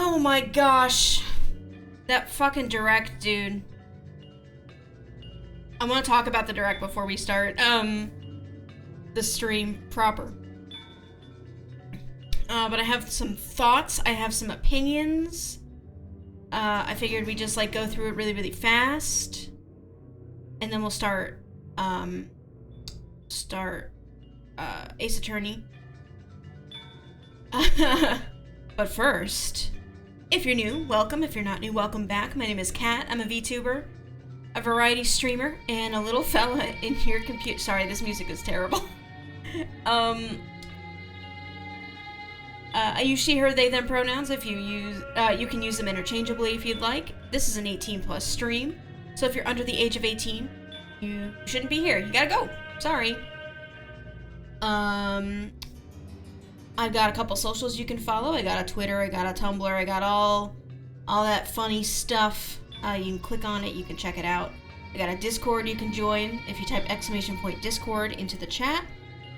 Oh my gosh. That fucking direct, dude. I want to talk about the direct before we start the stream proper. But I have some thoughts, I have some opinions. I figured we just like go through it really, really fast. And then we'll start Ace Attorney. But first, if you're new, welcome. If you're not new, welcome back. My name is Kat. I'm a VTuber, a variety streamer, and a little fella in your computer. Sorry, this music is terrible. I use she, her, they, them pronouns. If you use, you can use them interchangeably if you'd like. This is an 18+ stream, so if you're under the age of 18, you shouldn't be here. You gotta go. Sorry. I've got a couple socials you can follow. I got a Twitter, I got a Tumblr, I got all that funny stuff. You can click on it, you can check it out. I got a Discord you can join if you type !Discord into the chat.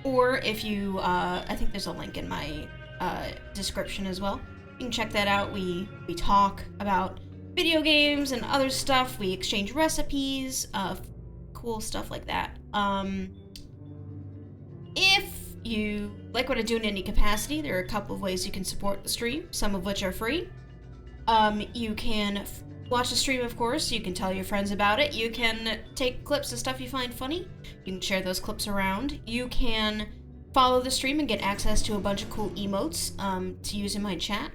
Or if you, I think there's a link in my description as well. You can check that out. We talk about video games and other stuff. We exchange recipes, cool stuff like that. If you like what I do in any capacity, there are a couple of ways you can support the stream, some of which are free. You can watch the stream, of course. You can tell your friends about it. You can take clips of stuff you find funny. You can share those clips around. You can follow the stream and get access to a bunch of cool emotes to use in my chat.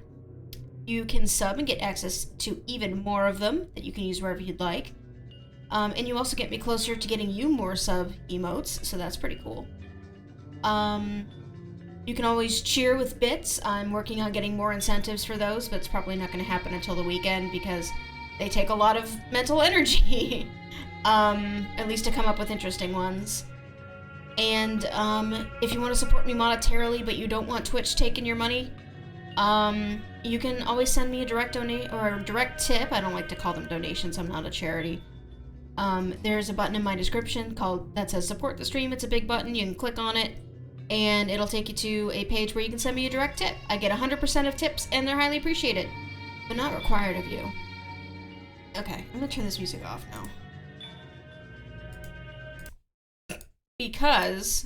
You can sub and get access to even more of them that you can use wherever you'd like. And you also get me closer to getting you more sub emotes, so that's pretty cool. You can always cheer with bits. I'm working on getting more incentives for those, but it's probably not going to happen until the weekend because they take a lot of mental energy, at least to come up with interesting ones. And if you want to support me monetarily, but you don't want Twitch taking your money, you can always send me a direct donate or a direct tip. I don't like to call them donations. I'm not a charity. There's a button in my description that says support the stream. It's a big button. You can click on it, and it'll take you to a page where you can send me a direct tip. I get 100% of tips, and they're highly appreciated, but not required of you. Okay, I'm gonna turn this music off now. Because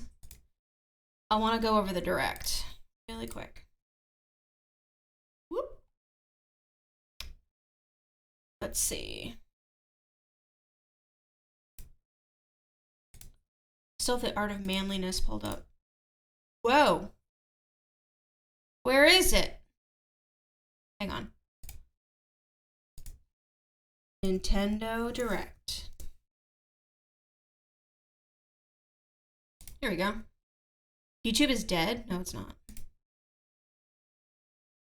I want to go over the direct really quick. Whoop. Let's see. Still have the Art of Manliness pulled up. Whoa. Where is it? Hang on. Nintendo Direct. Here we go. YouTube is dead? No, it's not.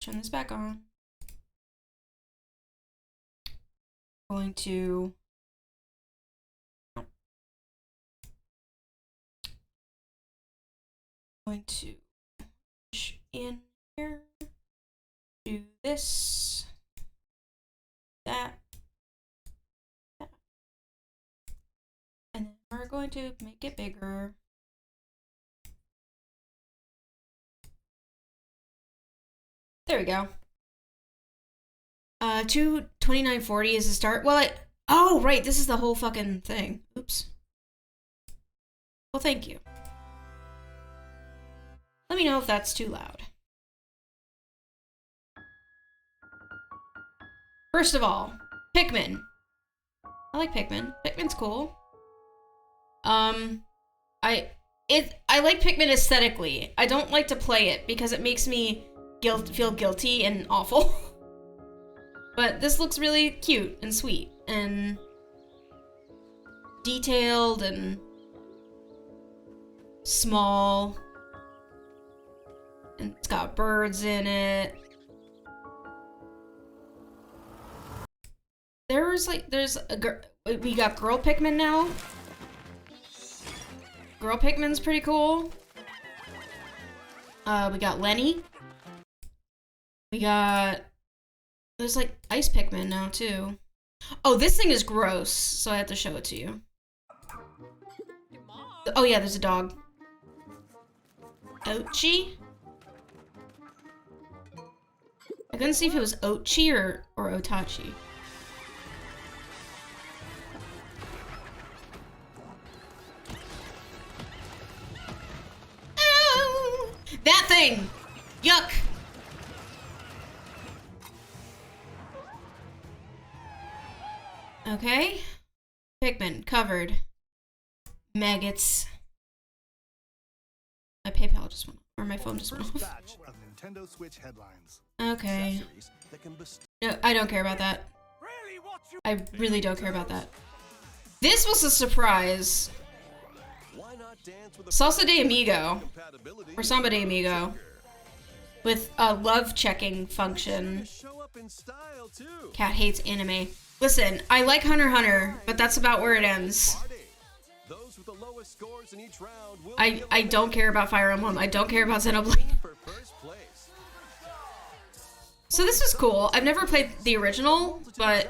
Turn this back on. Going to push in here, do this, that, and then we're going to make it bigger. There we go. 229.40 is the start. Well, oh, right, this is the whole fucking thing. Oops. Well, thank you. Let me know if that's too loud. First of all, Pikmin. I like Pikmin. Pikmin's cool. I like Pikmin aesthetically. I don't like to play it because it makes me feel guilty and awful. But this looks really cute and sweet and detailed and small. And it's got birds in it. We got Girl Pikmin now. Girl Pikmin's pretty cool. We got Lenny. There's like Ice Pikmin now too. Oh, this thing is gross, so I have to show it to you. Oh yeah, there's a dog. Ouchie. I couldn't see if it was Ochi or Otachi. Oh, that thing! Yuck! Okay. Pikmin, covered. Maggots. My PayPal just went, or my phone just went off. Okay. No, I don't care about that. I really don't care about that. This was a surprise. Salsa de Amigo, or Samba de Amigo, with a love checking function. Cat hates anime. Listen, I like Hunter x Hunter, but that's about where it ends. I don't care about Fire Emblem. I don't care about Xenoblade. So this is cool. I've never played the original, but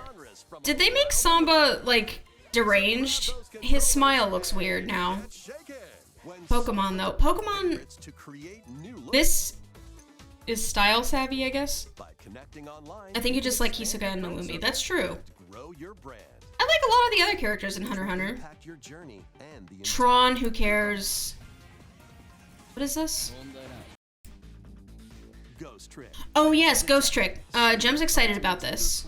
did they make Samba, like, deranged? His smile looks weird now. Pokemon, though. Pokemon... This is style savvy, I guess? I think you just like Hisoka and Megumi. That's true. I like a lot of the other characters in Hunter x Hunter. Tron, who cares? What is this? Oh yes, Ghost Trick. Jem's excited about this.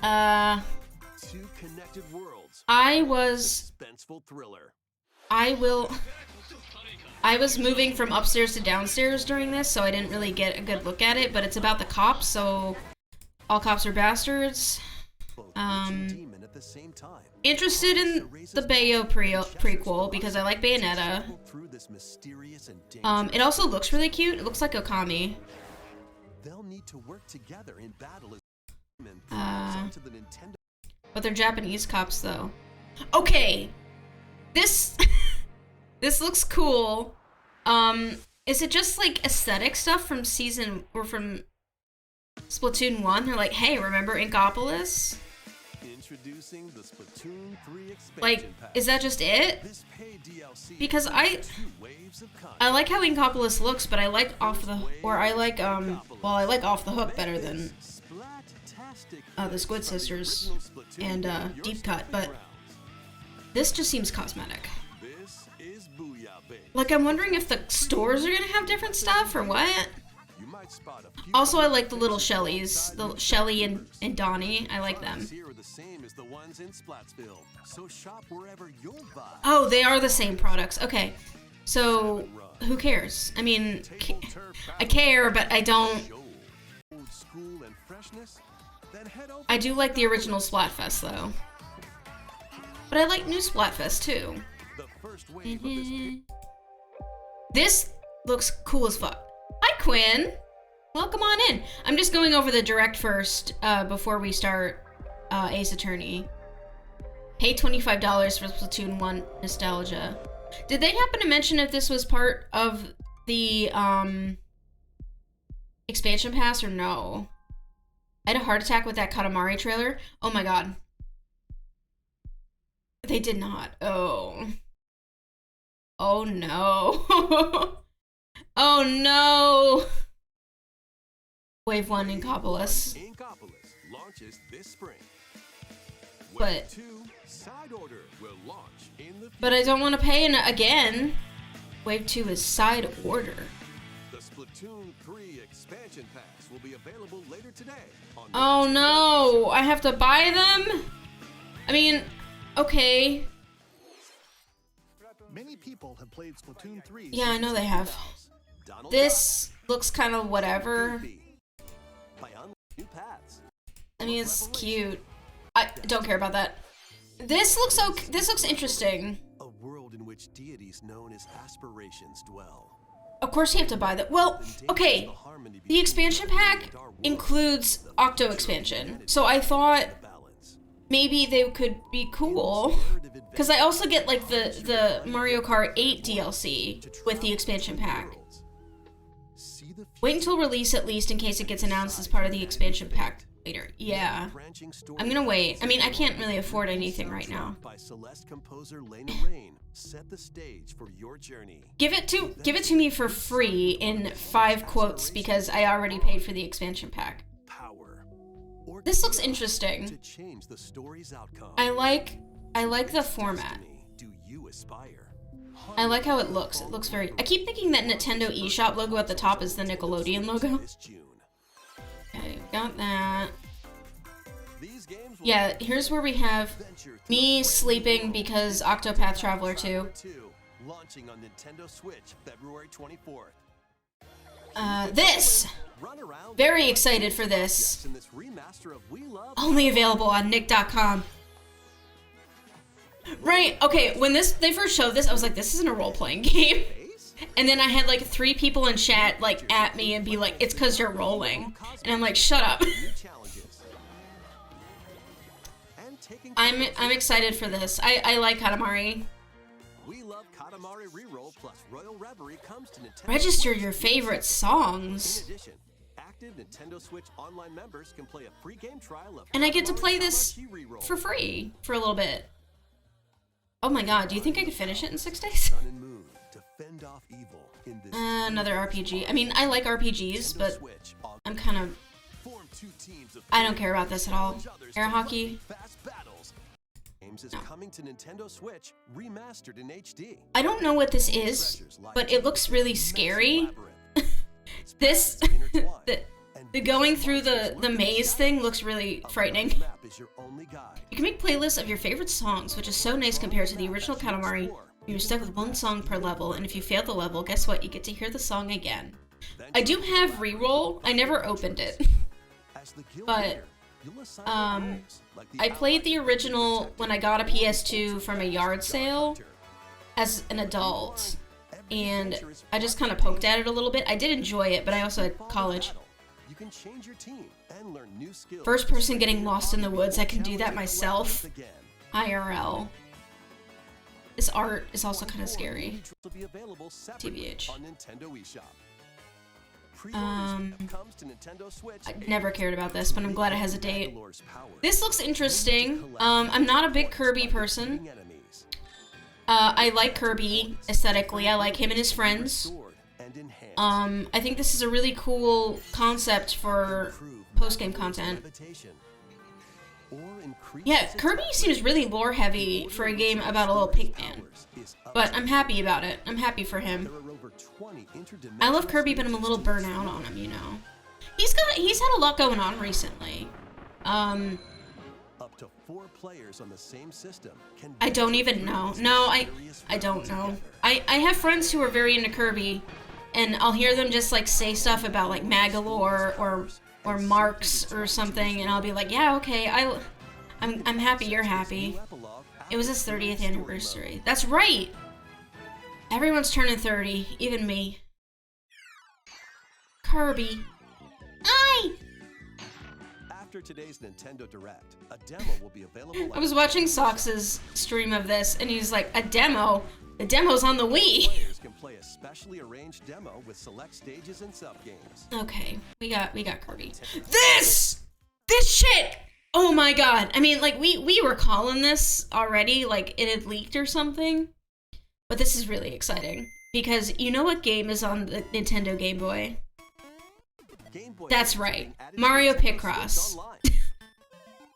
I was moving from upstairs to downstairs during this, so I didn't really get a good look at it, but it's about the cops, so all cops are bastards. Interested in the Bayo prequel because I like Bayonetta. It also looks really cute. It looks like Okami. But they're Japanese cops, though. Okay, this this looks cool. Is it just like aesthetic stuff from season or from Splatoon 1? They're like, hey, remember Inkopolis? Introducing the Splatoon 3 expansion like, is that just it? Because I like how Inkopolis looks, but I like Off the Hook better than the Squid Sisters and Deep Cut, but this just seems cosmetic. Like, I'm wondering if the stores are gonna have different stuff or what? Also, I like the little Shellys. The Shelly and Donnie. I like them. Oh, they are the same products. Okay. So, who cares? I mean, I care, but I don't... I do like the original Splatfest, though. But I like new Splatfest, too. This looks cool as fuck. Hi, Quinn! Welcome on in. I'm just going over the direct first before we start Ace Attorney. Pay $25 for Splatoon 1 nostalgia. Did they happen to mention if this was part of the expansion pass or no? I had a heart attack with that Katamari trailer. Oh my god. They did not. Oh. Oh no. Oh no. Wave 1 Inkopolis. Launches this spring. But I don't want to pay again. Wave 2 is side order. The Splatoon 3 expansion pass will be available later today. Oh no, I have to buy them? I mean, okay. Many people have played Splatoon 3. Yeah, I know they have. This looks kind of whatever. I mean, it's cute. I don't care about that. This looks okay. This looks interesting. A world in which deities known as aspirations dwell. Of course you have to buy that. Well, okay. The expansion pack includes Octo expansion. So I thought maybe they could be cool. Because I also get like the Mario Kart 8 DLC with the expansion pack. Wait until release at least in case it gets announced as part of the expansion pack. later. Yeah. I'm gonna wait. I mean, I can't really afford anything right now. Set the stage for your journey. Give it to me for free in 5 quotes because I already paid for the expansion pack. This looks interesting. I like the format. I like how it looks. It looks very... I keep thinking that Nintendo eShop logo at the top is the Nickelodeon logo. Okay, got that. Yeah, here's where we have me sleeping because Octopath Traveler 2. Launching on Nintendo Switch February 24th. This! Very excited for this. Only available on Nick.com. Right, okay, when they first showed this, I was like, this isn't a role-playing game. And then I had like 3 people in chat like at me and be like, it's cause you're rolling. And I'm like, shut up. I'm excited for this. I like Katamari. We love Katamari Reroll plus Royal Reverie comes to Nintendo. Register your favorite songs. In addition, active Nintendo Switch online members can play a free game trial of and I get to play this for free for a little bit. Oh my god, do you think I could finish it in 6 days? Sun and Moon to fend off evil in this another RPG. I mean, I like RPGs, but I'm kind of... I don't care about this at all. Air hockey. Is coming to Nintendo Switch remastered in HD. I don't know what this is, but it looks really scary. This the going through the maze thing looks really frightening. You can make playlists of your favorite songs, which is so nice compared to the original Katamari. You're stuck with 1 song per level, and if you fail the level, guess what? You get to hear the song again. I do have Reroll. I never opened it, but I played the original when I got a PS2 from a yard sale as an adult, and I just kind of poked at it a little bit. I did enjoy it, but I also had college. First person getting lost in the woods, I can do that myself. IRL. This art is also kind of scary. TBH. I never cared about this, but I'm glad it has a date. This looks interesting. I'm not a big Kirby person. I like Kirby aesthetically. I like him and his friends. I think this is a really cool concept for post-game content. Yeah, Kirby seems really lore-heavy for a game about a little pig man. But I'm happy about it. I'm happy for him. I love Kirby, but I'm a little burnt out on him, you know. He's had a lot going on recently. Up to 4 players on the same system I don't even know. No, I don't know. I have friends who are very into Kirby, and I'll hear them just like say stuff about like Magalore or Marks or something, and I'll be like, yeah, okay, I'm happy you're happy. It was his 30th anniversary. That's right! Everyone's turning 30, even me. Kirby. After today's Nintendo Direct, a demo will be available. I was watching Sox's stream of this, and he's like, a demo? The demo's on the Wii! Players can play a specially arranged demo with select stages and sub-games. Okay, we got Kirby. This shit! Oh my god. I mean, like, we were calling this already, like, it had leaked or something. But this is really exciting. Because you know what game is on the Nintendo Game Boy? That's right. Mario Picross.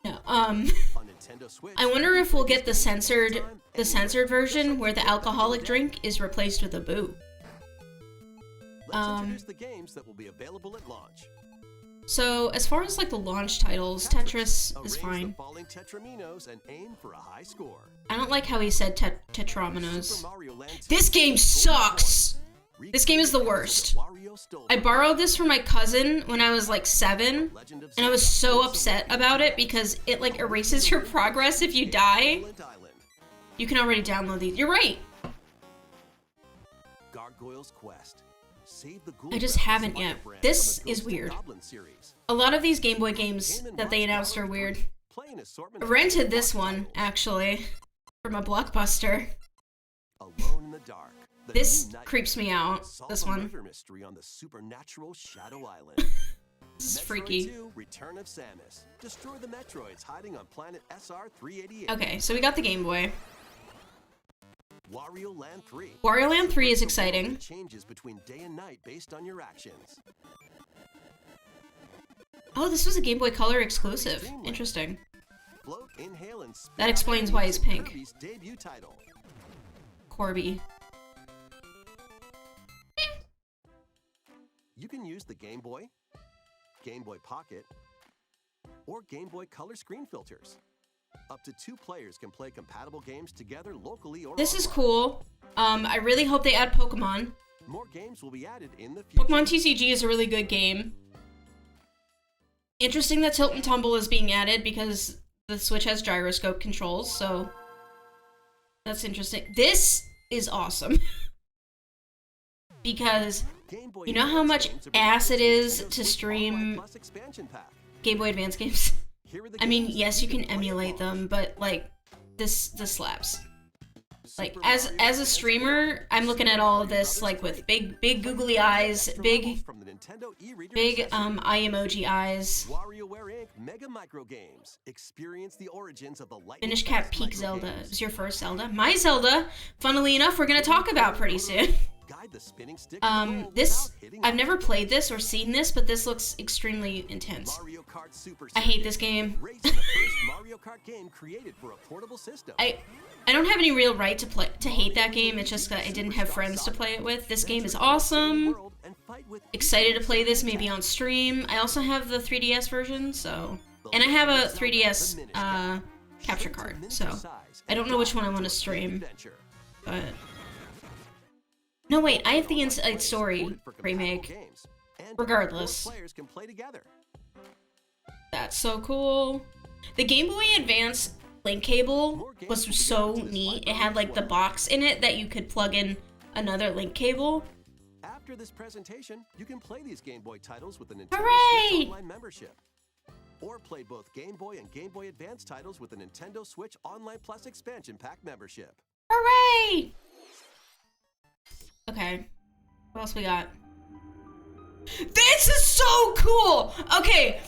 No, I wonder if we'll get the censored version where the alcoholic drink is replaced with a boo. Let's introduce the games that will be available at launch. So, as far as like the launch titles, Tetris is fine. And aim for a high score. I don't like how he said Tetraminos. This game sucks! This game is the worst. I borrowed this from my cousin when I was like 7, and I was so upset about it because it like erases your progress if you die. You can already download these. You're right! Gargoyle's Quest. I just haven't yet. This is weird. A lot of these Game Boy games that they announced are weird. I rented this one, actually, from a Blockbuster. Alone in the Dark. This creeps me out, this one. This is Metroid freaky. 2: Return of Samus. Destroy the Metroids hiding on planet SR-388. Okay, so we got the Game Boy. Wario Land 3. Wario Land 3 is Traverse the world exciting. that changes between day and night based on your actions. Oh, this was a Game Boy Color exclusive. Interesting. Float, inhale, and spin That explains out why he's pink. Kirby's debut title. Corby. You can use the Game Boy, Game Boy Pocket, or Game Boy Color screen filters. Up to 2 players can play compatible games together locally or This is online. cool. I really hope they add Pokemon. More games will be added in the future. Pokemon TCG is a really good game. Interesting that Tilt and Tumble is being added because the Switch has gyroscope controls, so that's interesting. This is awesome. Because Game Boy you know how Advance much games are ass it released in is Nintendo to Switch Online stream Plus expansion pack. Game Boy Advance games? Here are the I mean, games yes, you can play emulate along. them, but like this slaps. Like Super as Mario a Advance streamer, Game, I'm looking at all of this like with big googly eyes, extra big levels from the Nintendo e-reader big accessory. eye emoji eyes. WarioWare Inc. Mega Micro Games. Experience the origins of the lightning Finish Cap fast Peak micro Zelda. games. It was your first Zelda. My Zelda, funnily enough, we're gonna talk about pretty soon. Guide the spinning stick to the goal This, without hitting I've a never button. played this or seen this, but this looks extremely intense. Mario Kart Super I hate Circuit, this game. racing the first Mario Kart game created for a portable system. I don't have any real right to hate that game. It's just that I didn't have friends to play it with. This game is awesome. World and fight with Excited to play this maybe on stream. I also have the 3DS version, so, and I have a 3DS capture card. So I don't know which one I want to stream, but no wait, I have the Inside Story remake. Regardless. Players can play together. That's so cool. The Game Boy Advance link cable was so neat. It had like the box in it that you could plug in another link cable. After this presentation, you can play these Game Boy titles with a Nintendo Hooray! Switch Online membership. Or play both Game Boy and Game Boy Advance titles with a Nintendo Switch Online Plus expansion pack membership. Hooray! Okay, what else we got? This is so cool! Okay.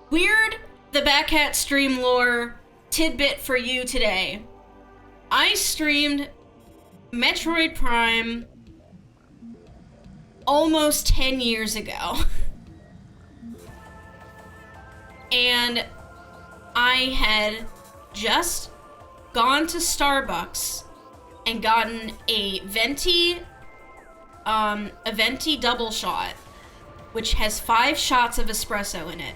Weird thabakkat stream lore tidbit for you today. I streamed Metroid Prime almost 10 years ago. And I had just gone to Starbucks and gotten a venti double shot, which has 5 shots of espresso in it.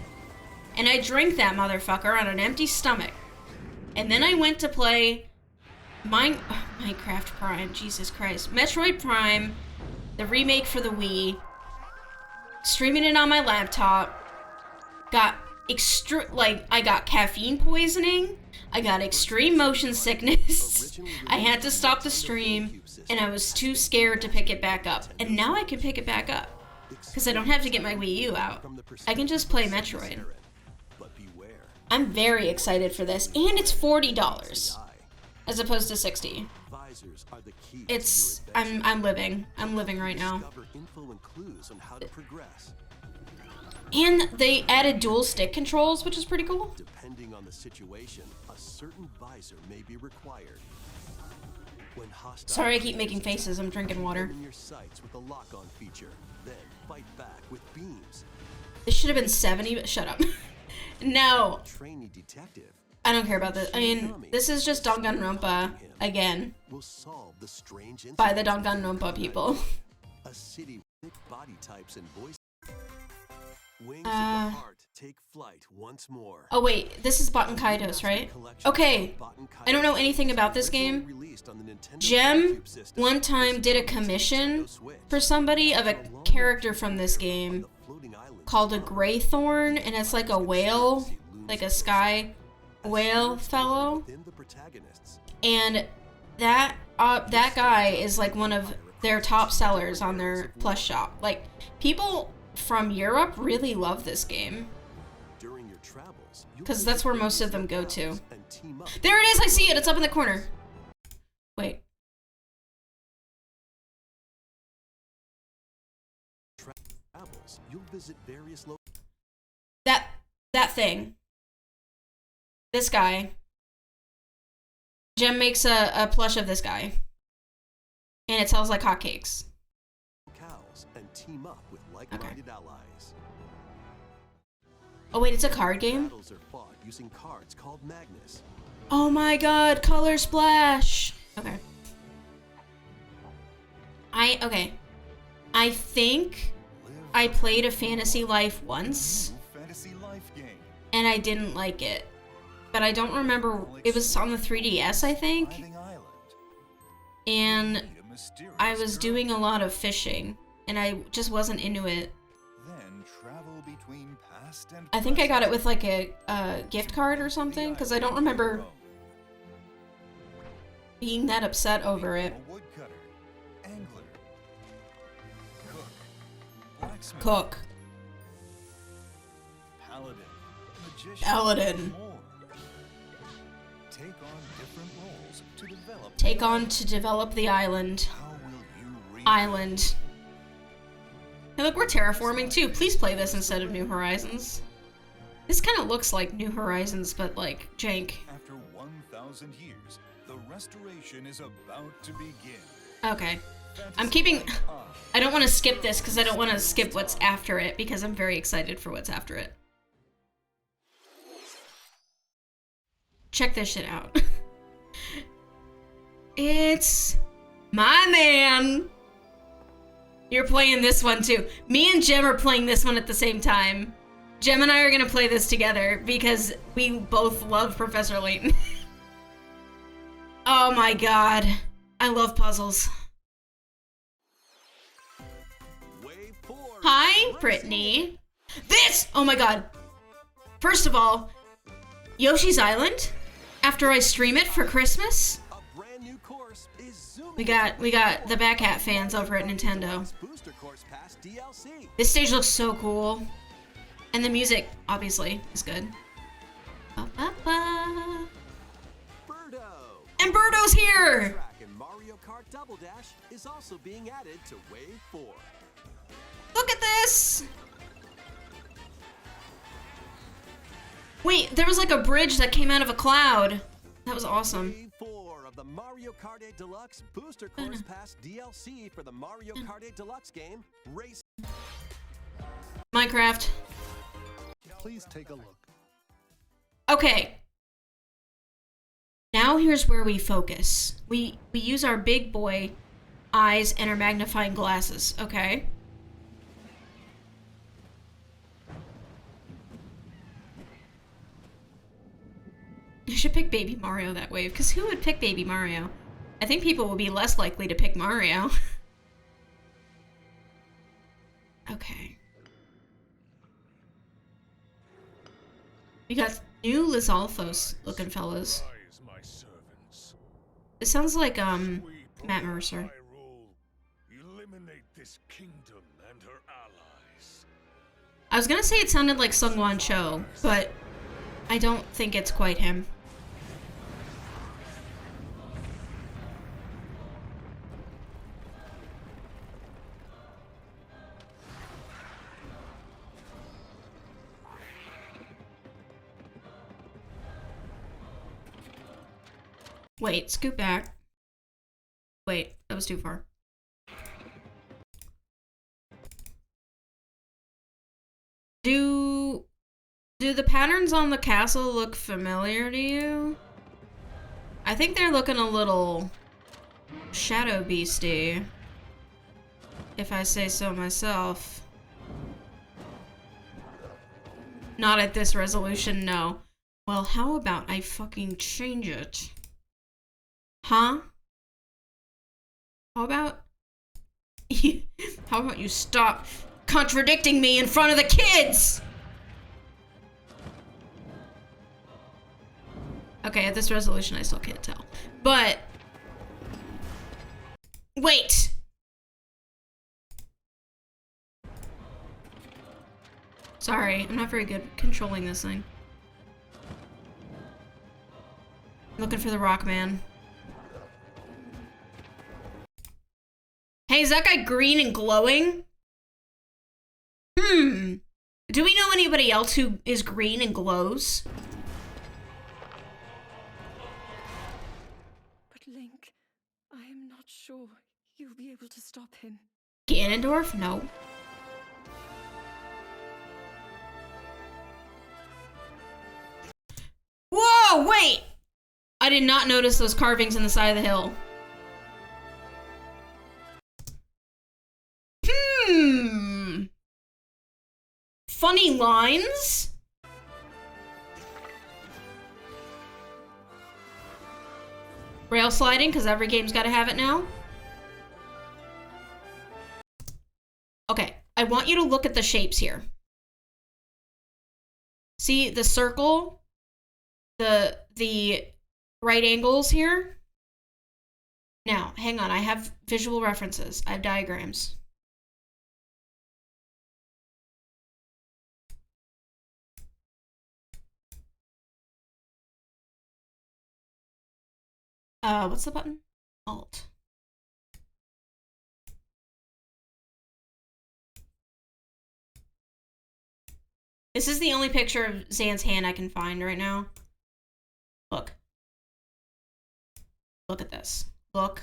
And I drank that motherfucker on an empty stomach. And then I went to play Minecraft Prime, Jesus Christ. Metroid Prime, the remake for the Wii. Streaming it on my laptop. Got I got caffeine poisoning. I got extreme motion sickness. I had to stop the stream, and I was too scared to pick it back up. And now I can pick it back up, because I don't have to get my Wii U out. I can just play Metroid. But beware. I'm very excited for this, and it's $40 as opposed to $60. Visors are the key It's to your adventure. I'm living right now. Discover info and clues on how to progress. And they added dual stick controls, which is pretty cool. Depending on the situation, a certain visor may be required. When hostile Sorry, I keep making faces. I'm drinking water. in your sights with a lock-on feature, then fight back with beams. This should have been 70, but shut up. No, Trainee detective I don't care about this. I mean, this is just Danganronpa again will solve the strange incident. by the Danganronpa people. A city with thick body types and voice. Wings Uh, of the heart take flight once more. Oh wait, this is Baten Kaitos, right? Okay, I don't know anything about this game. Released on the Nintendo Gem GameCube system. one time did a commission for somebody of a character from this game Floating island called a Greythorn, and it's like a whale, like a sky whale fellow. within the protagonists. And that guy is like one of their top sellers on their plush shop. Like, people from Europe really love this game, During your travels, you'll because that's where most of them go to. and team up. There it is, I see it, it's up in the corner. Wait. travels, you'll visit various That thing. This guy. Jem makes a plush of this guy. And it sells like hotcakes. locales and team up with like-minded allies. Oh wait, it's a card game? Battles are fought using cards called Magnus. Oh my god, Color Splash! Okay. I think I played a Fantasy Life once. Fantasy Life game. And I didn't like it. But I don't remember, it was on the 3DS, I think. And I was doing a lot of fishing, and I just wasn't into it. Then travel between past and I think I got it with like a gift card or something, because I don't remember being that upset over it. Woodcutter, angler, cook, blacksmith, Cook. paladin, magician, Paladin. and more. Take on to develop the island. How will you read Island. Hey look, we're terraforming too. Please play this instead of New Horizons. This kind of looks like New Horizons, but like jank. After 1,000 years, the restoration is about to begin. Okay. I'm keeping... I don't want to skip this because I don't want to skip what's after it because I'm very excited for what's after it. Check this shit out. It's my man. You're playing this one too. Me and Jem are playing this one at the same time. Jem and I are gonna play this together because we both love Professor Layton. Oh my god. I love puzzles. Wave 4. Hi, Brittany. This! Oh my god. First of all, Yoshi's Island, after I stream it for Christmas, A brand new course is zooming. we got the Backhat fans over at Nintendo. Booster Course Pass DLC. This stage looks so cool. And the music, obviously, is good. Ba-ba-ba. Birdo. And Birdo's here! Track and Mario Kart Double Dash is also being added to Wave 4. Look at this! Wait, there was like a bridge that came out of a cloud. That was awesome. Wave 4 of the Mario Kart 8 Deluxe Booster Course Pass DLC for the Mario Kart 8 Deluxe game, Race. Minecraft. Please take a look. Okay. Now here's where we focus. We use our big boy eyes and our magnifying glasses, okay? You should pick Baby Mario that way, because who would pick Baby Mario? I think people will be less likely to pick Mario. Okay. We got new Lizalfos looking fellas. It sounds like, Matt Mercer. Eliminate this kingdom and her allies. I was gonna say it sounded like Sung Wan Cho, but I don't think it's quite him. Wait, scoot back. Wait, that was too far. Do the patterns on the castle look familiar to you? I think they're looking a little shadow beasty, if I say so myself. Not at this resolution, no. Well, how about I fucking change it? Huh? How about you stop contradicting me in front of the kids? Okay, at this resolution I still can't tell. But wait. Sorry, I'm not very good at controlling this thing. Looking for the rock man. Hey, is that guy green and glowing? Do we know anybody else who is green and glows? But Link, I am not sure you'll be able to stop him. Ganondorf? No. Whoa, wait! I did not notice those carvings in the side of the hill. Funny lines? Rail sliding, because every game's got to have it now. Okay, I want you to look at the shapes here. See the circle? The right angles here? Now, hang on, I have visual references. I have diagrams. What's the button? Alt. This is the only picture of Zan's hand I can find right now. Look. Look at this. Look.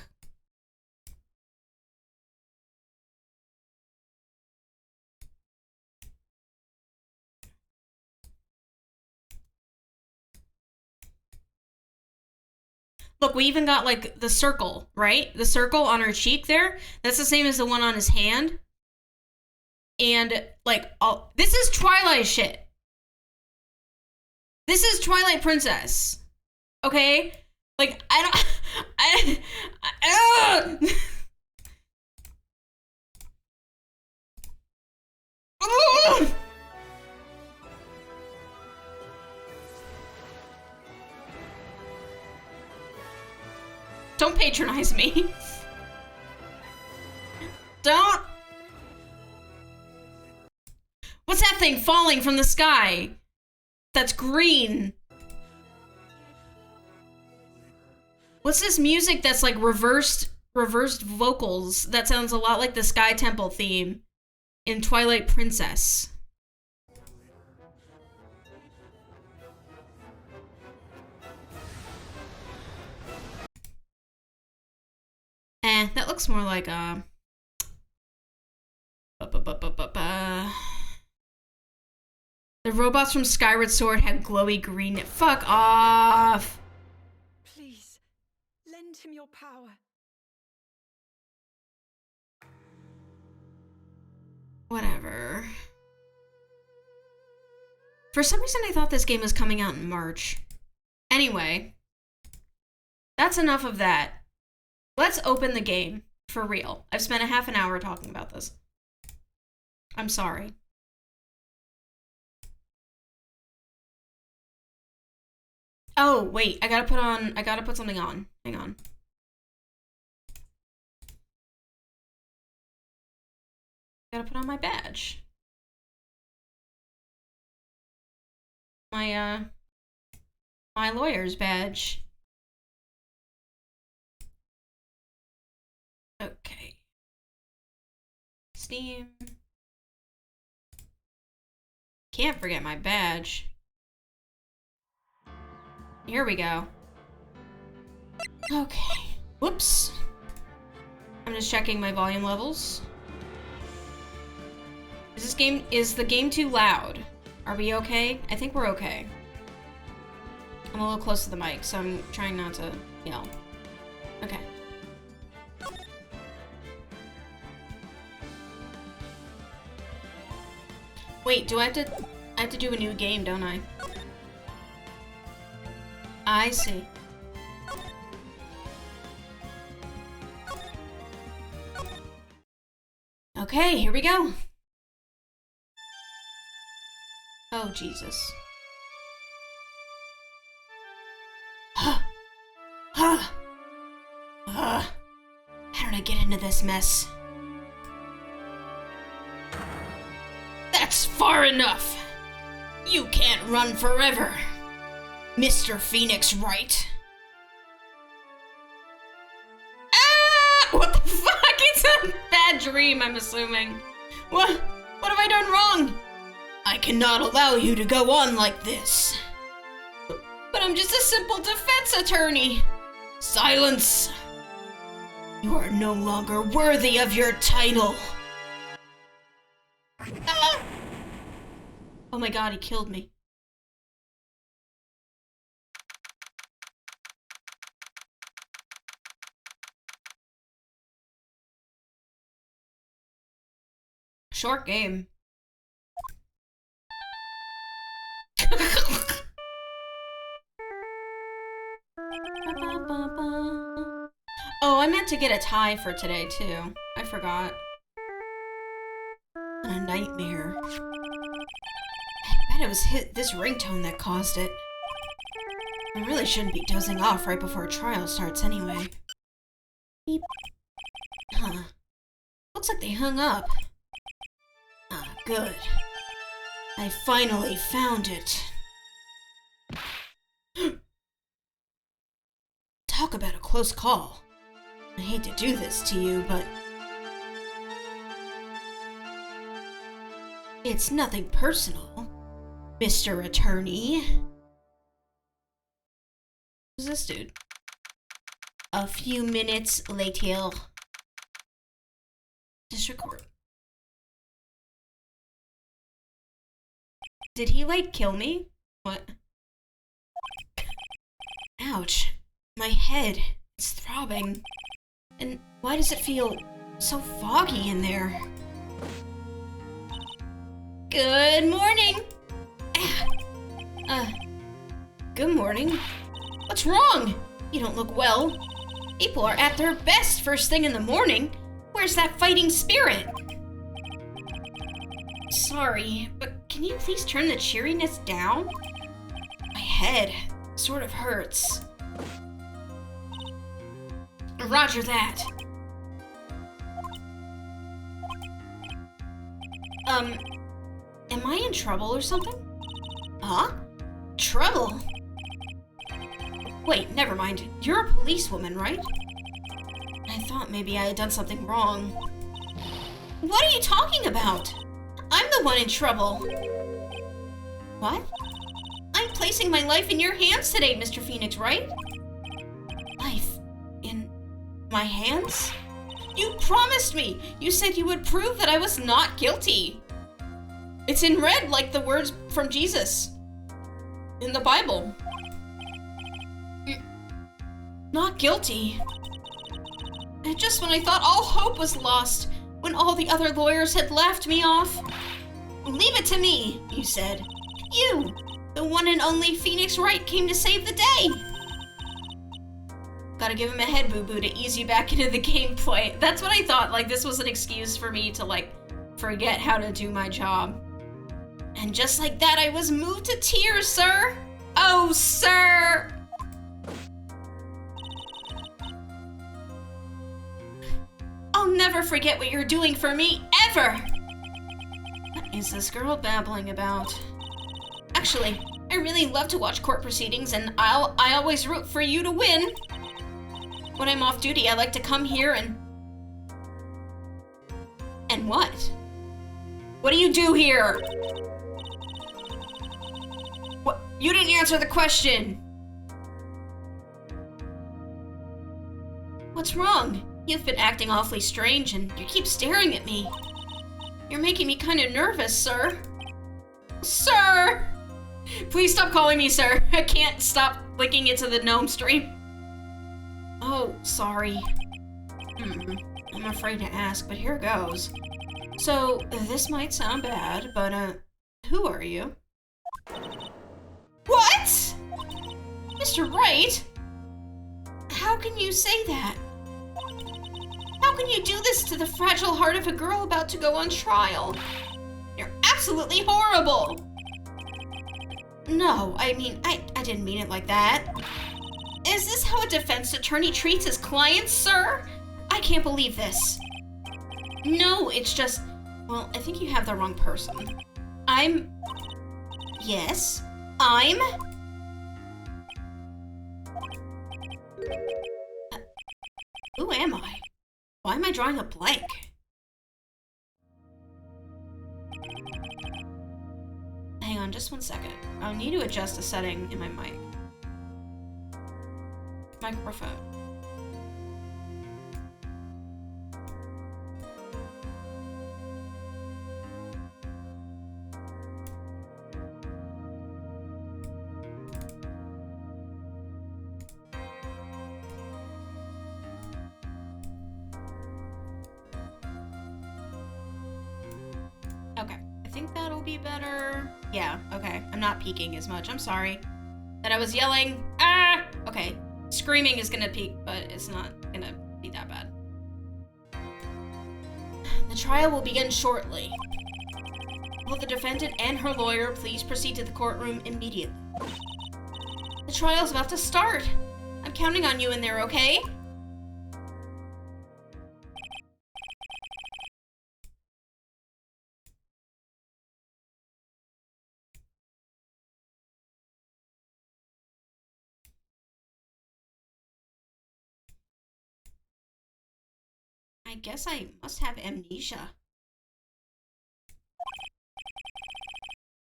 Look, we even got, like, the circle, right? The circle on her cheek there. That's the same as the one on his hand. And, like, this is Twilight shit. This is Twilight Princess. Okay? Like, Don't patronize me. Don't. What's that thing falling from the sky? That's green. What's this music that's like reversed vocals? That sounds a lot like the Sky Temple theme in Twilight Princess. That looks more like the robots from Skyward Sword had glowy green. Fuck off. Please, lend him your power. Whatever. For some reason, I thought this game was coming out in March. Anyway, that's enough of that. Let's open the game, for real. I've spent a half an hour talking about this. I'm sorry. Oh, wait, I gotta put something on. Hang on. Gotta put on my badge. My lawyer's badge. Okay. Steam. Can't forget my badge. Here we go. Okay. Whoops. I'm just checking my volume levels. Is the game too loud? Are we okay? I think we're okay. I'm a little close to the mic, so I'm trying not to yell. Okay. Wait, do I have to do a new game, don't I? I see. Okay, here we go. Oh, Jesus. How did I get into this mess? That's far enough. You can't run forever, Mr. Phoenix Wright. Ah! What the fuck? It's a bad dream, I'm assuming. What have I done wrong? I cannot allow you to go on like this. But I'm just a simple defense attorney. Silence! You are no longer worthy of your title. Ah! Oh my god, he killed me. Short game. Oh, I meant to get a tie for today, too. I forgot. What a nightmare. I bet it was this ringtone that caused it. I really shouldn't be dozing off right before trial starts anyway. Beep. Huh. Looks like they hung up. Ah, good. I finally found it. Talk about a close call. I hate to do this to you, but... It's nothing personal, Mr. Attorney. Who's this dude? A few minutes later. District Court. Did he, like, kill me? What? Ouch. My head. It's throbbing. And why does it feel so foggy in there? Good morning! Good morning. What's wrong? You don't look well. People are at their best first thing in the morning. Where's that fighting spirit? Sorry, but can you please turn the cheeriness down? My head sort of hurts. Roger that. Am I in trouble or something? Huh? Trouble? Wait, never mind. You're a policewoman, right? I thought maybe I had done something wrong. What are you talking about? I'm the one in trouble. What? I'm placing my life in your hands today, Mr. Phoenix, right? Life in my hands? You promised me! You said you would prove that I was not guilty. It's in red like the words from Jesus in the Bible. Not guilty. And just when I thought all hope was lost, when all the other lawyers had laughed me off. Leave it to me, you said. You, the one and only Phoenix Wright, came to save the day. Gotta give him a head boo-boo to ease you back into the gameplay. That's what I thought, like this was an excuse for me to like forget how to do my job. And just like that, I was moved to tears, sir. Oh, sir. I'll never forget what you're doing for me, ever! What is this girl babbling about? Actually, I really love to watch court proceedings, and I always root for you to win. When I'm off duty, I like to come here and... And what? What do you do here? What? You didn't answer the question! What's wrong? You've been acting awfully strange, and you keep staring at me. You're making me kind of nervous, sir. Sir! Please stop calling me sir. I can't stop linking it to the gnome stream. Oh, sorry. I'm afraid to ask, but here goes. So, this might sound bad, but, who are you? What? Mr. Wright? How can you say that? How can you do this to the fragile heart of a girl about to go on trial? You're absolutely horrible! No, I mean, I didn't mean it like that. Is this how a defense attorney treats his clients, sir? I can't believe this. No, it's just... Well, I think you have the wrong person. Yes, who am I? Why am I drawing a blank? on just one second. I need to adjust a setting in my mic. Microphone. Okay, I think that'll be better. Yeah, okay. I'm not peeking as much. I'm sorry that I was yelling. Ah! Okay, screaming is gonna peak, but it's not gonna be that bad. The trial will begin shortly. Will the defendant and her lawyer please proceed to the courtroom immediately? The trial's about to start. I'm counting on you in there, okay? I guess I must have amnesia.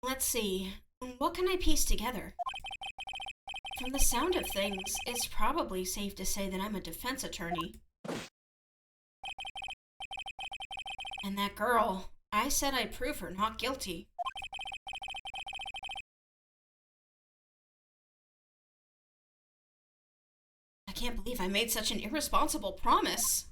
Let's see. What can I piece together? From the sound of things, it's probably safe to say that I'm a defense attorney. And that girl, I said I'd prove her not guilty. I can't believe I made such an irresponsible promise.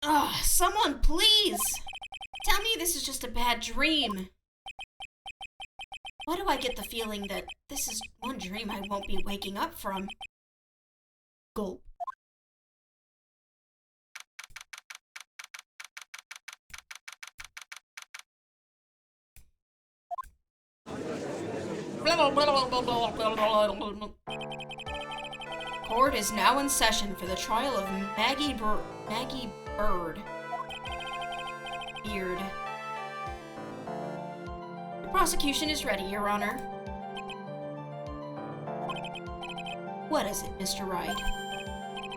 Ugh, someone please! Tell me this is just a bad dream. Why do I get the feeling that this is one dream I won't be waking up from? Gulp. Court is now in session for the trial of Maggie Beard. The prosecution is ready, Your Honor. What is it, Mr. Wright?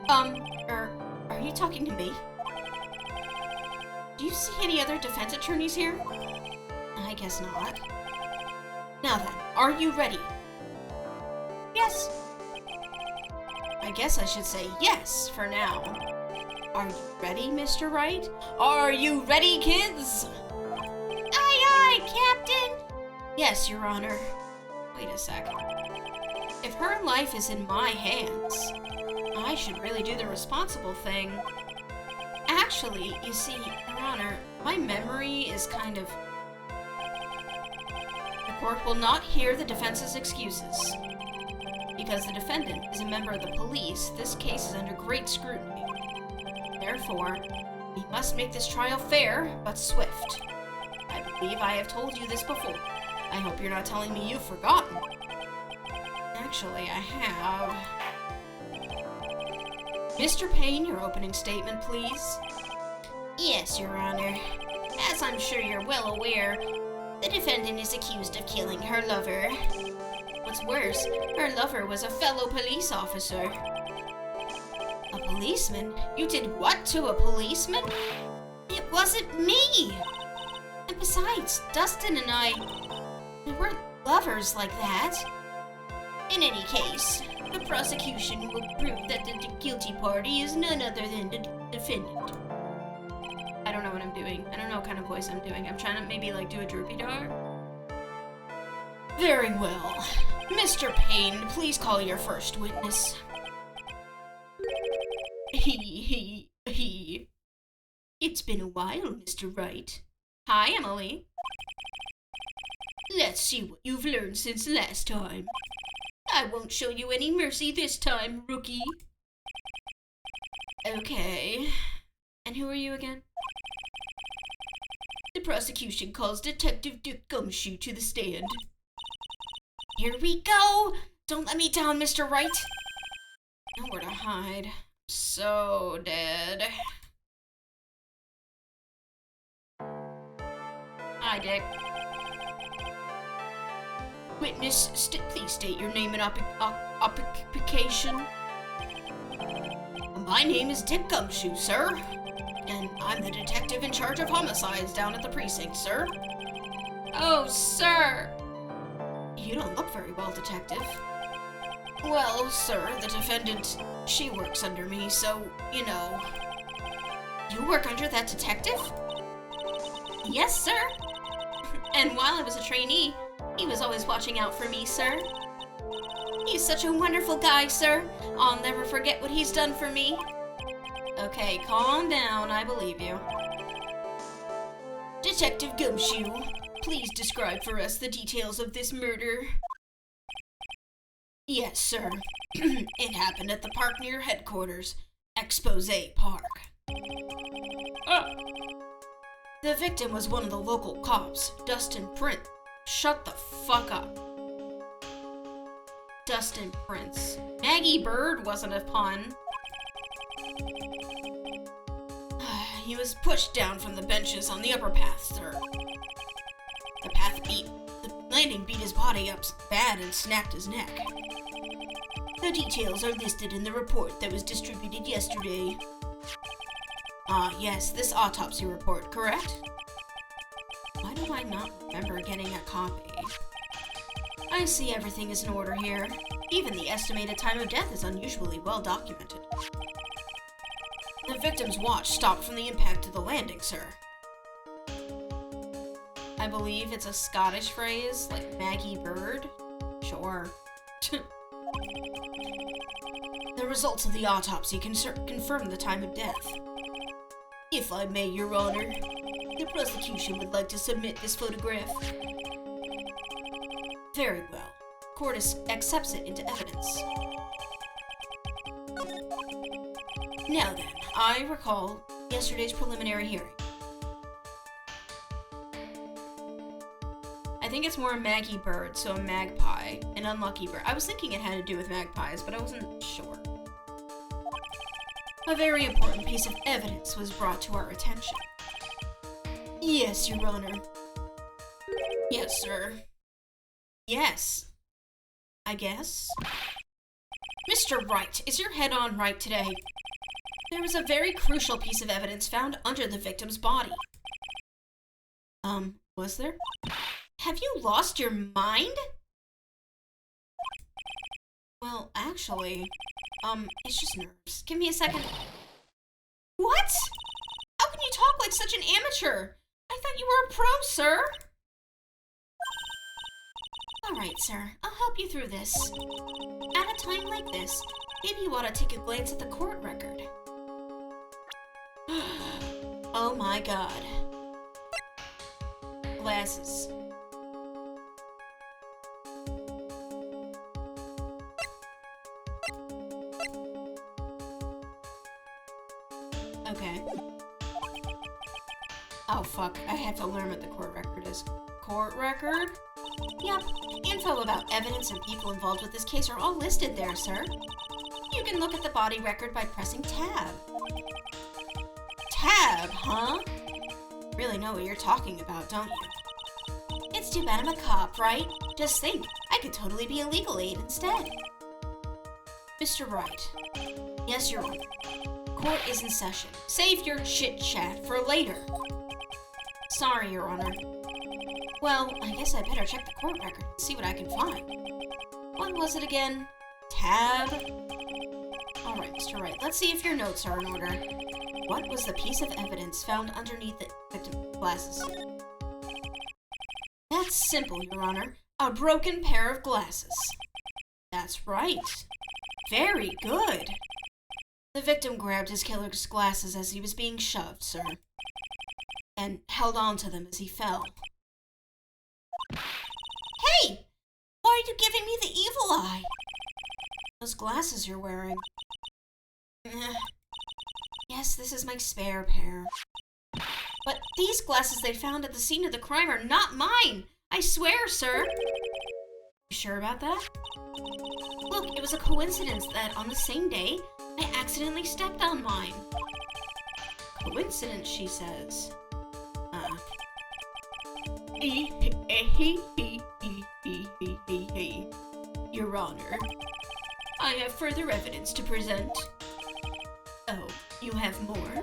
Are you talking to me? Do you see any other defense attorneys here? I guess not. Now then, are you ready? Yes. I guess I should say yes for now. Are you ready, Mr. Wright? Are you ready, kids? Aye, aye, Captain! Yes, Your Honor. Wait a sec. If her life is in my hands, I should really do the responsible thing. Actually, you see, Your Honor, my memory is kind of... The court will not hear the defense's excuses. Because the defendant is a member of the police, this case is under great scrutiny. Therefore, we must make this trial fair, but swift. I believe I have told you this before. I hope you're not telling me you've forgotten. Actually, I have. Mr. Payne, your opening statement, please. Yes, Your Honor. As I'm sure you're well aware, the defendant is accused of killing her lover. What's worse, her lover was a fellow police officer. A policeman? You did what to a policeman? It wasn't me! And besides, Dustin and I, we weren't lovers like that. In any case, the prosecution will prove that the guilty party is none other than the defendant. I don't know what I'm doing. I don't know what kind of voice I'm doing. I'm trying to maybe like do a droopy dog. Very well. Mr. Payne, please call your first witness. It's been a while, Mr. Wright. Hi, Emily. Let's see what you've learned since last time. I won't show you any mercy this time, rookie. Okay. And who are you again? The prosecution calls Detective Dick Gumshoe to the stand. Here we go! Don't let me down, Mr. Wright! Nowhere to hide. So dead. Hi, Dick. Witness, please state your name and occupation. My name is Dick Gumshoe, sir. and I'm the detective in charge of homicides down at the precinct, sir. Oh, sir! You don't look very well, detective. Well, sir, the defendant, she works under me, so, you know. You work under that detective? Yes, sir. And while I was a trainee, he was always watching out for me, sir. He's such a wonderful guy, sir. I'll never forget what he's done for me. Okay, calm down, I believe you. Detective Gumshoe, please describe for us the details of this murder. Yes, sir. It happened at the park near headquarters, Expose Park. The victim was one of the local cops, Dustin Prince. Shut the fuck up. Dustin Prince. Maggie Bird wasn't a pun. He was pushed down from the benches on the upper path, sir. The landing beat his body up bad and snapped his neck. The details are listed in the report that was distributed yesterday. Yes, this autopsy report, correct? Why do I not remember getting a copy? I see everything is in order here. Even the estimated time of death is unusually well documented. The victim's watch stopped from the impact of the landing, sir. I believe it's a Scottish phrase, like Maggie Bird? Sure. The results of the autopsy confirm the time of death. If I may, Your Honor, the prosecution would like to submit this photograph. Very well. Court accepts it into evidence. Now then, I recall yesterday's preliminary hearing. I think it's more Maggie Bird, so a magpie, an unlucky bird. I was thinking it had to do with magpies, but I wasn't sure. A very important piece of evidence was brought to our attention. Yes, Your Honor. Yes, sir. Yes. I guess. Mr. Wright, is your head on right today? There was a very crucial piece of evidence found under the victim's body. Was there? Have you lost your mind? Well, actually, it's just nerves. Give me a second. What? How can you talk like such an amateur? I thought you were a pro, sir. All right, sir. I'll help you through this. At a time like this, maybe you ought to take a glance at the court record. Oh my god. Glasses. Okay. Oh fuck, I have to learn what the court record is. Court record? Yep. Info about evidence and people involved with this case are all listed there, sir. You can look at the body record by pressing tab. Tab, huh? Really know what you're talking about, don't you? It's too bad I'm a cop, right? Just think, I could totally be a legal aid instead. Mr. Wright. Yes, Your Honor. Court is in session. Save your chit-chat for later. Sorry, Your Honor. Well, I guess I better check the court record and see what I can find. What was it again? Tab? Alright, Mr. Wright, let's see if your notes are in order. What was the piece of evidence found underneath the victim's glasses? That's simple, Your Honor. A broken pair of glasses. That's right. Very good. The victim grabbed his killer's glasses as he was being shoved, sir, and held on to them as he fell. Hey! Why are you giving me the evil eye? Those glasses you're wearing. Yes, this is my spare pair. But these glasses they found at the scene of the crime are not mine! I swear, sir! You sure about that? Look, it was a coincidence that on the same day, I accidentally stepped on mine. Coincidence, she says. Your Honor, I have further evidence to present. Oh, you have more?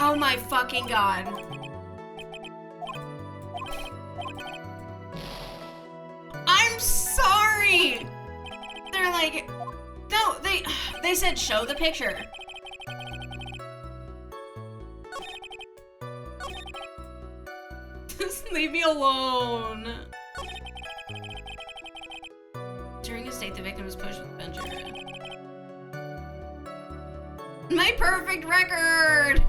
Oh my fucking god. I'm sorry! They're like, no, they said show the picture. Just leave me alone. During his date, the victim was pushed with a bench. My perfect record!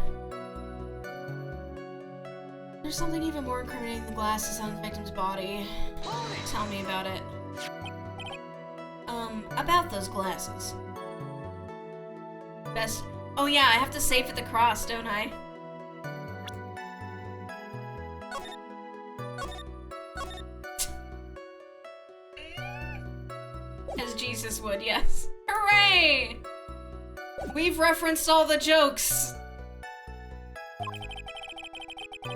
There's something even more incriminating than glasses on the victim's body. Tell me about it. About those glasses. Best. Oh yeah, I have to save at the cross, don't I? As Jesus would, yes. Hooray! We've referenced all the jokes.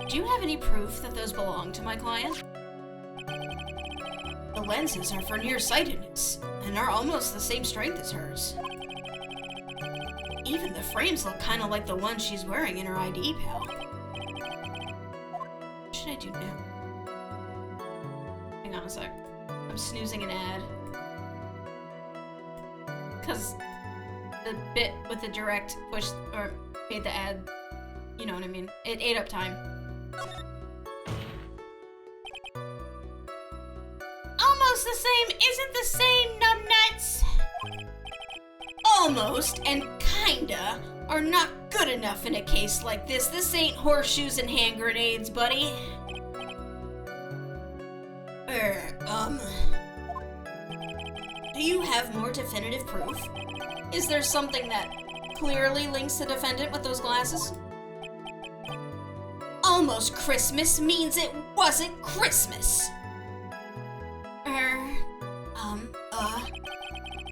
Do you have any proof that those belong to my client? The lenses are for nearsightedness and are almost the same strength as hers. Even the frames look kind of like the one she's wearing in her ID, pal. What should I do now? Hang on a sec. I'm snoozing an ad. Because the bit with the direct push or made the ad, you know what I mean? It ate up time. Almost the same isn't the same, numbnuts! Almost and kinda are not good enough in a case like this. This ain't horseshoes and hand grenades, buddy. Do you have more definitive proof? Is there something that clearly links the defendant with those glasses? Almost Christmas means it wasn't Christmas.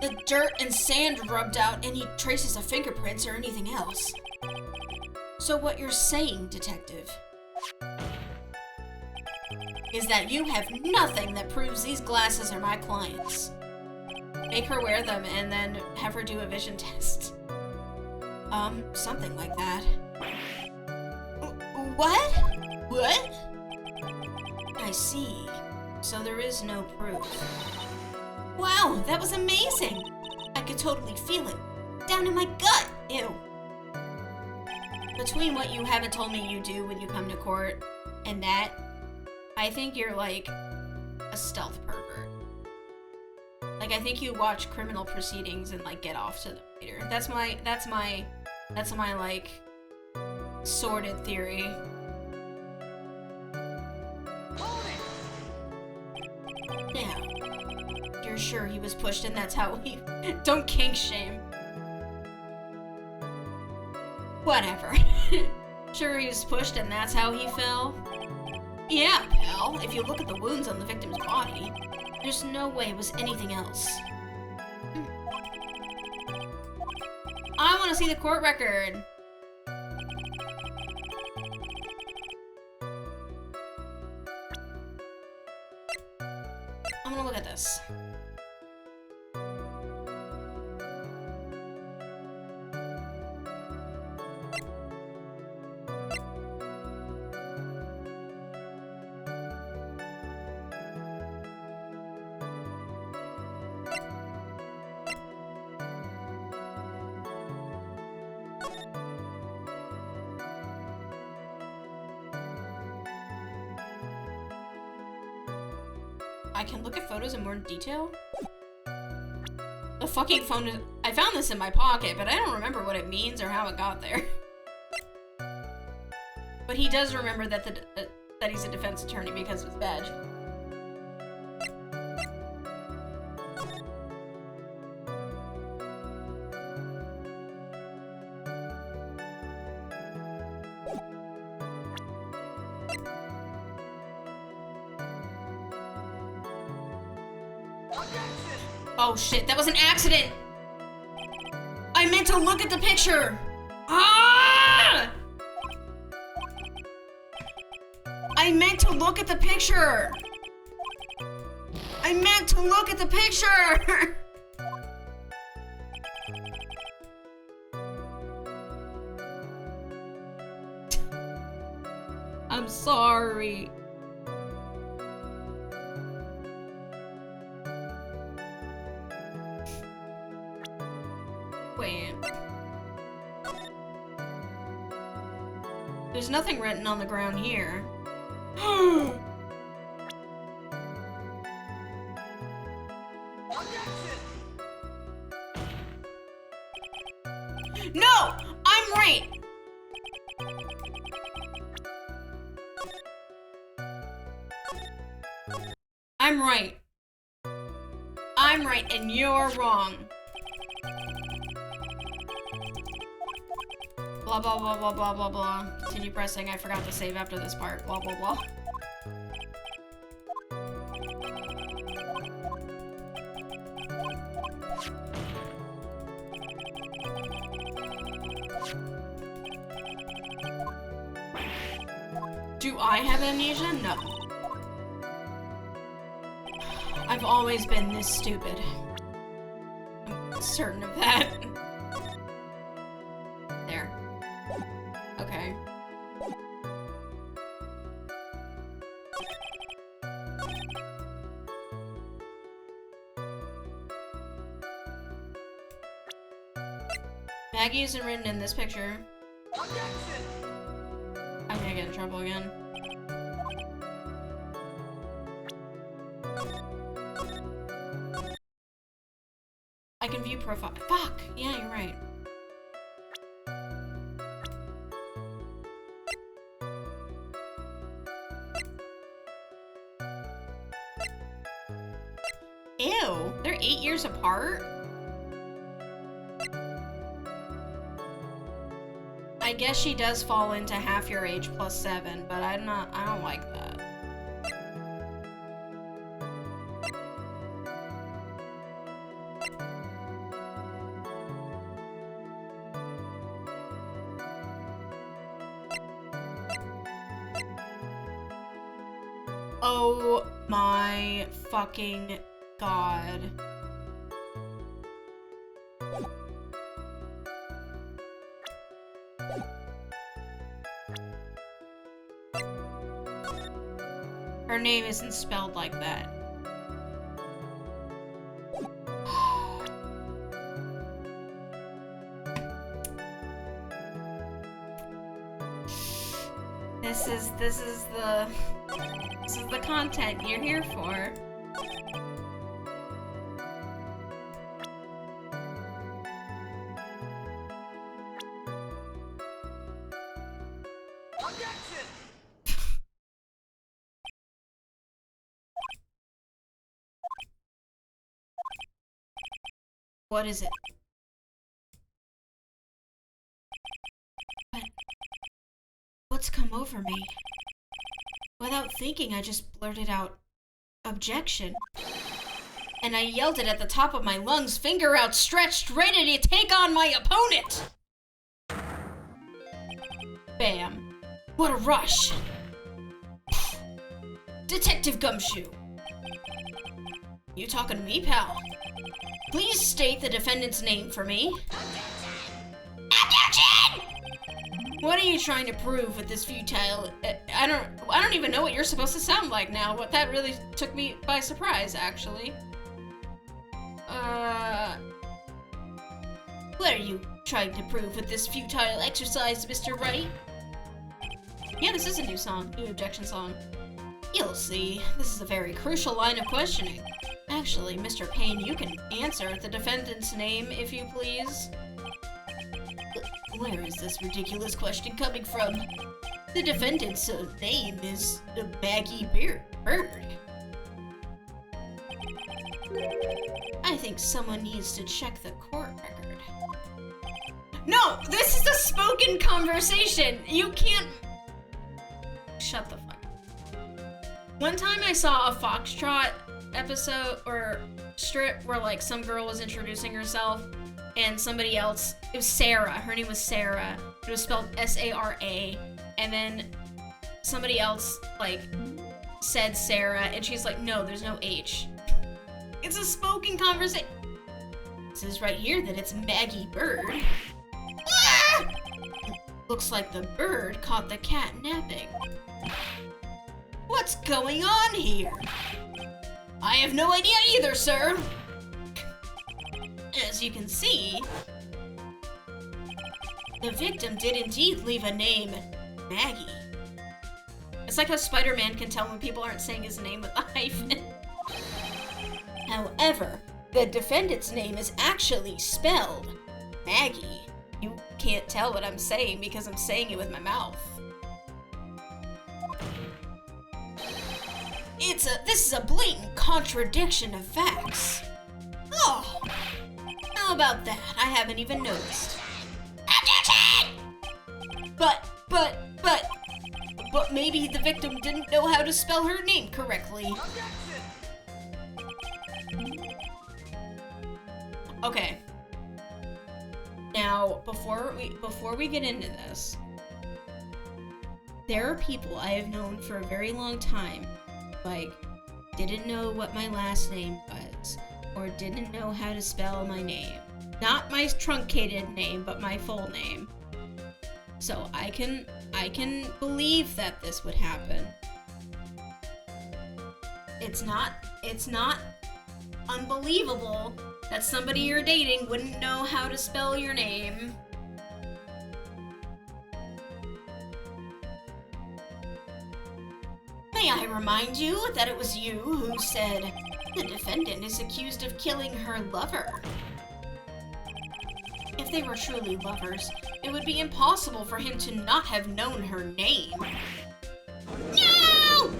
The dirt and sand rubbed out any traces of fingerprints or anything else. So what you're saying, detective, is that you have nothing that proves these glasses are my client's. Make her wear them and then have her do a vision test. Something like that. What? What? I see. So there is no proof. Wow, that was amazing! I could totally feel it. Down in my gut! Ew. Between what you haven't told me you do when you come to court and that, I think you're like a stealth pervert. Like, I think you watch criminal proceedings and like get off to them later. That's my like sordid theory. Now, you're sure he was pushed and that's how he... Don't kink shame. Whatever. Sure he was pushed and that's how he fell? Yeah, pal. If you look at the wounds on the victim's body, there's no way it was anything else. I want to see the court record. I'm gonna look at this. I can look at photos in more detail? The fucking phone is... I found this in my pocket, but I don't remember what it means or how it got there. But he does remember that that he's a defense attorney because of his badge. Oh shit, that was an accident! I meant to look at the picture! Ah! I meant to look at the picture! I meant to look at the picture! sorry. Wait. There's nothing written on the ground here. No! I'm right! I'm right. I'm right and you're wrong. Blah blah blah blah blah blah blah. Continue pressing. I forgot to save after this part. Blah blah blah. Do I have amnesia? No. I've always been this stupid. I'm certain of that. There. Okay. Maggie isn't written in this picture. I'm gonna get in trouble again. I can view profile. Fuck! Yeah, you're right. Ew, they're 8 years apart? I guess she does fall into half your age plus 7, but I don't like that. Oh my fucking god. Her name isn't spelled like that. This is the content you're here for. What is it? What's come over me? Without thinking, I just blurted out, "Objection." And I yelled it at the top of my lungs, finger outstretched, ready to take on my opponent! Bam. What a rush! Detective Gumshoe. You talking to me, pal? Please state the defendant's name for me. Objection! What are you trying to prove with this futile? I don't even know what you're supposed to sound like now. What that really took me by surprise, actually. What are you trying to prove with this futile exercise, Mr. Wright? Yeah, this is a new song, new objection song. You'll see. This is a very crucial line of questioning. Actually, Mr. Payne, you can answer the defendant's name, if you please. Where is this ridiculous question coming from? The defendant's name is Baggy Bird. I think someone needs to check the court record. No! This is a spoken conversation! You can't... Shut the fuck up. One time I saw a Foxtrot episode or strip where like some girl was introducing herself and somebody else, it was Sarah, her name was Sarah, it was spelled S-A-R-A, and then somebody else like said Sarah and she's like, no, there's no H. It's a spoken conversation. It says right here that it's Maggie Bird. Ah! Looks like the bird caught the cat napping. What's going on here? I have no idea either, sir. As you can see, the victim did indeed leave a name, Maggie. It's like how Spider-Man can tell when people aren't saying his name with a hyphen. However, the defendant's name is actually spelled Maggie. You can't tell what I'm saying because I'm saying it with my mouth. This is a blatant contradiction of facts. Oh, how about that? I haven't even noticed. Objection! But maybe the victim didn't know how to spell her name correctly. Okay. Now, before we get into this, there are people I have known for a very long time, like, didn't know what my last name was, or didn't know how to spell my name. Not my truncated name, but my full name. So I can believe that this would happen. It's not unbelievable that somebody you're dating wouldn't know how to spell your name. May I remind you that it was you who said the defendant is accused of killing her lover. If they were truly lovers, it would be impossible for him to not have known her name. No!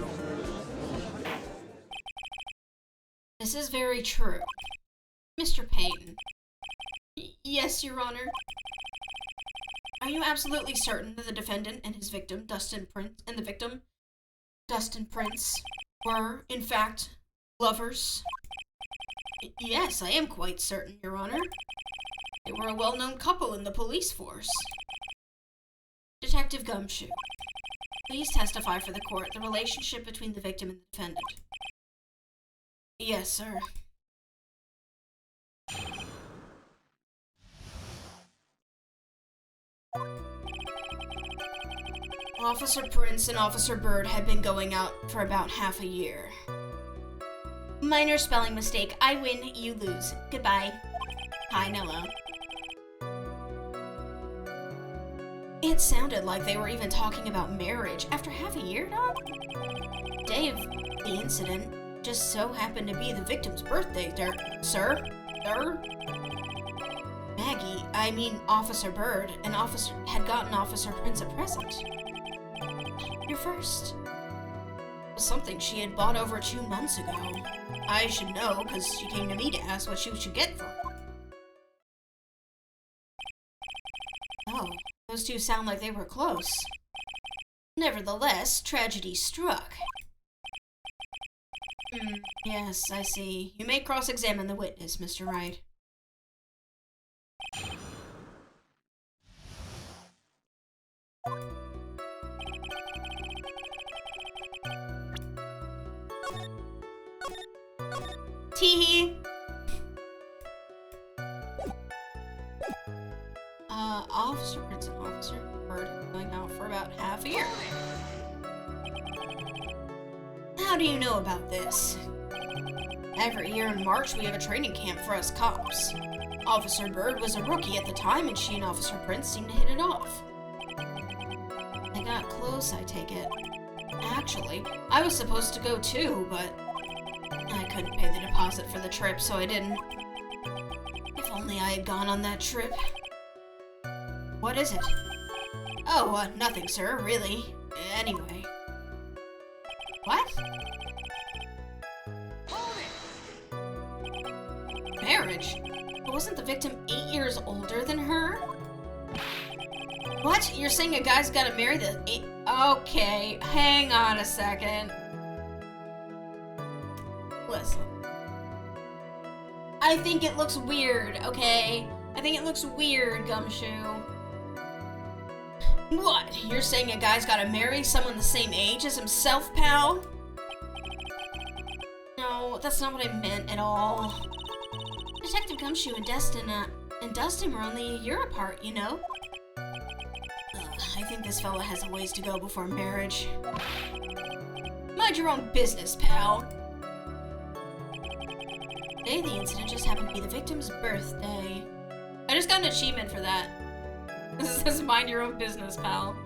This is very true. Mr. Payton. Yes, Your Honor. Are you absolutely certain that the defendant and his victim, Dustin Prince, were, in fact, lovers? Yes, I am quite certain, Your Honor. They were a well-known couple in the police force. Detective Gumshoe, please testify for the court the relationship between the victim and the defendant. Yes, sir. Officer Prince and Officer Bird had been going out for about half a year. Minor spelling mistake. I win, you lose. Goodbye. Hi, Nello. It sounded like they were even talking about marriage after half a year, Doc? Day of the incident just so happened to be the victim's birthday, sir? Maggie, I mean Officer Bird, had gotten Officer Prince a present. Your first was something she had bought over 2 months ago. I should know, because she came to me to ask what she should get for her. Oh, those two sound like they were close. Nevertheless, tragedy struck. Yes, I see. You may cross-examine the witness, Mr. Wright. Teehee! Officer Prince and Officer Bird have been going out for about half a year. How do you know about this? Every year in March, we have a training camp for us cops. Officer Bird was a rookie at the time, and she and Officer Prince seemed to hit it off. They got close, I take it. Actually, I was supposed to go too, but I couldn't pay the deposit for the trip, so I didn't. If only I had gone on that trip. What is it? Oh, nothing, sir, really. Anyway. What? Marriage? But wasn't the victim 8 years older than her? What? You're saying a guy's gotta marry the Okay, hang on a second. Listen. I think it looks weird, okay? I think it looks weird, Gumshoe. What? You're saying a guy's gotta marry someone the same age as himself, pal? No, that's not what I meant at all. Detective Gumshoe and Dustin were only a year apart, you know? I think this fella has a ways to go before marriage. My Mind your own business, pal. The day of the incident just happened to be the victim's birthday. I just got an achievement for that. This says mind your own business, pal.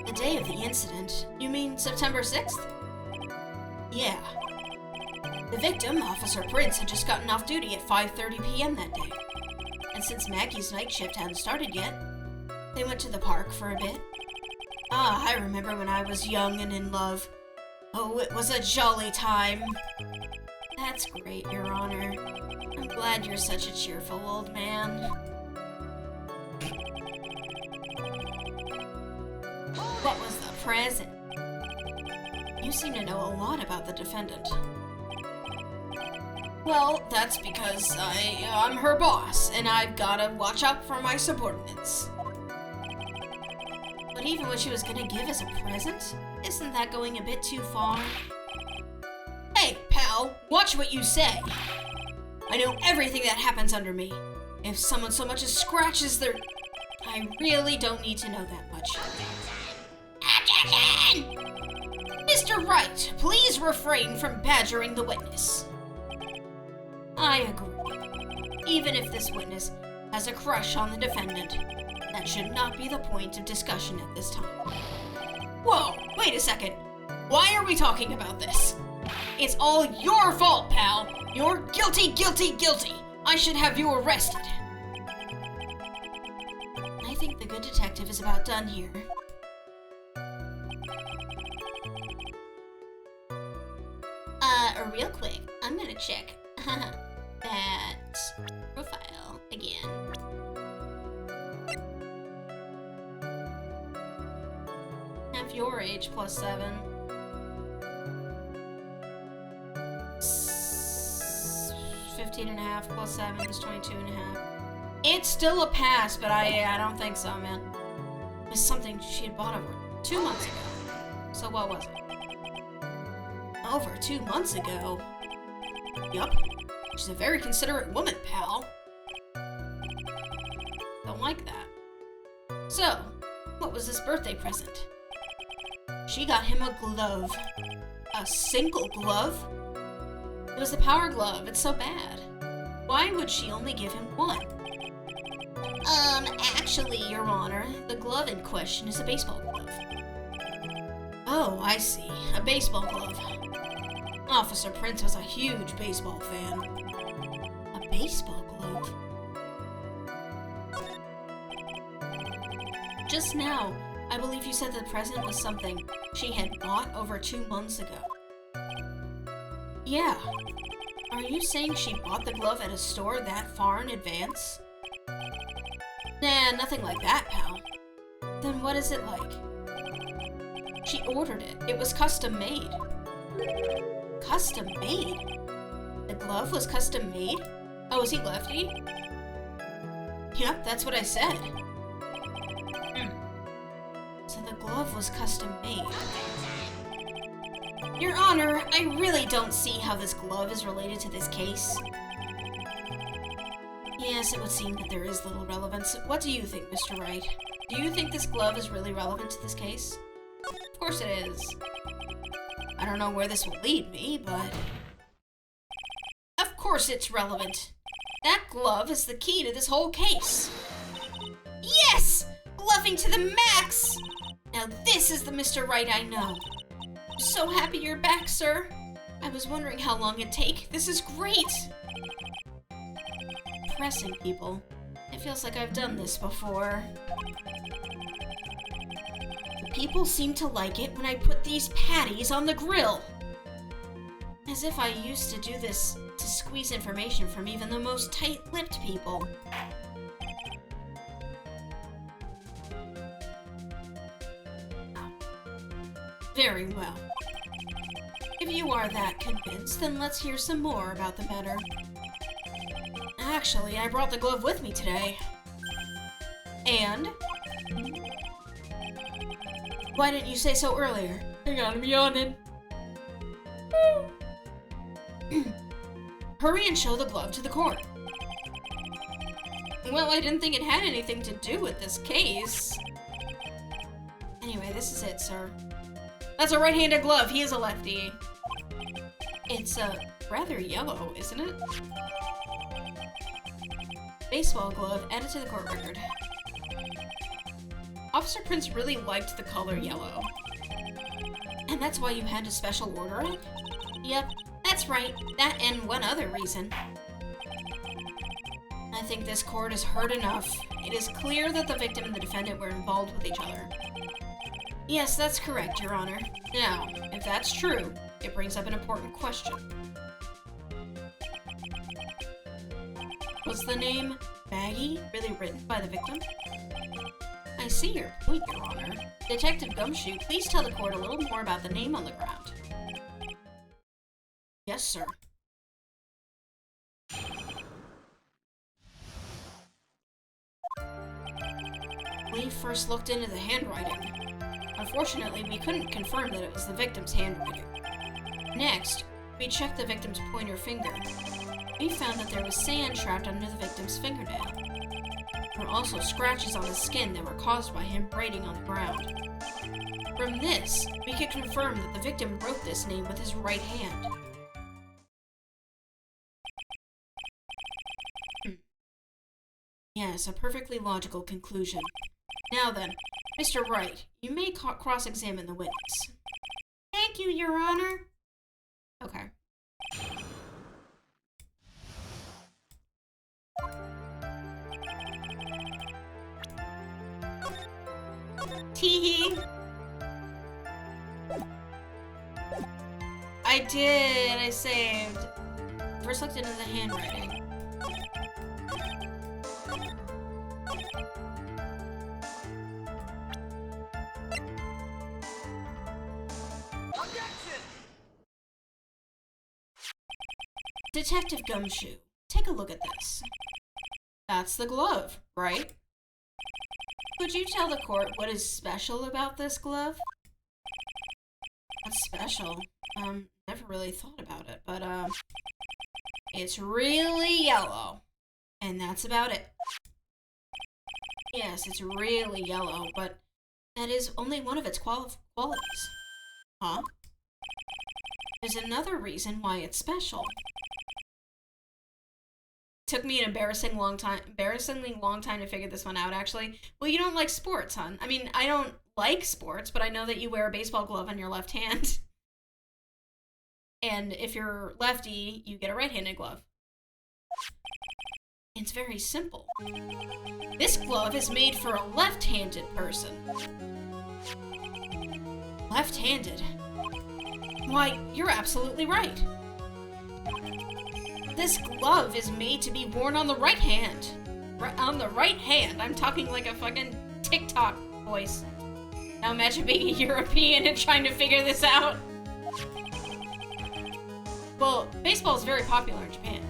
The day of the incident? You mean September 6th? Yeah. The victim, Officer Prince, had just gotten off duty at 5:30 p.m. that day. And since Maggie's night shift hadn't started yet, they went to the park for a bit. Ah, I remember when I was young and in love. Oh, it was a jolly time. That's great, Your Honor. I'm glad you're such a cheerful old man. What was the present? You seem to know a lot about the defendant. Well, that's because I'm her boss, and I've gotta watch out for my subordinates. But even what she was gonna give as a present? Isn't that going a bit too far? Hey, pal, watch what you say. I know everything that happens under me. If someone so much as scratches their... I really don't need to know that much. Objection! Mr. Wright, please refrain from badgering the witness. I agree. Even if this witness has a crush on the defendant, that should not be the point of discussion at this time. Whoa, wait a second. Why are we talking about this? It's all your fault, pal. You're guilty, guilty, guilty. I should have you arrested. I think the good detective is about done here. Real quick, I'm gonna check that profile again. Half your age plus 7. 15 and a half plus 7 is 22 and a half. It's still a pass, but I don't think so, man. It was something she had bought over 2 months ago. So what was it? Over 2 months ago? Yup. She's a very considerate woman, pal. Don't like that. So, what was his birthday present? She got him a glove. A single glove? It was the power glove. It's so bad. Why would she only give him one? Actually, Your Honor, the glove in question is a baseball glove. Oh, I see. A baseball glove. Officer Prince was a huge baseball fan. A baseball glove? Just now, I believe you said the present was something she had bought over 2 months ago. Yeah. Are you saying she bought the glove at a store that far in advance? Nah, nothing like that, pal. Then what is it like? She ordered it. It was custom made. Custom made? The glove was custom made? Oh, is he lefty? Yep, that's what I said. So the glove was custom made. Your Honor, I really don't see how this glove is related to this case. Yes, it would seem that there is little relevance. What do you think, Mr. Wright? Do you think this glove is really relevant to this case? Of course it is. I don't know where this will lead me, but... Of course it's relevant. That glove is the key to this whole case. Yes! Gloving to the max! Now this is the Mr. Wright I know. I'm so happy you're back, sir. I was wondering how long it'd take. This is great! Pressing people. It feels like I've done this before. People seem to like it when I put these patties on the grill. As if I used to do this to squeeze information from even the most tight-lipped people. Very well. If you are that convinced, then let's hear some more about the matter. Actually, I brought the glove with me today. And? Why didn't you say so earlier? Hang on, I'm yawning. Hurry and show the glove to the court. Well, I didn't think it had anything to do with this case. Anyway, this is it, sir. That's a right-handed glove. He is a lefty. It's, rather yellow, isn't it? Baseball glove added to the court record. Officer Prince really liked the color yellow. And that's why you had to special order it? Yep, that's right. That and one other reason. I think this court has heard enough. It is clear that the victim and the defendant were involved with each other. Yes, that's correct, Your Honor. Now, if that's true, it brings up an important question. Was the name Maggie really written by the victim? I see your point, Your Honor. Detective Gumshoe, please tell the court a little more about the name on the ground. Yes, sir. We first looked into the handwriting. Unfortunately, we couldn't confirm that it was the victim's handwriting. Next, we checked the victim's pointer finger. We found that there was sand trapped under the victim's fingernail. There were also scratches on his skin that were caused by him writing on the ground. From this, we could confirm that the victim wrote this name with his right hand. Yes, a perfectly logical conclusion. Now then, Mr. Wright, you may cross-examine the witness. Thank you, Your Honor. Okay. Teehee. I did. I saved. First looked into the handwriting. Detective Gumshoe, take a look at this. That's the glove, right? Could you tell the court what is special about this glove? What's special? Never really thought about it, but, it's really yellow. And that's about it. Yes, it's really yellow, but that is only one of its qualities. Huh? There's another reason why it's special. Took me an embarrassingly long time to figure this one out, actually. Well, you don't like sports, hon. I mean, I don't like sports, but I know that you wear a baseball glove on your left hand. And if you're lefty, you get a right-handed glove. It's very simple. This glove is made for a left-handed person. Left-handed? Why, you're absolutely right. This glove is made to be worn on the right hand. On the right hand. I'm talking like a fucking TikTok voice. Now imagine being a European and trying to figure this out. Well, baseball is very popular in Japan.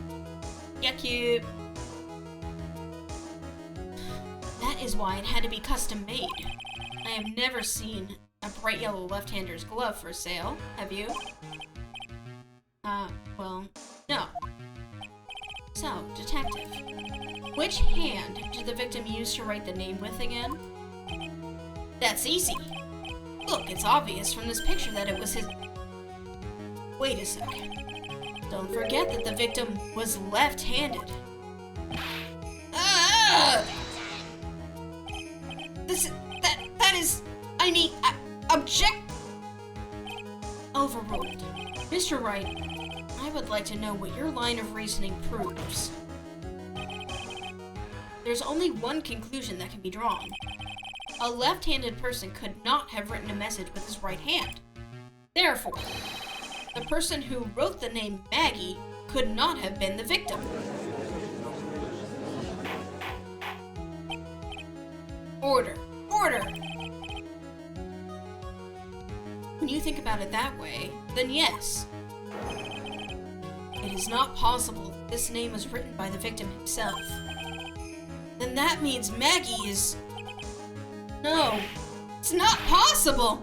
Yeah, cute. That is why it had to be custom made. I have never seen a bright yellow left-hander's glove for sale. Have you? Well, no. So, detective, which hand did the victim use to write the name with again? That's easy. Look, it's obvious from this picture that it was his... Wait a second. Don't forget that the victim was left-handed. Overruled. Mr. Wright, I would like to know what your line of reasoning proves. There's only one conclusion that can be drawn. A left-handed person could not have written a message with his right hand. Therefore, the person who wrote the name Maggie could not have been the victim. Order. Order! When you think about it that way, then yes. It is not possible that this name was written by the victim himself. Then that means Maggie is... No, it's not possible!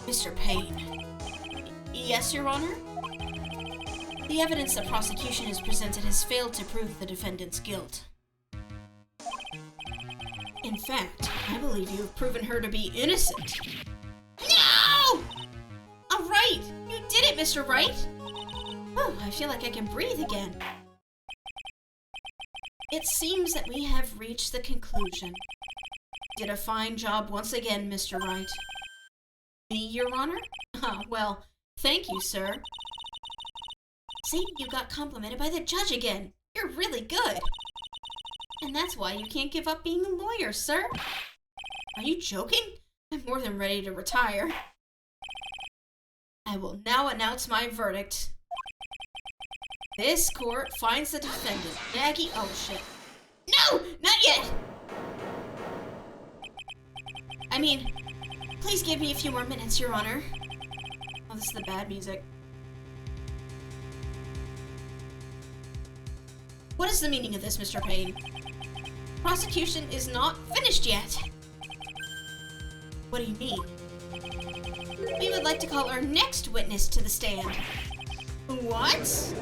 Mr. Payne. Yes, Your Honor? The evidence the prosecution has presented has failed to prove the defendant's guilt. In fact, I believe you have proven her to be innocent. No! All right, you did it, Mr. Wright. Oh, I feel like I can breathe again. It seems that we have reached the conclusion. Did a fine job once again, Mr. Wright. Me, Your Honor? Ah, well, thank you, sir. See, you got complimented by the judge again. You're really good. And that's why you can't give up being a lawyer, sir. Are you joking? I'm more than ready to retire. I will now announce my verdict. This court finds the defendant, Maggie... Oh, shit. No! Not yet! I mean, please give me a few more minutes, Your Honor. Oh, this is the bad music. What is the meaning of this, Mr. Payne? Prosecution is not finished yet. What do you mean? We would like to call our next witness to the stand. What?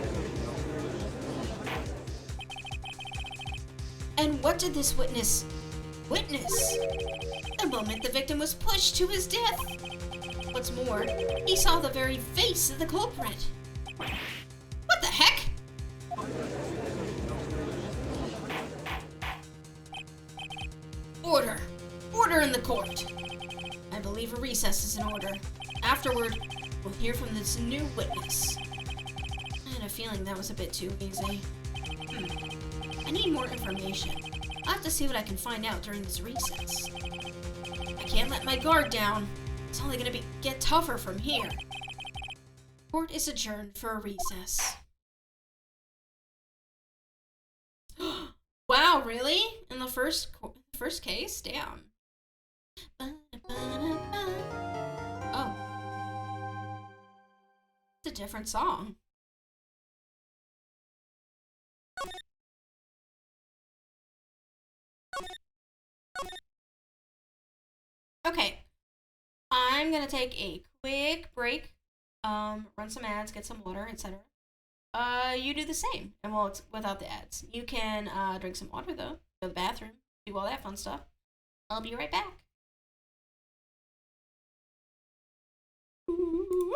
And what did this witness witness? The moment the victim was pushed to his death. What's more, he saw the very face of the culprit. What the heck? Order! Order in the court! I believe a recess is in order. Afterward, we'll hear from this new witness. I had a feeling that was a bit too easy. I need more information. I'll have to see what I can find out during this recess. I can't let my guard down. It's only gonna get tougher from here. Court is adjourned for a recess. Wow, really? In the first case? Damn. Oh. It's a different song. Okay. I'm gonna take a quick break, run some ads, get some water, etc. You do the same, and well, it's without the ads. You can drink some water though, go to the bathroom, do all that fun stuff. I'll be right back. Ooh.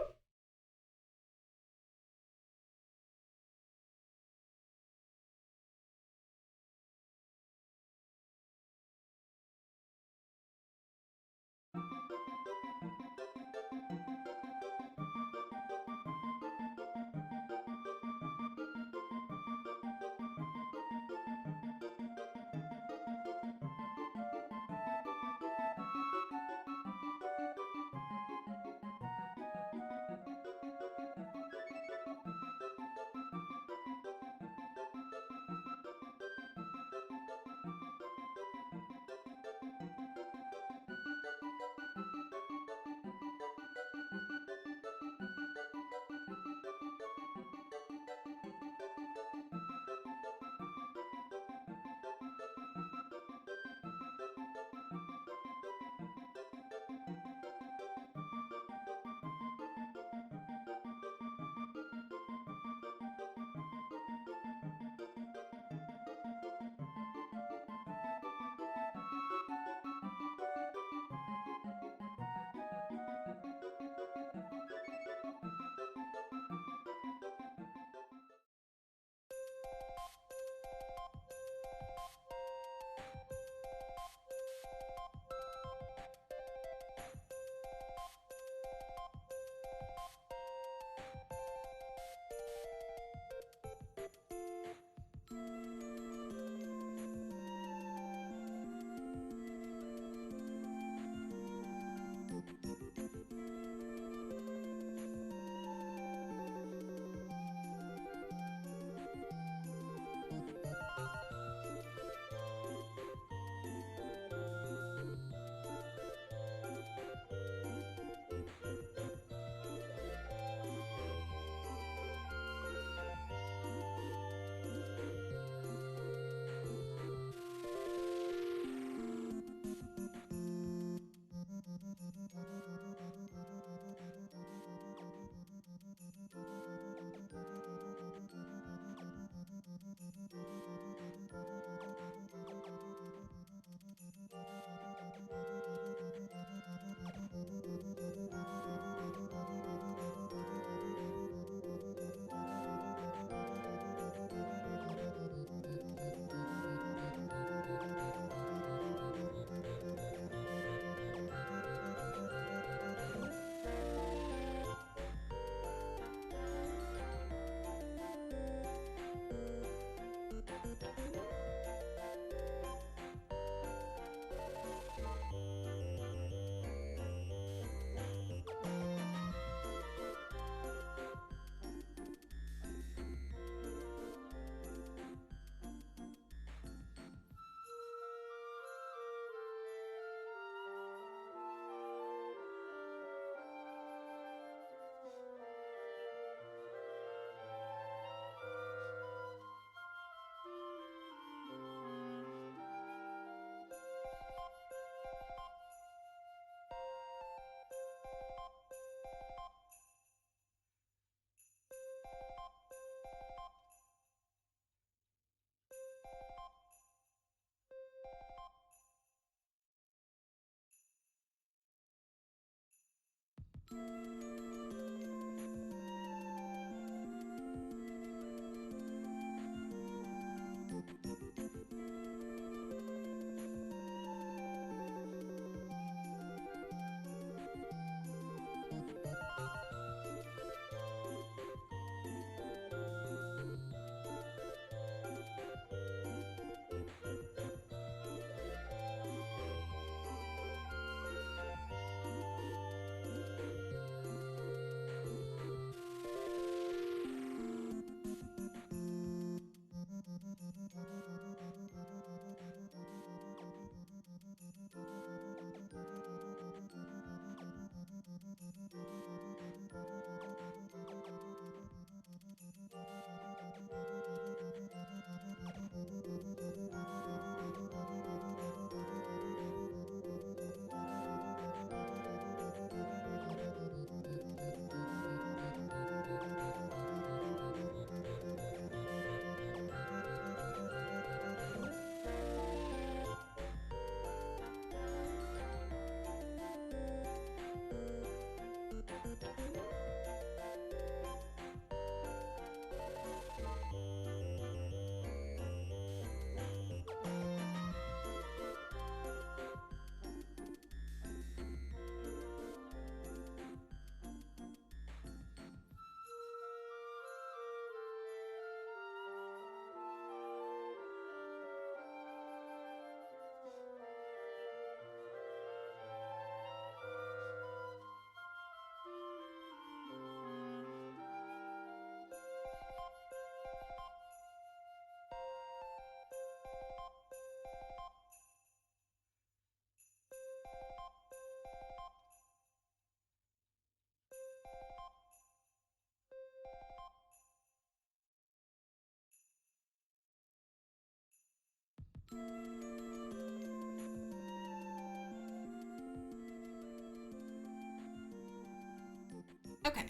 Okay.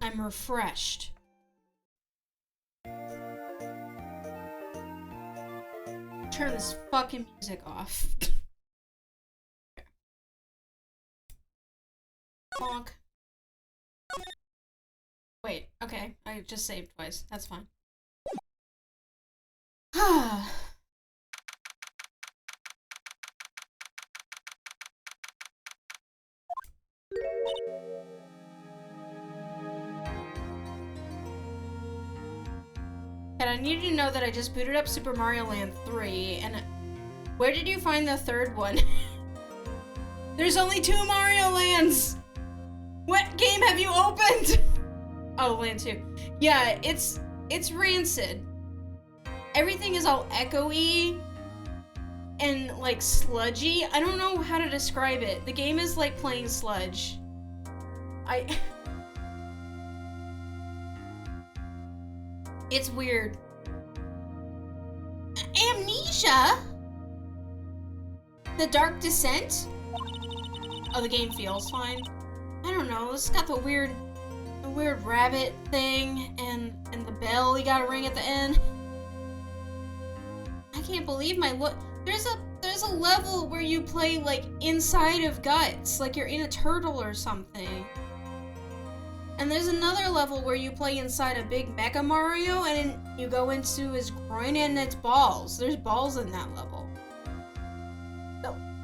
I'm refreshed. Turn this fucking music off. Bonk. Wait, okay. I just saved twice. That's fine. And I need you to know that I just booted up Super Mario Land 3, and where did you find the third one? There's only 2 Mario Lands! What game have you opened? Oh, Land 2. Yeah, it's rancid. Everything is all echoey and like sludgy. I don't know how to describe it. The game is like playing sludge. It's weird. Amnesia? The Dark Descent? Oh, the game feels fine. I don't know. It's got the weird rabbit thing and the bell you gotta ring at the end. I can't believe my look. There's a level where you play like inside of guts, like you're in a turtle or something. And there's another level where you play inside a big Mecha Mario and you go into his groin and it's balls. There's balls in that level.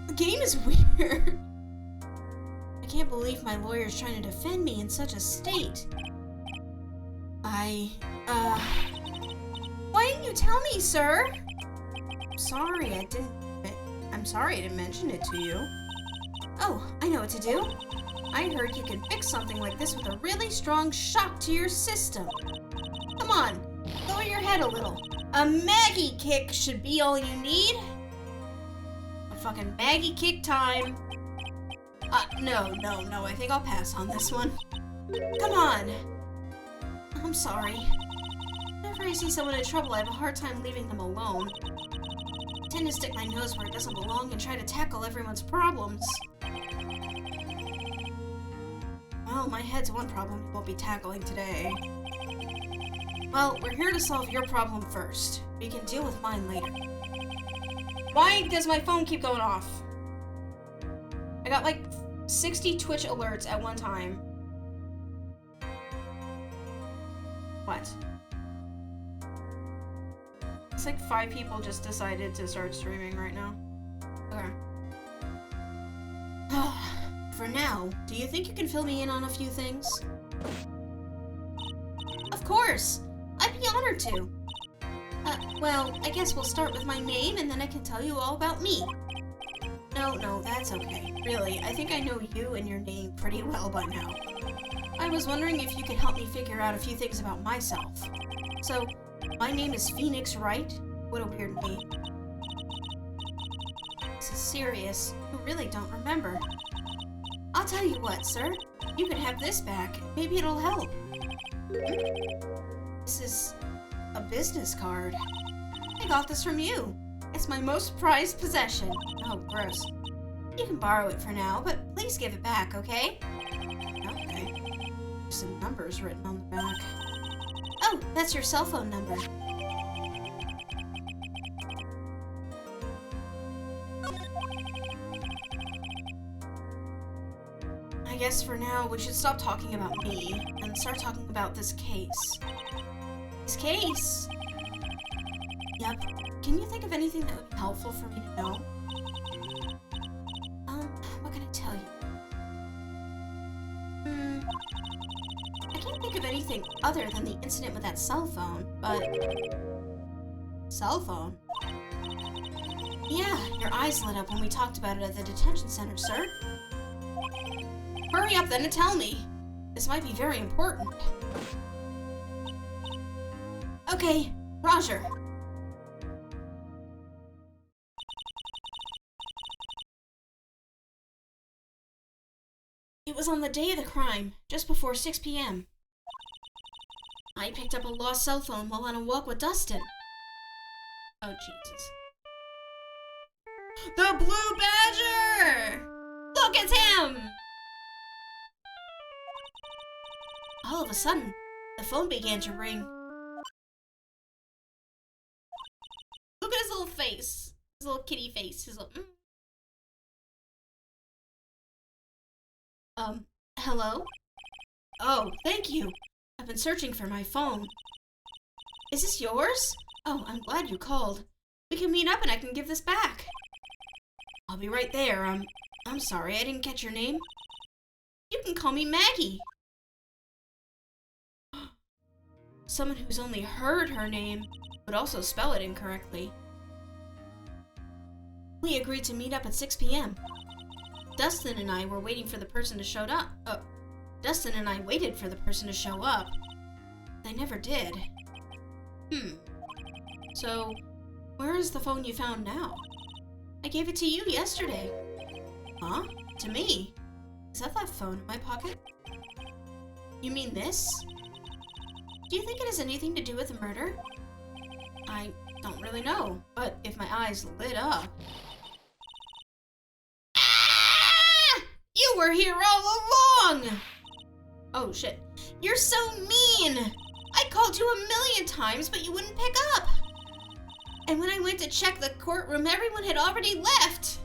The game is weird. I can't believe my lawyer's trying to defend me in such a state. Why didn't you tell me, sir? I'm sorry I didn't mention it to you. Oh, I know what to do. I heard you can fix something like this with a really strong shock to your system. Come on, lower your head a little. A Maggie kick should be all you need. A fucking Maggie kick time. No, I think I'll pass on this one. Come on. I'm sorry. Whenever I see someone in trouble, I have a hard time leaving them alone. I tend to stick my nose where it doesn't belong and try to tackle everyone's problems. Well, my head's one problem we won't be tackling today. Well, we're here to solve your problem first. We can deal with mine later. Why does my phone keep going off? I got like 60 Twitch alerts at one time. What? It's like 5 people just decided to start streaming right now. Okay. For now, do you think you can fill me in on a few things? Of course! I'd be honored to. Well, I guess we'll start with my name and then I can tell you all about me. No, that's okay. Really, I think I know you and your name pretty well by now. I was wondering if you could help me figure out a few things about myself. So, my name is Phoenix Wright. What a weird name. This is serious. You really don't remember. I'll tell you what, sir. You can have this back. Maybe it'll help. This is a business card. I got this from you. It's my most prized possession. Oh, gross. You can borrow it for now, but please give it back, okay? Okay. There's some numbers written on the back. Oh, that's your cell phone number. I guess for now, we should stop talking about me and start talking about this case. This case? Yep. Can you think of anything that would be helpful for me to know? What can I tell you? I can't think of anything other than the incident with that cell phone, but... Cell phone? Yeah, your eyes lit up when we talked about it at the detention center, sir. Hurry up then and tell me. This might be very important. Okay, Roger. It was on the day of the crime, just before 6 p.m. I picked up a lost cell phone while on a walk with Dustin. Oh, Jesus. The Blue Badger! Look at him! All of a sudden, the phone began to ring. Look at his little face. His little kitty face. His little... Hello? Oh, thank you. I've been searching for my phone. Is this yours? Oh, I'm glad you called. We can meet up and I can give this back. I'll be right there. I'm sorry, I didn't catch your name. You can call me Maggie. Someone who's only heard her name would also spell it incorrectly. We agreed to meet up at 6 p.m. Dustin and I were waiting for the person to show up. Dustin and I waited for the person to show up. They never did. So, where is the phone you found now? I gave it to you yesterday. Huh? To me? Is that phone in my pocket? You mean this? Do you think it has anything to do with the murder? I don't really know, but if my eyes lit up... Ah! You were here all along! Oh shit. You're so mean! I called you 1,000,000 times, but you wouldn't pick up! And when I went to check the courtroom, everyone had already left!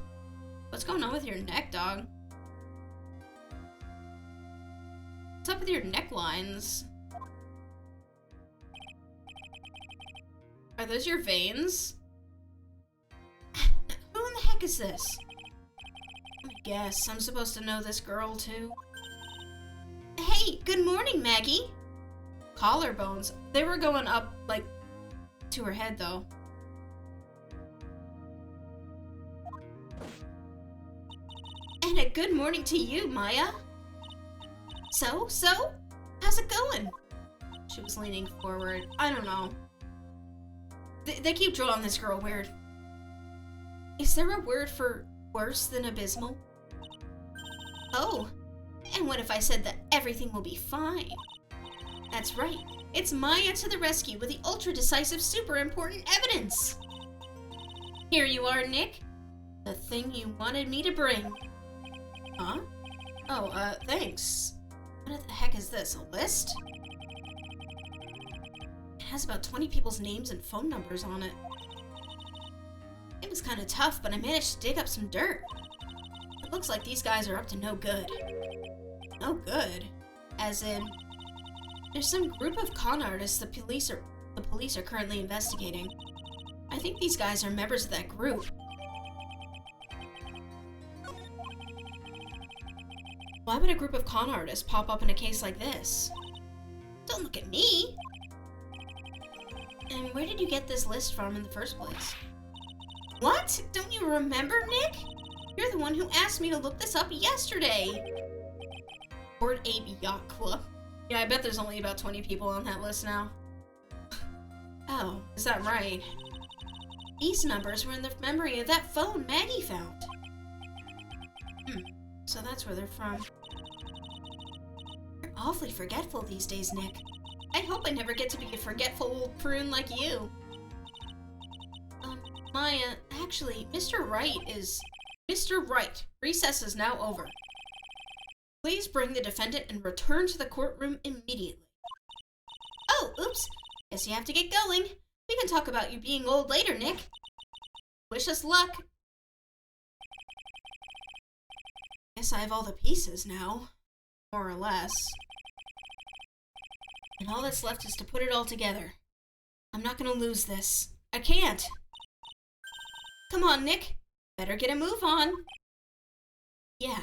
What's going on with your neck, dog? What's up with your necklines? Are those your veins? Who in the heck is this? I guess I'm supposed to know this girl too. Hey, good morning, Maggie. Collarbones. They were going up, like, to her head, though. And a good morning to you, Maya. So? How's it going? She was leaning forward. I don't know. They keep drawing this girl weird. Is there a word for worse than abysmal? Oh, and what if I said that everything will be fine? That's right. It's Maya to the rescue with the ultra-decisive, super important evidence. Here you are, Nick. The thing you wanted me to bring. Huh? Oh, thanks. What the heck is this, a list? It has about 20 people's names and phone numbers on it. It was kind of tough, but I managed to dig up some dirt. It looks like these guys are up to no good. No good? As in, there's some group of con artists the police are currently investigating. I think these guys are members of that group. Why would a group of con artists pop up in a case like this? Don't look at me! And where did you get this list from in the first place? What? Don't you remember, Nick? You're the one who asked me to look this up yesterday! Board Ape Yacht Club. Yeah, I bet there's only about 20 people on that list now. Oh, is that right? These numbers were in the memory of that phone Maggie found. So that's where they're from. You're awfully forgetful these days, Nick. I hope I never get to be a forgetful old prune like you. Maya, actually, Mr. Wright is... Mr. Wright, recess is now over. Please bring the defendant and return to the courtroom immediately. Oh, oops. Guess you have to get going. We can talk about you being old later, Nick. Wish us luck. Guess I have all the pieces now. More or less. And all that's left is to put it all together. I'm not gonna lose this. I can't. Come on, Nick. Better get a move on. Yeah.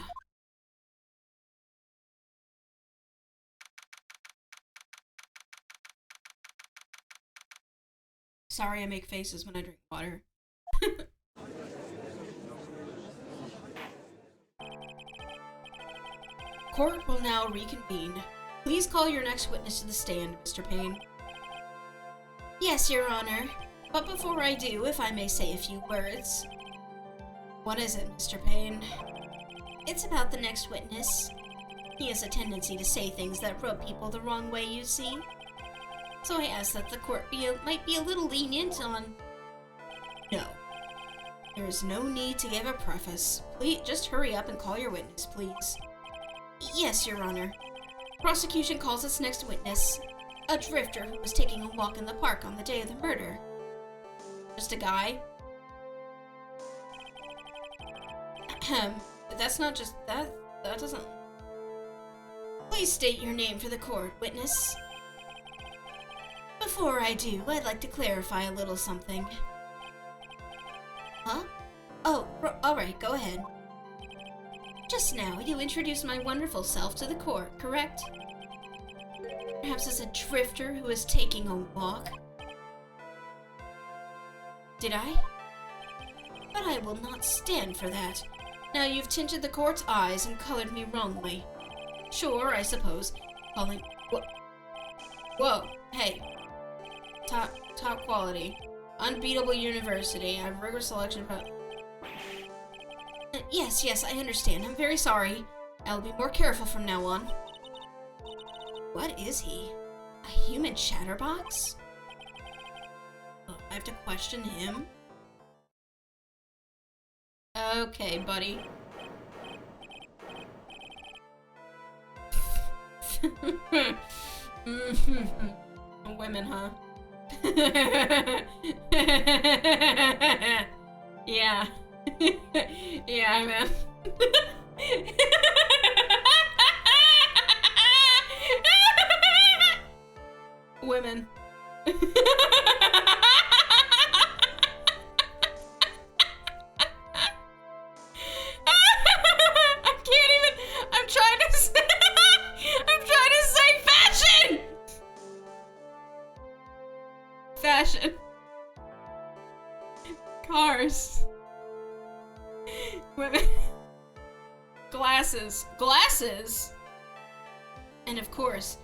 Sorry I make faces when I drink water. Court will now reconvene. Please call your next witness to the stand, Mr. Payne. Yes, Your Honor. But before I do, if I may say a few words. What is it, Mr. Payne? It's about the next witness. He has a tendency to say things that rub people the wrong way, you see. So I ask that the court might be a little lenient on... No. There is no need to give a preface. Please, just hurry up and call your witness, please. Yes, Your Honor. Prosecution calls its next witness a drifter who was taking a walk in the park on the day of the murder. Just a guy? Ahem. That's not just... That doesn't... Please state your name for the court, witness. Before I do, I'd like to clarify a little something. Huh? Oh, alright, go ahead. Just now, you introduced my wonderful self to the court, correct? Perhaps as a drifter who is taking a walk? Did I? But I will not stand for that. Now you've tinted the court's eyes and colored me wrongly. Sure, I suppose. Calling... Whoa, hey. Top quality. Unbeatable university. I have rigorous selection... Yes, I understand. I'm very sorry. I'll be more careful from now on. What is he? A human chatterbox? Oh, I have to question him? Okay, buddy. Women, huh? Yeah. Yeah, man. Women. Fashion. Cars. Women. Glasses. Glasses? And of course,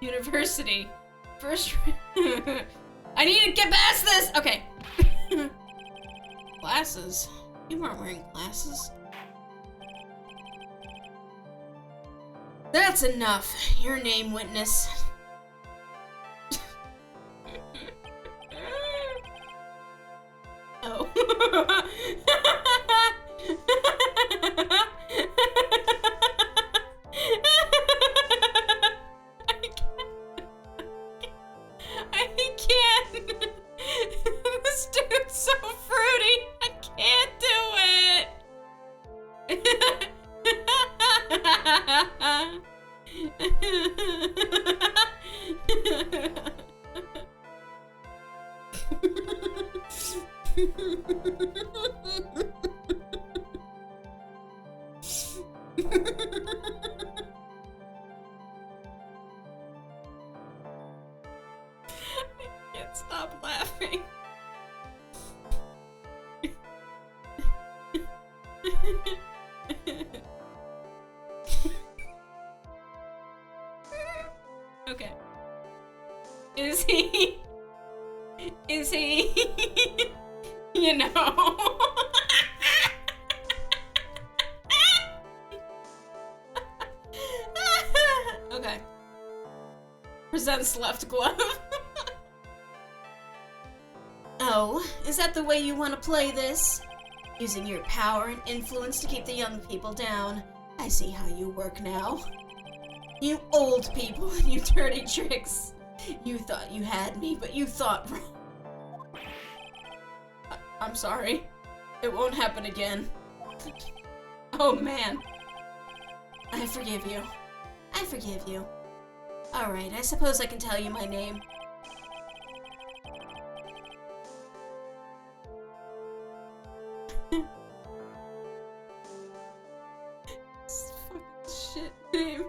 university. First... I need to get past this! Okay. Glasses? You weren't wearing glasses. That's enough. Your name, witness. Oh. I can't. This dude's so fruity. I can't do it. I can't stop laughing. Okay. Is he? You know. Okay. Presents left glove. Oh, is that the way you want to play this? Using your power and influence to keep the young people down. I see how you work now. You old people and you dirty tricks. You thought you had me, but you thought wrong. I'm sorry. It won't happen again. Oh man. I forgive you. I forgive you. Alright, I suppose I can tell you my name. This fucking shit name.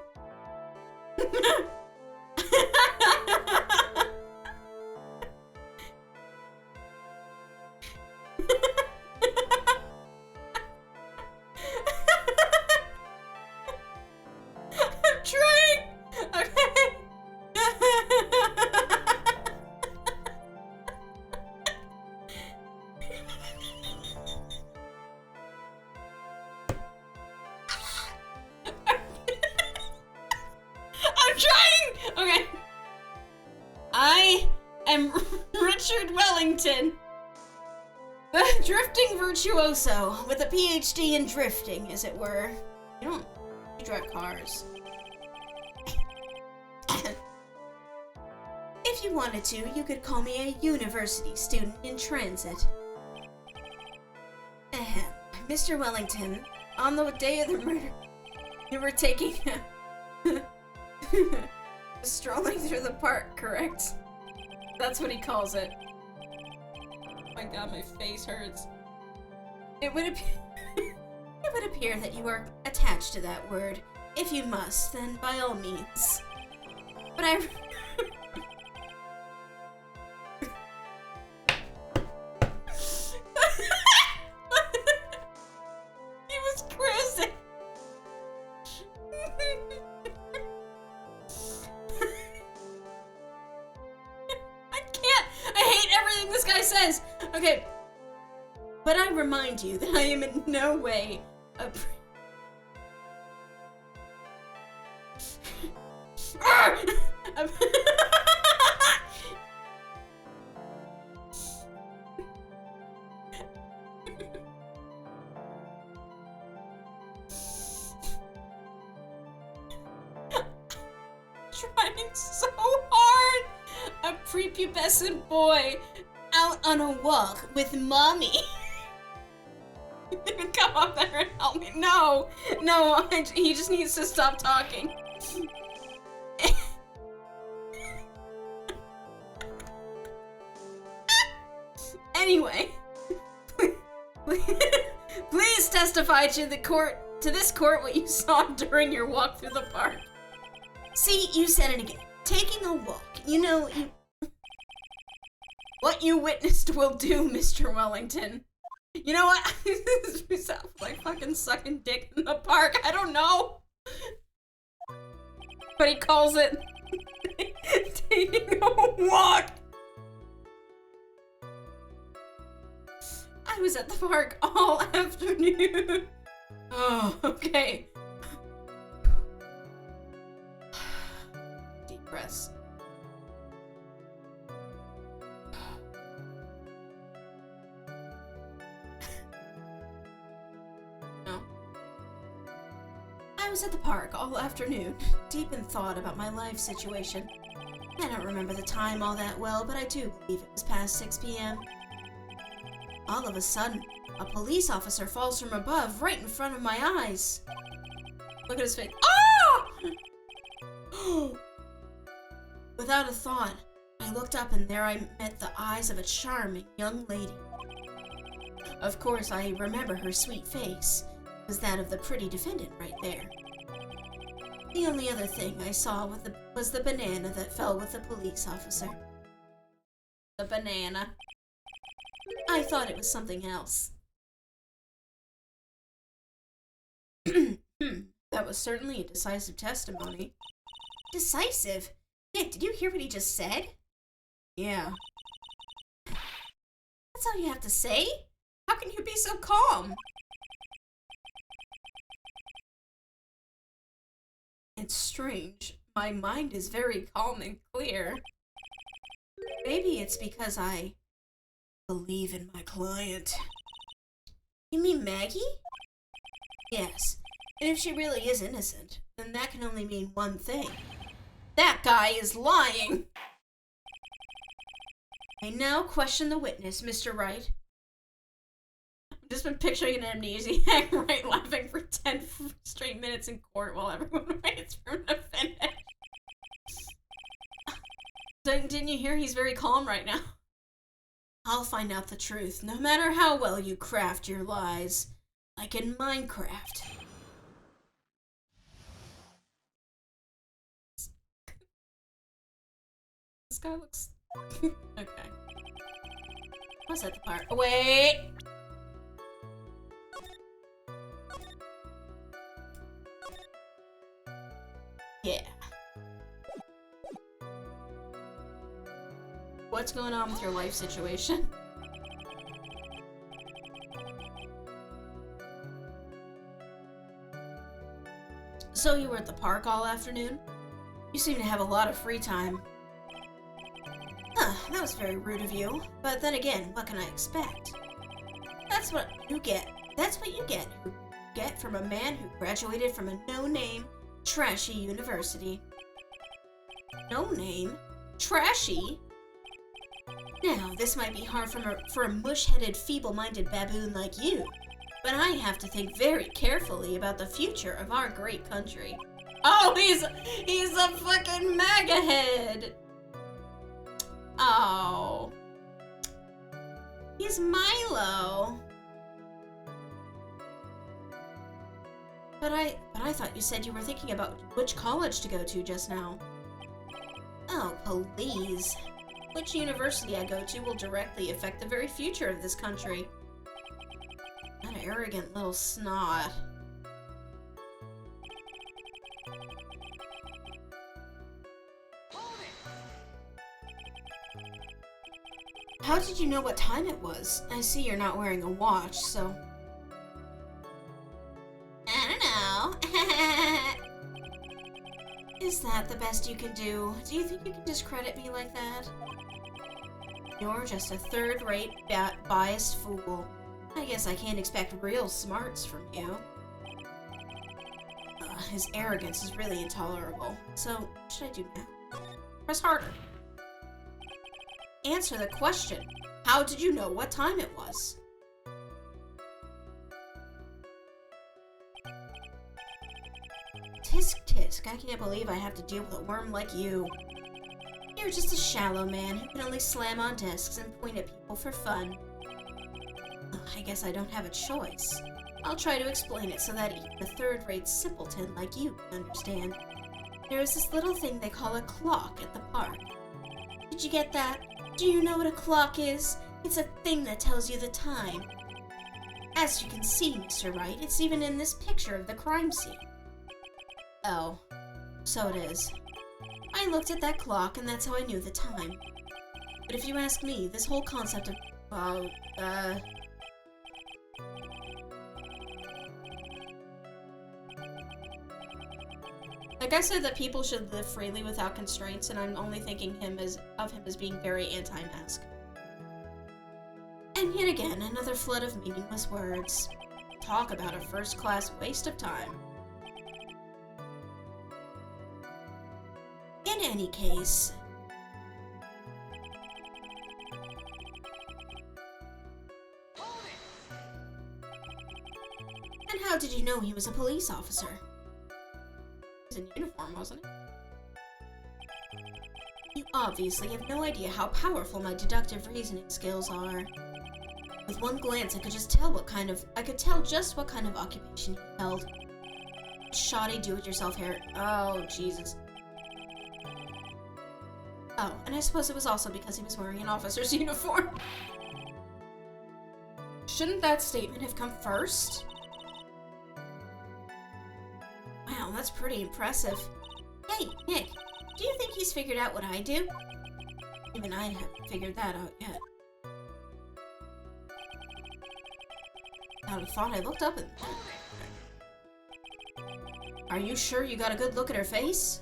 I'm trying! Okay. I'm trying! Okay. I am Richard Wellington, the drifting virtuoso with a PhD in drifting, as it were. You drive cars. If you wanted to, you could call me a university student in transit. Ahem. Mr. Wellington, on the day of the murder, you were taking strolling through the park, correct? That's what he calls it. Oh my god, my face hurts. It would appear that you are attached to that word. If you must, then by all means. But I... He was cruising. I can't. I hate everything this guy says. Okay. But I remind you that I am in no way a trying so hard. A prepubescent boy out on a walk with mommy. Come up there and help me. No, he just needs to stop talking. Anyway, please testify to this court what you saw during your walk through the park. See, you said it again. Taking a walk. You know, what you witnessed will do, Mr. Wellington. You know what? This sounds like fucking sucking dick in the park. I don't know. But he calls it taking a walk. I was at the park all afternoon. Oh, okay. Deep breaths. No. I was at the park all afternoon, deep in thought about my life situation. I don't remember the time all that well, but I do believe it was past 6 p.m. All of a sudden, a police officer falls from above right in front of my eyes. Look at his face. Oh! without a thought, I looked up and there I met the eyes of a charming young lady. Of course, I remember her sweet face. It was that of the pretty defendant right there. The only other thing I saw was the banana that fell with the police officer. The banana. I thought it was something else. That was certainly a decisive testimony. Decisive? Nick, did you hear what he just said? Yeah. That's all you have to say? How can you be so calm? It's strange. My mind is very calm and clear. Maybe it's because I believe in my client. You mean Maggie? Yes. And if she really is innocent, then that can only mean one thing. That guy is lying! I now question the witness, Mr. Wright. I've just been picturing an amnesiac Wright laughing for 10 straight minutes in court while everyone waits for him to finish. Didn't you hear? He's very calm right now. I'll find out the truth, no matter how well you craft your lies. Like in Minecraft. This guy looks... okay. Was that the part? Oh, wait! Yeah. What's going on with your life situation? So you were at the park all afternoon? You seem to have a lot of free time. Huh, that was very rude of you. But then again, what can I expect? That's what you get. That's what you get from a man who graduated from a no-name, trashy university. No-name? Trashy? Now, this might be hard for a mush-headed, feeble-minded baboon like you, but I have to think very carefully about the future of our great country. Oh, he's a fucking MAGA head! Oh. He's Milo. But I thought you said you were thinking about which college to go to just now. Oh, please. Which university I go to will directly affect the very future of this country. That arrogant little snot. How did you know what time it was? I see you're not wearing a watch, so... I don't know. Is that the best you can do? Do you think you can discredit me like that? You're just a third-rate, biased fool. I guess I can't expect real smarts from you. His arrogance is really intolerable. So, what should I do now? Press harder. Answer the question. How did you know what time it was? Tisk tisk, I can't believe I have to deal with a worm like you. You're just a shallow man who can only slam on desks and point at people for fun. I guess I don't have a choice. I'll try to explain it so that even a third-rate simpleton like you can understand. There is this little thing they call a clock at the park. Did you get that? Do you know what a clock is? It's a thing that tells you the time. As you can see, Mr. Wright, it's even in this picture of the crime scene. Oh, so it is. I looked at that clock and that's how I knew the time. But if you ask me, this whole concept of, like I said that people should live freely without constraints, and I'm only thinking of him as being very anti-mask. And yet again, another flood of meaningless words. Talk about a first-class waste of time. In any case... And how did you know he was a police officer? In uniform, wasn't it? You obviously have no idea how powerful my deductive reasoning skills are. With one glance, I could just tell just what kind of occupation he held. Shoddy do-it-yourself hair. Oh, Jesus. Oh, and I suppose it was also because he was wearing an officer's uniform. Shouldn't that statement have come first? Wow, that's pretty impressive. Hey, Nick, do you think he's figured out what I do? Even I haven't figured that out yet. I would have thought I looked up and... Are you sure you got a good look at her face?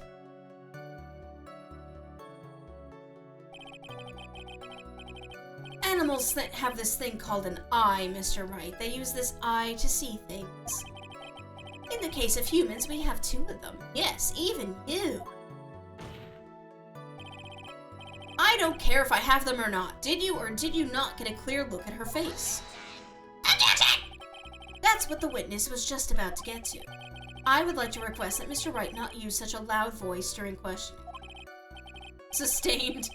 Animals have this thing called an eye, Mr. Wright. They use this eye to see things. In the case of humans, we have two of them. Yes, even you. I don't care if I have them or not. Did you or did you not get a clear look at her face? That's what the witness was just about to get to. I would like to request that Mr. Wright not use such a loud voice during questioning. Sustained.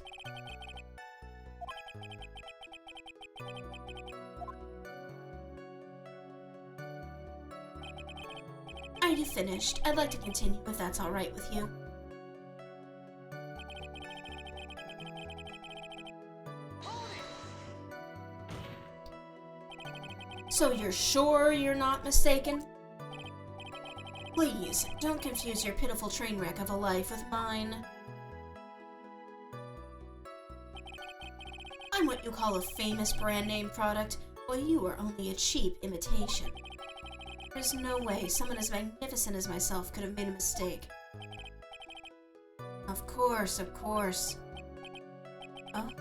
Are you finished? I'd like to continue if that's all right with you. So you're sure you're not mistaken? Please, don't confuse your pitiful train wreck of a life with mine. I'm what you call a famous brand name product, while you are only a cheap imitation. There's no way someone as magnificent as myself could have made a mistake. Of course, of course. Of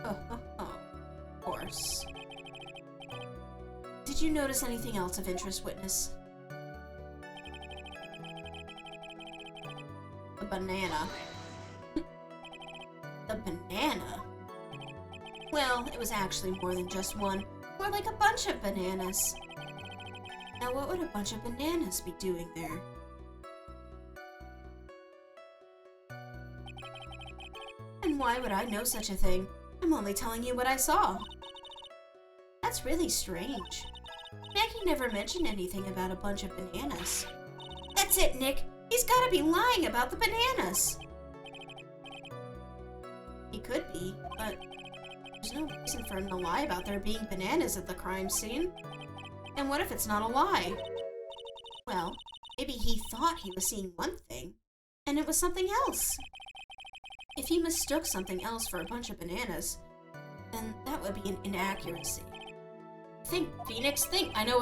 course. Did you notice anything else of interest, witness? The banana. The banana? Well, it was actually more than just one. More like a bunch of bananas. Now, what would a bunch of bananas be doing there? And why would I know such a thing? I'm only telling you what I saw. That's really strange. Maggie never mentioned anything about a bunch of bananas. That's it, Nick. He's gotta be lying about the bananas. He could be, but there's no reason for him to lie about there being bananas at the crime scene. And what if it's not a lie? Well, maybe he thought he was seeing one thing, and it was something else. If he mistook something else for a bunch of bananas, then that would be an inaccuracy. Think, Phoenix, think. I know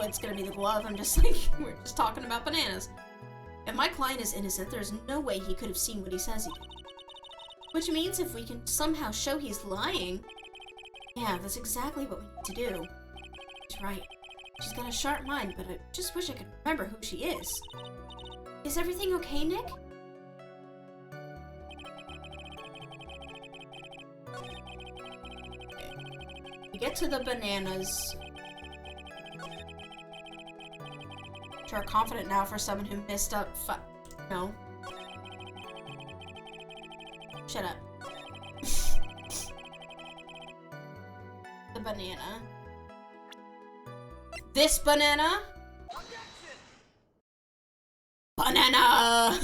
it's gonna be the glove. I'm just like, we're just talking about bananas. If my client is innocent, there's no way he could have seen what he says he did. Which means if we can somehow show he's lying, yeah, that's exactly what we need to do. He's right. She's got a sharp mind, but I just wish I could remember who she is. Is everything okay, Nick? We get to the bananas. Which are confident now for someone who messed up. No. Shut up. The banana. This banana? Banana!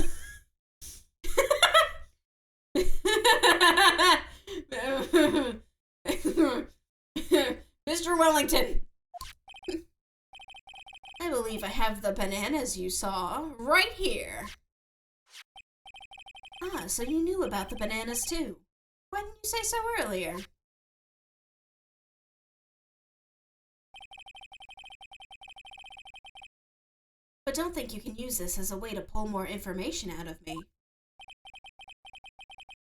Mr. Wellington! I believe I have the bananas you saw right here. Ah, so you knew about the bananas too. Why didn't you say so earlier? But don't think you can use this as a way to pull more information out of me.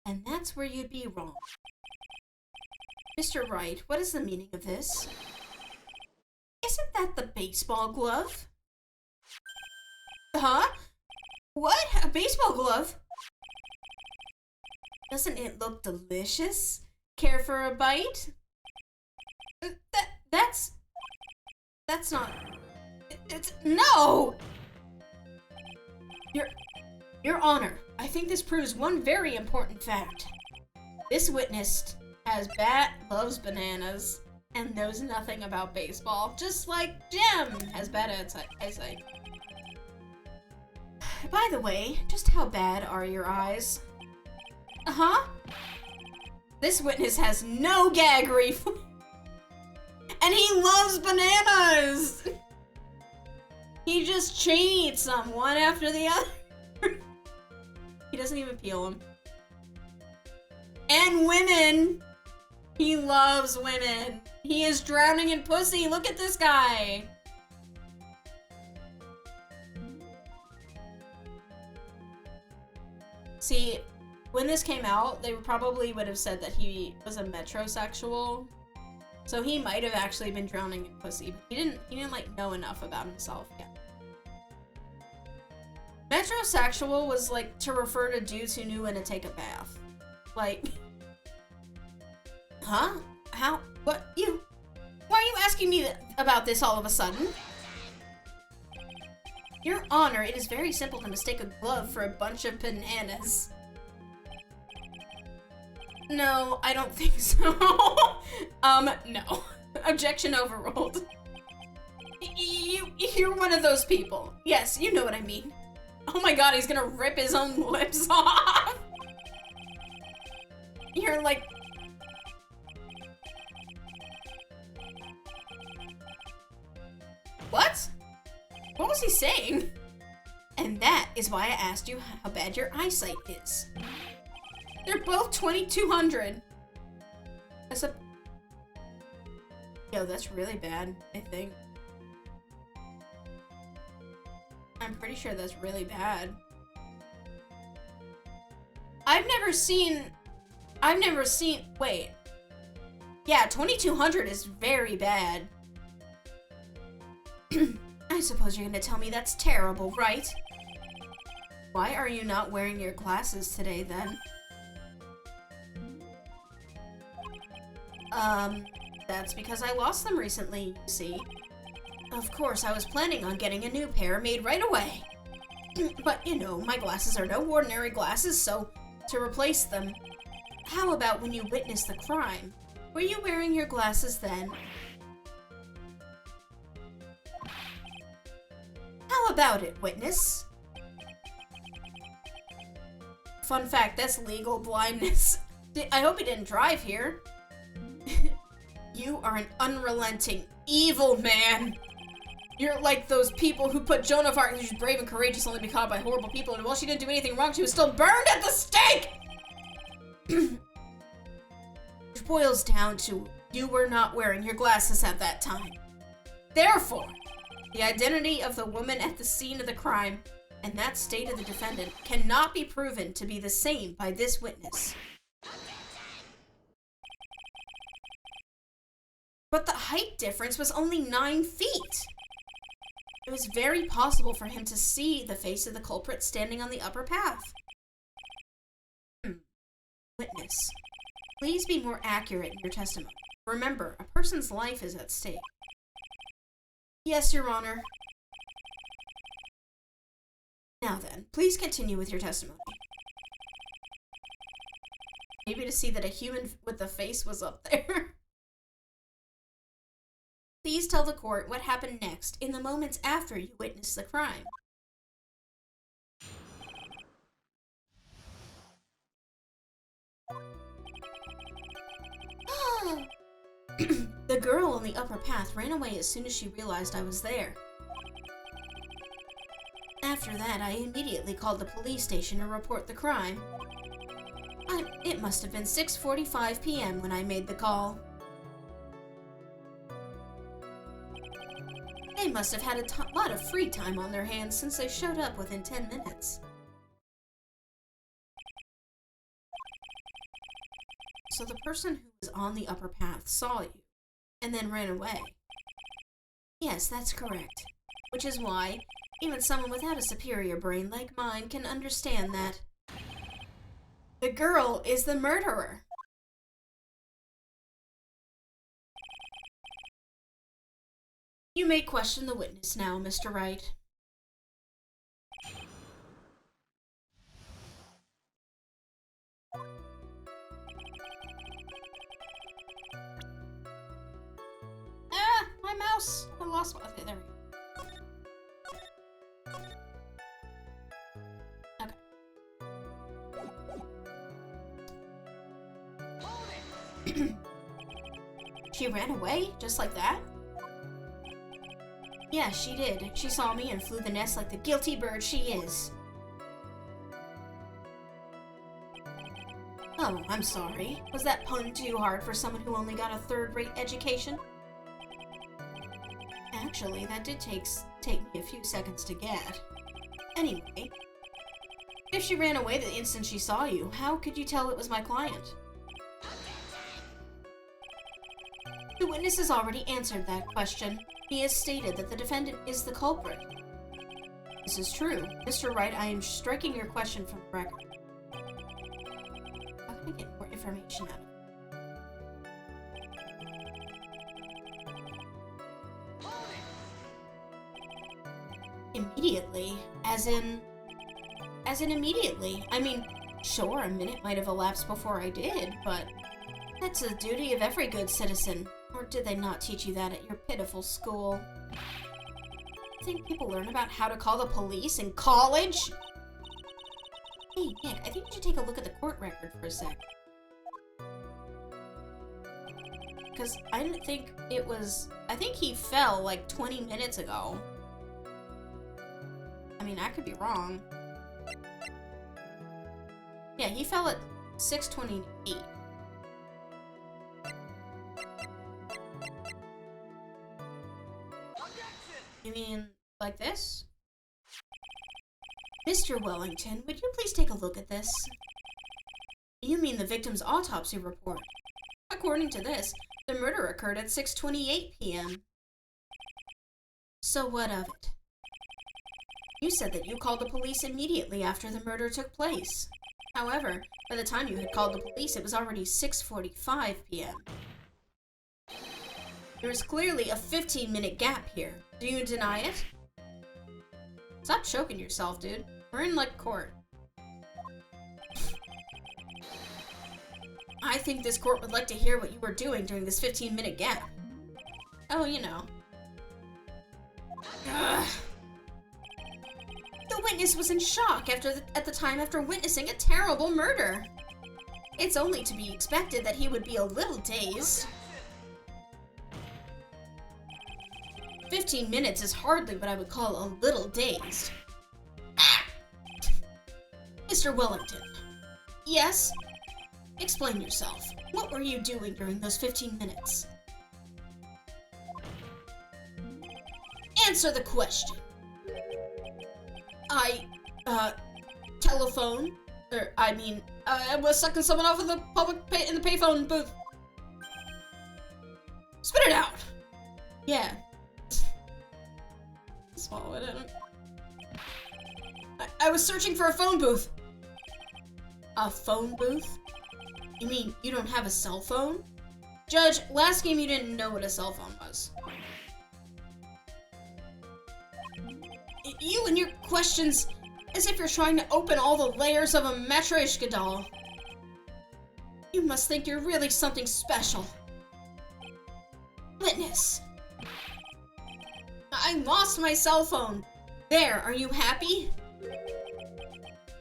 And that's where you'd be wrong. Mr. Wright, what is the meaning of this? Isn't that the baseball glove? Huh? What? A baseball glove? Doesn't it look delicious? Care for a bite? That's not... It's... No! Your Honor, I think this proves one very important fact. This witness loves bananas and knows nothing about baseball, just like Jim has bad eyesight. By the way, just how bad are your eyes? Uh-huh. This witness has no gag reflex. And he loves bananas! He just chain eats them one after the other. He doesn't even peel them. And women! He loves women. He is drowning in pussy. Look at this guy. See, when this came out, they probably would have said that he was a metrosexual. So he might have actually been drowning in pussy, but he didn't like know enough about himself yet. Metrosexual was like to refer to dudes who knew when to take a bath. Like, huh? How? What? Why are you asking me about this all of a sudden? Your Honor, it is very simple to mistake a glove for a bunch of bananas. No, I don't think so. No. Objection overruled. You're one of those people. Yes, you know what I mean. Oh my god, he's gonna rip his own lips off. You're like... What? What was he saying? And that is why I asked you how bad your eyesight is. They're both 2200. Yo, that's really bad, I think. I'm pretty sure that's really bad. I've never seen, wait. Yeah, 2200 is very bad. I suppose you're gonna tell me that's terrible, right? Why are you not wearing your glasses today, then? That's because I lost them recently, you see. Of course, I was planning on getting a new pair made right away. But, you know, my glasses are no ordinary glasses, so to replace them... How about when you witnessed the crime? Were you wearing your glasses then? How about it, witness? Fun fact, that's legal blindness. I hope he didn't drive here. You are an unrelenting, evil man. You're like those people who put Joan of Arc, who's brave and courageous, only to be caught by horrible people, and while she didn't do anything wrong, she was still burned at the stake! Which boils down to, you were not wearing your glasses at that time. Therefore, the identity of the woman at the scene of the crime, and that state of the defendant, cannot be proven to be the same by this witness. But the height difference was only 9 feet. It was very possible for him to see the face of the culprit standing on the upper path. Witness, please be more accurate in your testimony. Remember, a person's life is at stake. Yes, Your Honor. Now then, please continue with your testimony. Maybe to see that a human with a face was up there. Please tell the court what happened next in the moments after you witnessed the crime. The girl on the upper path ran away as soon as she realized I was there. After that, I immediately called the police station to report the crime. It must have been 6:45 p.m. when I made the call. They must have had a lot of free time on their hands since they showed up within 10 minutes. So the person who was on the upper path saw you, and then ran away. Yes, that's correct. Which is why, even someone without a superior brain like mine can understand that the girl is the murderer. You may question the witness now, Mr. Wright. mouse? I lost my... Okay, there we go. Okay. She ran away? Just like that? Yeah, she did. She saw me and flew the nest like the guilty bird she is. Oh, I'm sorry. Was that pun too hard for someone who only got a third-rate education? Actually, that did take me a few seconds to get. Anyway, if she ran away the instant she saw you, how could you tell it was my client? The witness has already answered that question. He has stated that the defendant is the culprit. This is true. Mr. Wright, I am striking your question from the record. How can I get more information out of it? Immediately? As in immediately. I mean, sure, a minute might have elapsed before I did, but that's the duty of every good citizen. Or did they not teach you that at your pitiful school? Think people learn about how to call the police in college? Hey, Nick, I think you should take a look at the court record for a sec. Because I didn't think it was... I think he fell like 20 minutes ago. I mean, I could be wrong. Yeah, he fell at 6:28. You mean, like this? Mr. Wellington, would you please take a look at this? You mean the victim's autopsy report. According to this, the murder occurred at 6:28 p.m. So what of it? You said that you called the police immediately after the murder took place. However, by the time you had called the police, it was already 6:45 p.m. There is clearly a 15-minute gap here. Do you deny it? Stop choking yourself, dude. We're in, like, court. I think this court would like to hear what you were doing during this 15-minute gap. Oh, you know. Ugh. The witness was in shock at the time after witnessing a terrible murder. It's only to be expected that he would be a little dazed. 15 minutes is hardly what I would call a little dazed. Mr. Wellington. Yes? Explain yourself. What were you doing during those 15 minutes? Answer the question. Telephone. I was sucking someone off of the in the payphone booth. Spit it out. Yeah. Swallow it in. I was searching for a phone booth. A phone booth? You mean you don't have a cell phone? Judge, last game you didn't know what a cell phone was. You and your questions, as if you're trying to open all the layers of a Matryoshka doll. You must think you're really something special. Witness. I lost my cell phone. There, are you happy?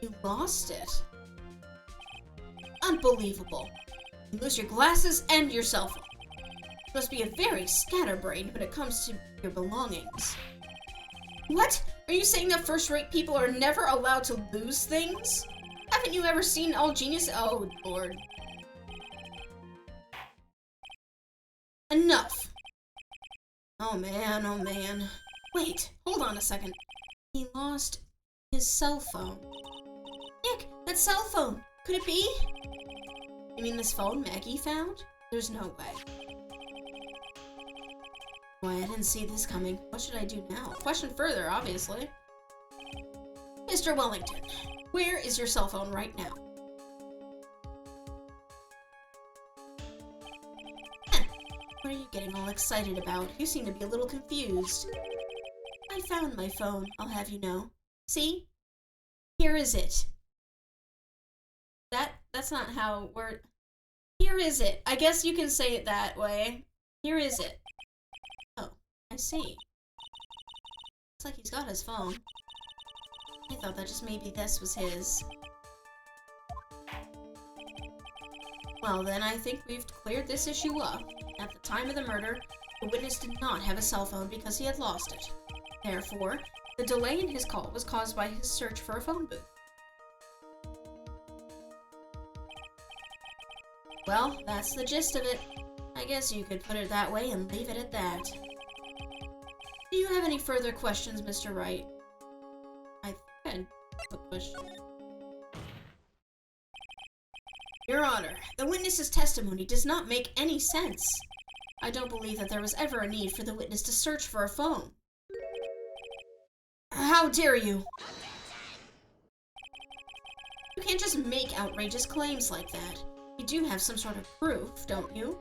You lost it? Unbelievable. You lose your glasses and your cell phone. You must be a very scatterbrained when it comes to your belongings. What? Are you saying that first-rate people are never allowed to lose things? Haven't you ever seen All Genius? Oh, Lord. Enough. Oh man, oh man. Wait, hold on a second. He lost his cell phone. Nick, that cell phone. Could it be? You mean this phone Maggie found? There's no way. Why, I didn't see this coming. What should I do now? Question further, obviously. Mr. Wellington, where is your cell phone right now? What are you getting all excited about? You seem to be a little confused. I found my phone, I'll have you know. See? Here is it. That's not how we're... Here is it. I guess you can say it that way. Here is it. Oh, I see. Looks like he's got his phone. I thought that just maybe this was his. Well then, I think we've cleared this issue up. At the time of the murder, the witness did not have a cell phone because he had lost it. Therefore, the delay in his call was caused by his search for a phone booth. Well, that's the gist of it. I guess you could put it that way and leave it at that. Do you have any further questions, Mr. Wright? I think I have a question. Your Honor, the witness's testimony does not make any sense. I don't believe that there was ever a need for the witness to search for a phone. How dare you! You can't just make outrageous claims like that. You do have some sort of proof, don't you?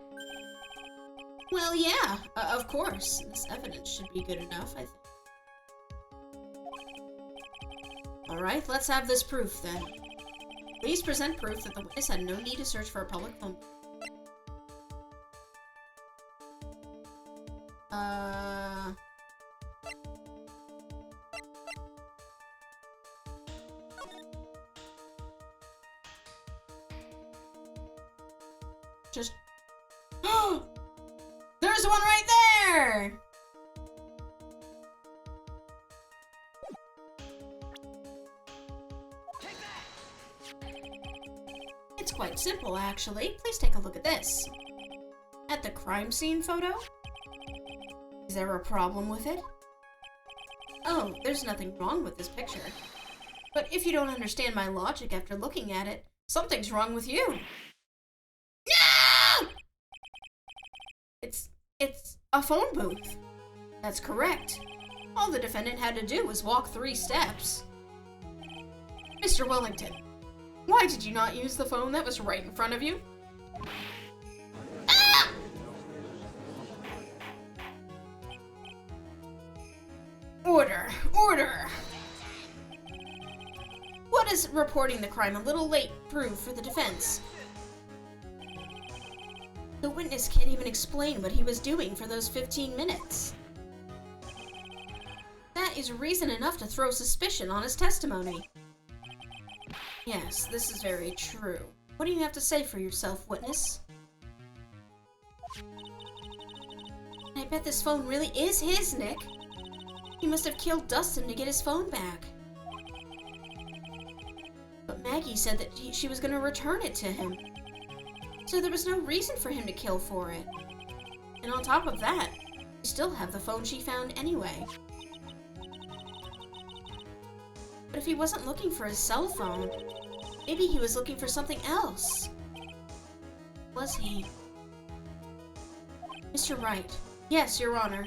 Well, yeah, of course. This evidence should be good enough, I think. Alright, let's have this proof then. Please present proof that the witness had no need to search for a public phone. Just... Oh! There's one right there! It's quite simple, actually. Please take a look at this. At the crime scene photo? Is there a problem with it? Oh, there's nothing wrong with this picture. But if you don't understand my logic after looking at it, something's wrong with you. No! It's a phone booth. That's correct. All the defendant had to do was walk 3 steps. Mr. Wellington, why did you not use the phone that was right in front of you? Ah! Order! Order! What is reporting the crime a little late proof for the defense? The witness can't even explain what he was doing for those 15 minutes. That is reason enough to throw suspicion on his testimony. Yes, this is very true. What do you have to say for yourself, witness? I bet this phone really is his, Nick. He must have killed Dustin to get his phone back. But Maggie said that she was going to return it to him. So there was no reason for him to kill for it. And on top of that, we still have the phone she found anyway. But if he wasn't looking for his cell phone, maybe he was looking for something else. Was he? Mr. Wright. Yes, Your Honor.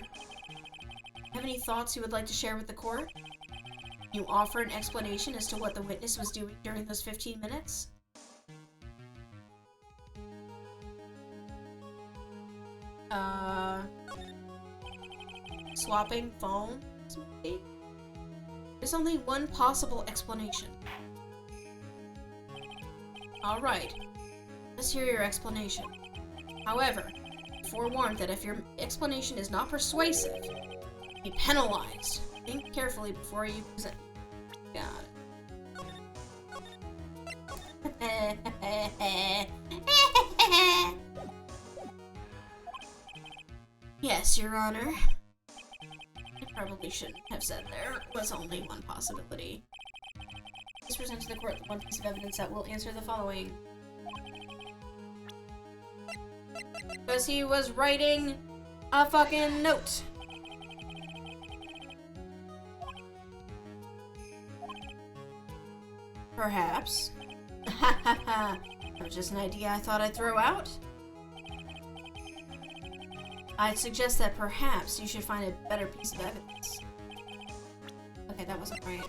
Have any thoughts you would like to share with the court? Can you offer an explanation as to what the witness was doing during those 15 minutes? Swapping phones, maybe? There's only one possible explanation. Alright, let's hear your explanation. However, forewarned that if your explanation is not persuasive, be penalized. Think carefully before you present. Got it. Yes, Your Honor. I probably shouldn't have said there was only one possibility. Please present to the court the one piece of evidence that will answer the following. Because he was writing a fucking note. Perhaps. Ha ha ha. That was just an idea I thought I'd throw out. I'd suggest that perhaps you should find a better piece of evidence. Okay, that wasn't right.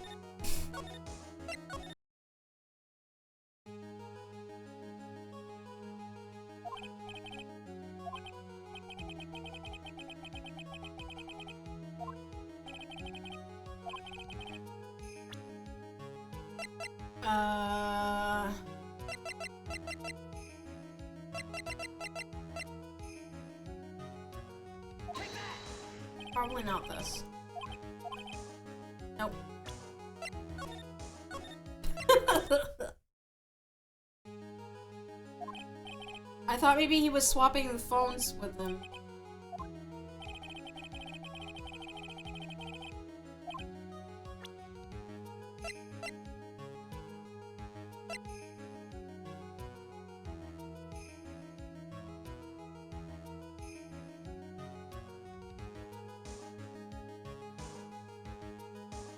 Probably not this. Nope. I thought maybe he was swapping the phones with them.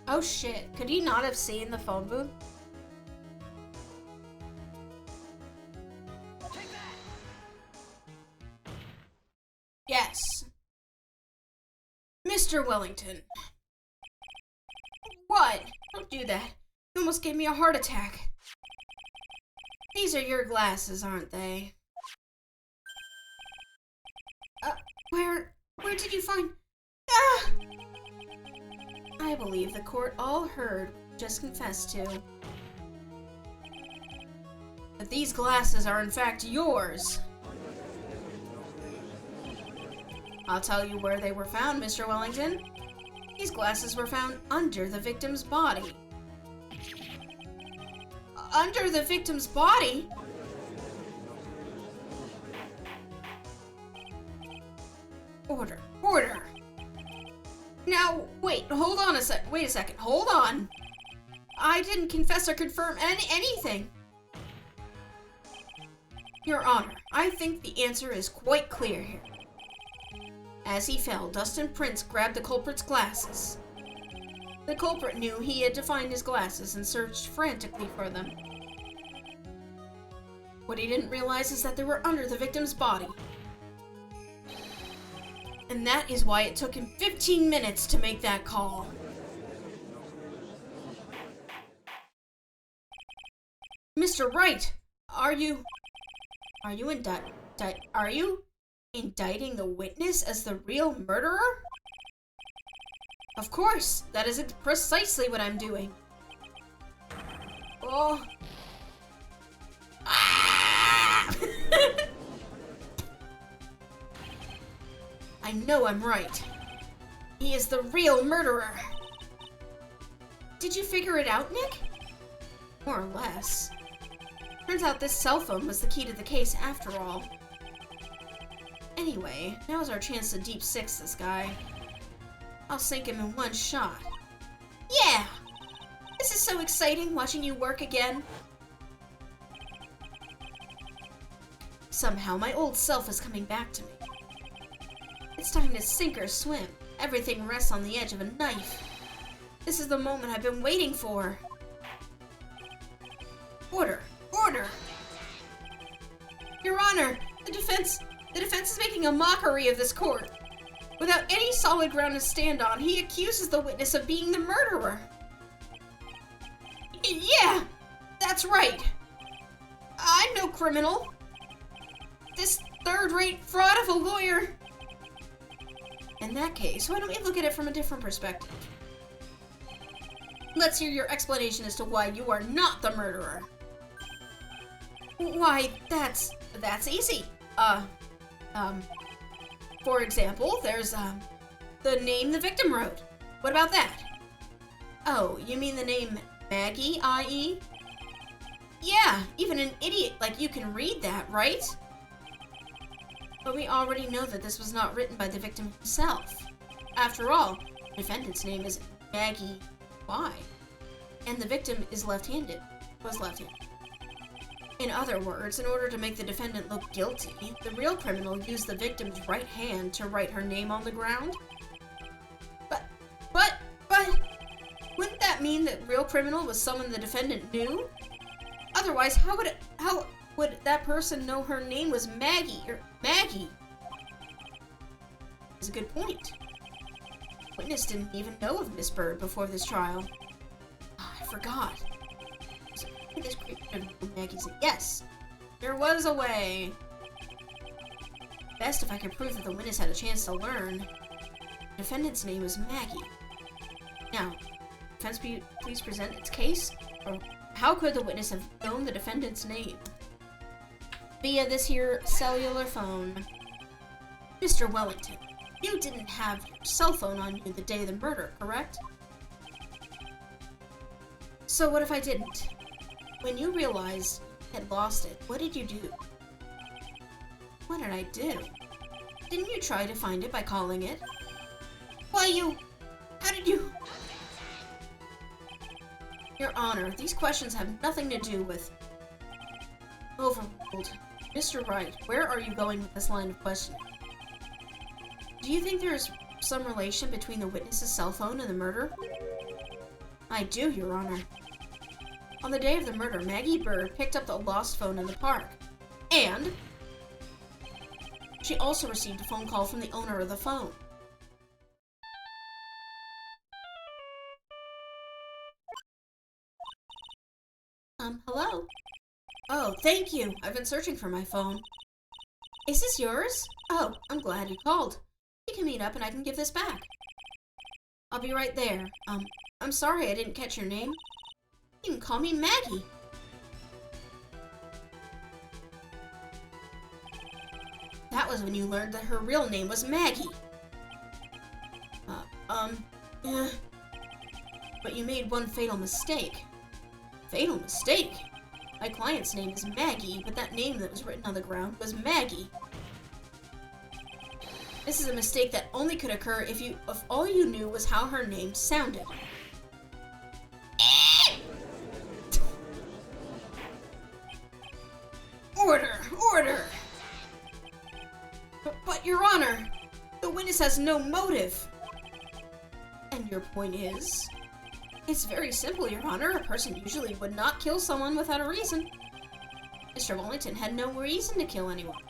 Oh shit, could he not have seen the phone booth? Yes. Mr. Wellington. What? Don't do that. You almost gave me a heart attack. These are your glasses, aren't they? Where did you find... Ah! I believe the court all heard what you just confessed to. But these glasses are in fact yours. I'll tell you where they were found, Mr. Wellington. These glasses were found under the victim's body. Under the victim's body? Order. Order! Now, wait, hold on a sec. Wait a second. Hold on. I didn't confess or confirm anything. Your Honor, I think the answer is quite clear here. As he fell, Dustin Prince grabbed the culprit's glasses. The culprit knew he had to find his glasses and searched frantically for them. What he didn't realize is that they were under the victim's body. And that is why it took him 15 minutes to make that call. Mr. Wright, are you indicting the witness as the real murderer? Of course, that is precisely what I'm doing. Oh. Ah! I know I'm right. He is the real murderer. Did you figure it out, Nick? More or less. Turns out this cell phone was the key to the case after all. Anyway, now's our chance to deep six this guy. I'll sink him in one shot. Yeah! This is so exciting watching you work again. Somehow my old self is coming back to me. It's time to sink or swim. Everything rests on the edge of a knife. This is the moment I've been waiting for. Order! Order! Your Honor, the defense is making a mockery of this court. Without any solid ground to stand on, he accuses the witness of being the murderer. Yeah, that's right. I'm no criminal. This third-rate fraud of a lawyer. In that case, why don't we look at it from a different perspective? Let's hear your explanation as to why you are not the murderer. Why, that's easy. For example, there's, the name the victim wrote. What about that? Oh, you mean the name Maggie, i.e.? Yeah, even an idiot like you can read that, right? But we already know that this was not written by the victim himself. After all, the defendant's name is Maggie Y, and the victim is left-handed. Was left-handed. In other words, in order to make the defendant look guilty, the real criminal used the victim's right hand to write her name on the ground. But, wouldn't that mean that real criminal was someone the defendant knew? Otherwise, how would that person know her name was Maggie, or Maggie? That's a good point. Witness didn't even know of Miss Bird before this trial. Oh, I forgot. This Maggie said yes. There was a way. Best if I could prove that the witness had a chance to learn. The defendant's name was Maggie. Now, defense, please present its case. Or how could the witness have known the defendant's name? Via this here cellular phone. Mr. Wellington, You didn't have your cell phone on you the day of the murder, correct? So what if I didn't? When you realized you had lost it, what did you do? What did I do? Didn't you try to find it by calling it? Why, how did you... Your Honor, these questions have nothing to do with... Overruled. Mr. Wright, where are you going with this line of questioning? Do you think there is some relation between the witness's cell phone and the murder? I do, Your Honor. On the day of the murder, Maggie Bird picked up the lost phone in the park. And she also received a phone call from the owner of the phone. Hello? Oh, thank you. I've been searching for my phone. Is this yours? Oh, I'm glad you called. We can meet up and I can give this back. I'll be right there. I'm sorry I didn't catch your name. You can call me Maggie. That was when you learned that her real name was Maggie. Yeah. But you made one fatal mistake. Fatal mistake? My client's name is Maggie, but that name that was written on the ground was Maggie. This is a mistake that only could occur if all you knew was how her name sounded. Order! Order! But, Your Honor, the witness has no motive. And your point is? It's very simple, Your Honor. A person usually would not kill someone without a reason. Mr. Wellington had no reason to kill anyone.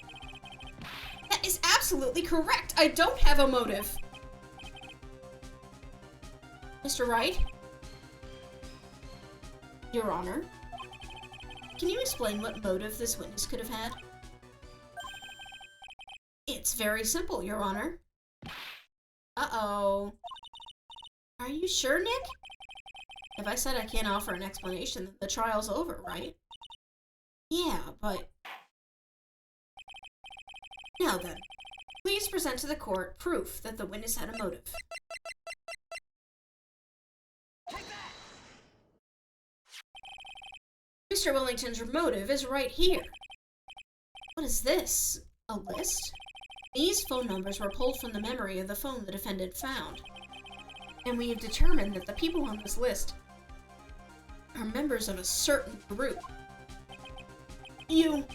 That is absolutely correct. I don't have a motive. Mr. Wright? Your Honor? Can you explain what motive this witness could have had? It's very simple, Your Honor. Uh-oh. Are you sure, Nick? If I said I can't offer an explanation, then the trial's over, right? Yeah, but... Now then, please present to the court proof that the witness had a motive. Mr. Wellington's motive is right here. What is this? A list? These phone numbers were pulled from the memory of the phone the defendant found. And we have determined that the people on this list are members of a certain group. You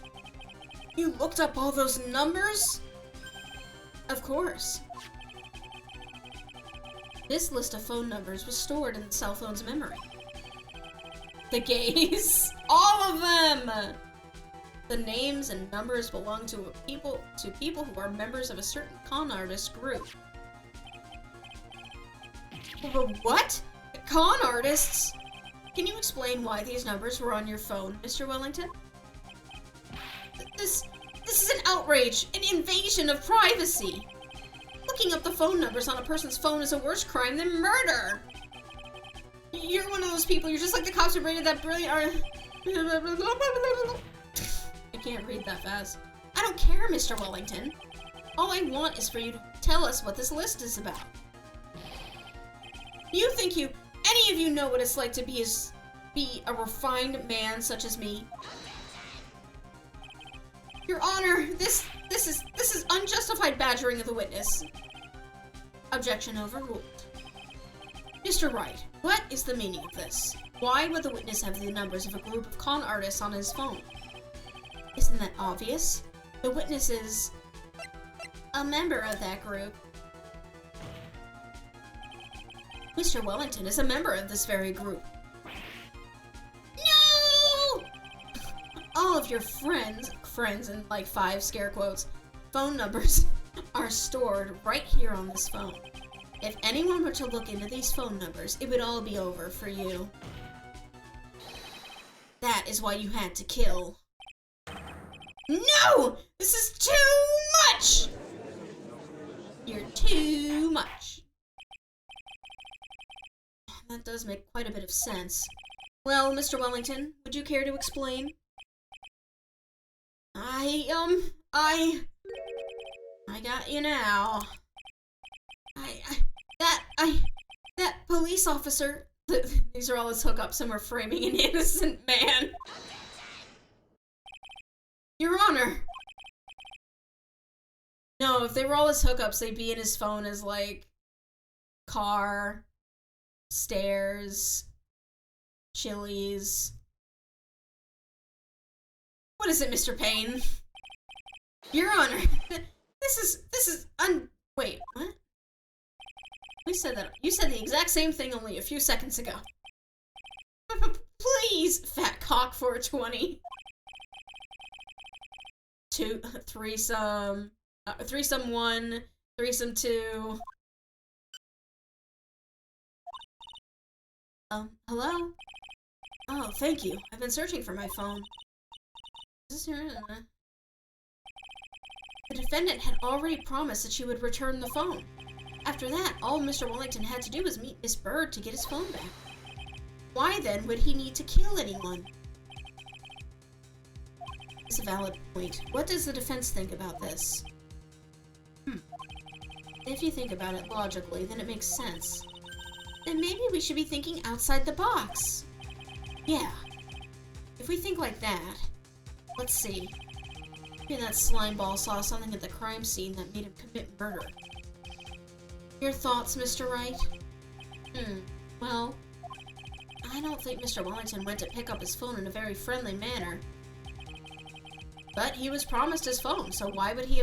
looked up all those numbers? Of course. This list of phone numbers was stored in the cell phone's memory. The gays? All of them! The names and numbers belong to people who are members of a certain con artist group. What? Con artists? Can you explain why these numbers were on your phone, Mr. Wellington? This is an outrage, an invasion of privacy. Looking up the phone numbers on a person's phone is a worse crime than murder. You're one of those people, you're just like the cops who rated that brilliant I can't read that fast. I don't care, Mr. Wellington. All I want is for you to tell us what this list is about. You think any of you know what it's like to be a refined man such as me? Your Honor, this is unjustified badgering of the witness. Objection overruled. Mr. Wright, what is the meaning of this? Why would the witness have the numbers of a group of con artists on his phone? Isn't that obvious? The witness is a member of that group. Mr. Wellington is a member of this very group. No! All of your friends in like 5 scare quotes, phone numbers are stored right here on this phone. If anyone were to look into these phone numbers, it would all be over for you. That is why you had to kill. No! This is too much! You're too much. That does make quite a bit of sense. Well, Mr. Wellington, would you care to explain? I got you now. That police officer. These are all his hookups, and we're framing an innocent man. Your Honor. No, if they were all his hookups, they'd be in his phone as, like, car, stairs, Chili's. What is it, Mr. Payne? Your Honor, this is wait, what? We said that. You said the exact same thing only a few seconds ago. Please, fat cock 420. Threesome 1, threesome 2. Hello? Oh, thank you. I've been searching for my phone. Is this your... The defendant had already promised that she would return the phone. After that, all Mr. Wellington had to do was meet Miss Bird to get his phone back. Why then would he need to kill anyone? It's a valid point. What does the defense think about this? If you think about it logically, then it makes sense. Then maybe we should be thinking outside the box. Yeah. If we think like that, let's see. Maybe that slimeball saw something at the crime scene that made him commit murder. Your thoughts, Mr. Wright? Well, I don't think Mr. Wellington went to pick up his phone in a very friendly manner. But he was promised his phone, so why would he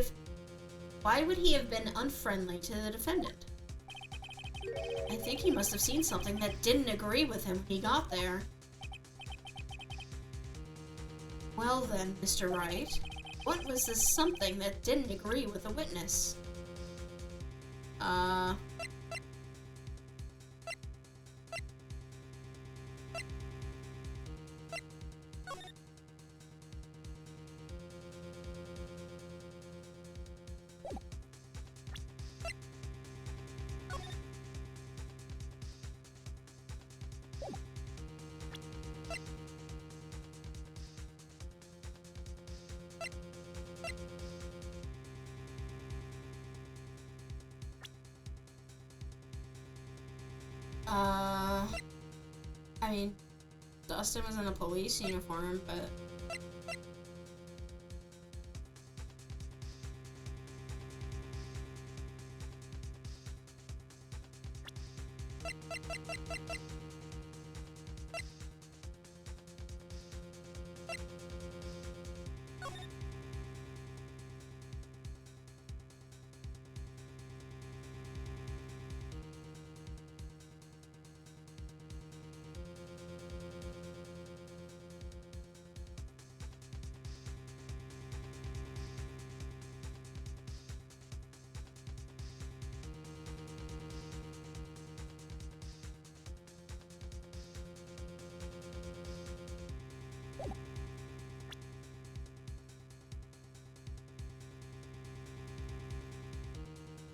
have been unfriendly to the defendant? I think he must have seen something that didn't agree with him when he got there. Well then, Mr. Wright, what was this something that didn't agree with the witness? I mean, Dustin was in a police uniform, but...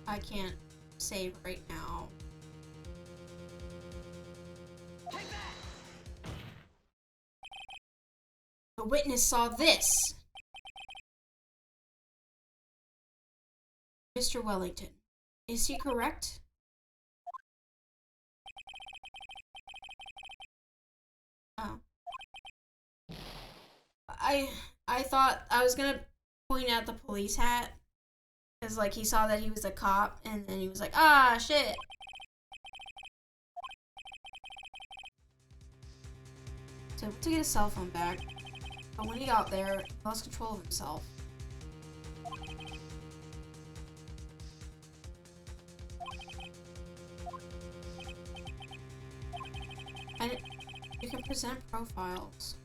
I can't save right now. The witness saw this. Mr. Wellington, is he correct? Oh. I thought I was gonna point out the police hat. Because, like, he saw that he was a cop, and then he was like, ah, shit. So, to get his cell phone back. But when he got there, he lost control of himself. And you can present profiles.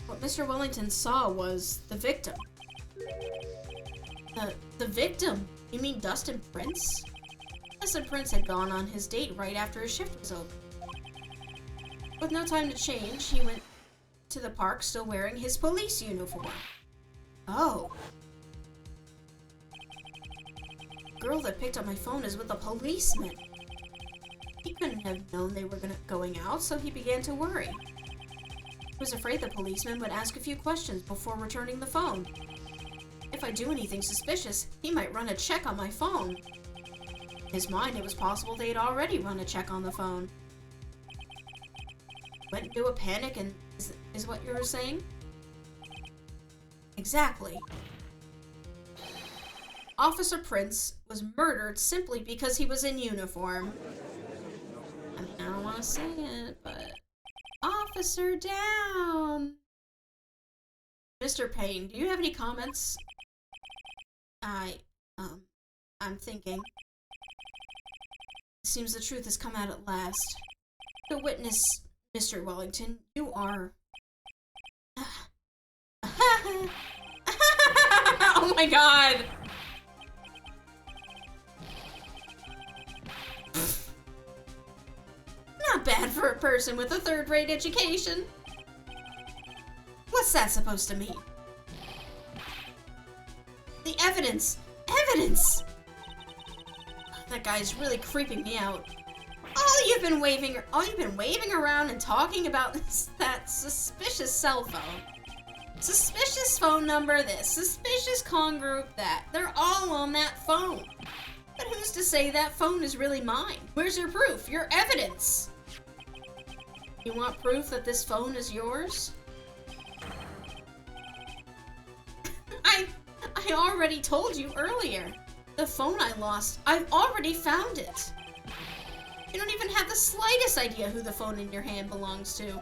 What Mr. Wellington saw was the victim. The victim? You mean Dustin Prince? Dustin Prince had gone on his date right after his shift was over. With no time to change, he went to the park still wearing his police uniform. Oh. The girl that picked up my phone is with a policeman. He couldn't have known they were going out, so he began to worry. He was afraid the policeman would ask a few questions before returning the phone. If I do anything suspicious, he might run a check on my phone. In his mind, it was possible they'd already run a check on the phone. Went into a panic and is what you were saying? Exactly. Officer Prince was murdered simply because he was in uniform. I mean, I don't want to say it, but... Officer down! Mr. Payne, do you have any comments? I'm thinking. It seems the truth has come out at last. The witness, Mr. Wellington, you are... Oh my god! Not bad for a person with a third-rate education. What's that supposed to mean? The evidence! Evidence! That guy's really creeping me out. All you've been waving around and talking about is that suspicious cell phone. Suspicious phone number this, suspicious con group that. They're all on that phone. But who's to say that phone is really mine? Where's your proof? Your evidence? You want proof that this phone is yours? I already told you earlier. The phone I lost, I've already found it. You don't even have the slightest idea who the phone in your hand belongs to.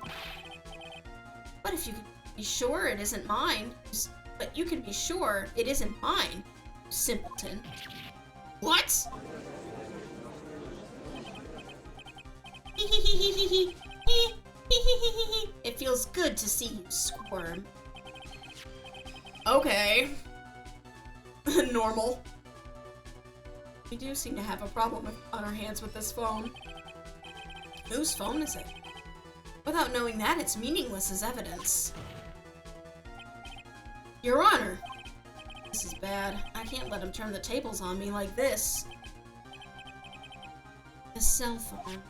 But if you can be sure it isn't mine, you simpleton. What? It feels good to see you squirm. Okay. Normal. We do seem to have a problem on our hands with this phone. Whose phone is it? Without knowing that, it's meaningless as evidence. Your Honor! This is bad. I can't let him turn the tables on me like this. The cell phone.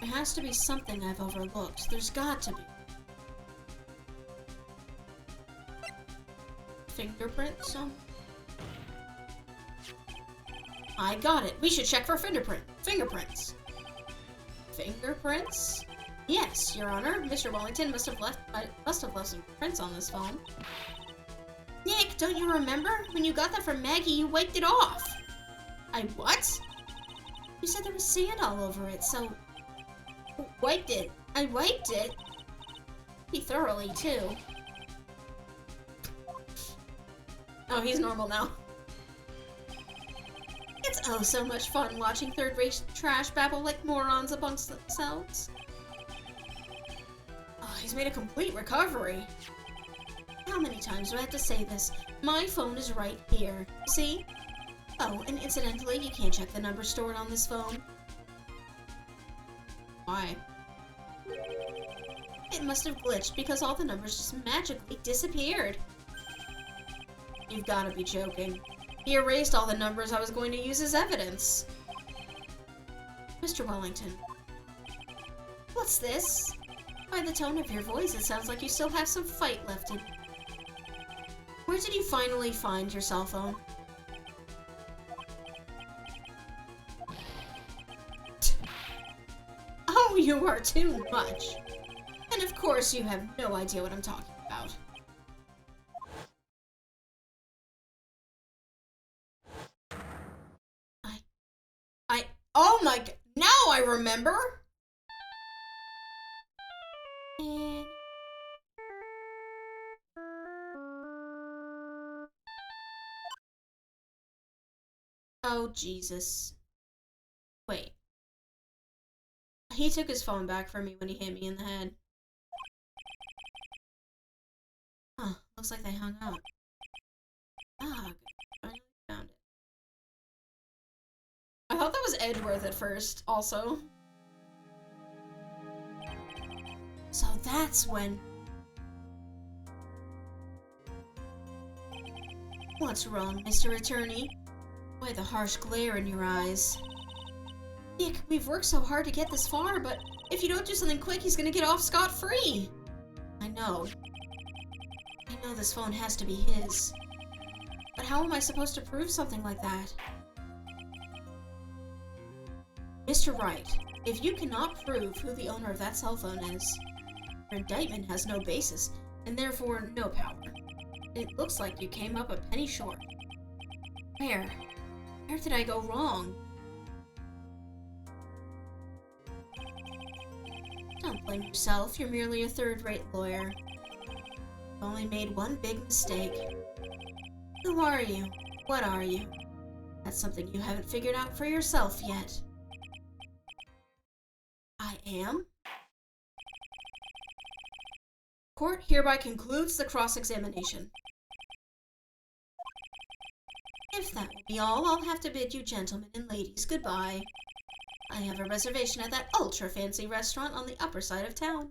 There has to be something I've overlooked. There's got to be. Fingerprints? I got it. We should check for fingerprints. Fingerprints? Yes, Your Honor. Mr. Wellington must have left some prints on this phone. Nick, don't you remember? When you got that from Maggie, you wiped it off. I what? You said there was sand all over it, so... Wiped it. I wiped it. Pretty thoroughly, too. Oh, he's normal now. It's oh so much fun watching third-rate trash babble like morons amongst themselves. Oh, he's made a complete recovery. How many times do I have to say this? My phone is right here. See? Oh, and incidentally, you can't check the number stored on this phone. Why? It must have glitched because all the numbers just magically disappeared. You've got to be joking. He erased all the numbers I was going to use as evidence. Mr. Wellington. What's this? By the tone of your voice, it sounds like you still have some fight left in you. Where did you finally find your cell phone? Oh, you are too much. And of course you have no idea what I'm talking about. Oh my god, now I remember! And... Oh, Jesus. Wait. He took his phone back from me when he hit me in the head. Huh, looks like they hung up. Ah, good. Finally found it. I thought that was Edgeworth at first, also. So that's when... What's wrong, Mr. Attorney? Why the harsh glare in your eyes? Nick, we've worked so hard to get this far, but if you don't do something quick, he's gonna get off scot-free. I know this phone has to be his. But how am I supposed to prove something like that? Mr. Wright, if you cannot prove who the owner of that cell phone is, your indictment has no basis, and therefore no power. It looks like you came up a penny short. Where did I go wrong? Don't blame yourself, you're merely a third-rate lawyer. You've only made one big mistake. Who are you? What are you? That's something you haven't figured out for yourself yet. I am? Court hereby concludes the cross-examination. If that will be all, I'll have to bid you gentlemen and ladies goodbye. I have a reservation at that ultra-fancy restaurant on the upper side of town.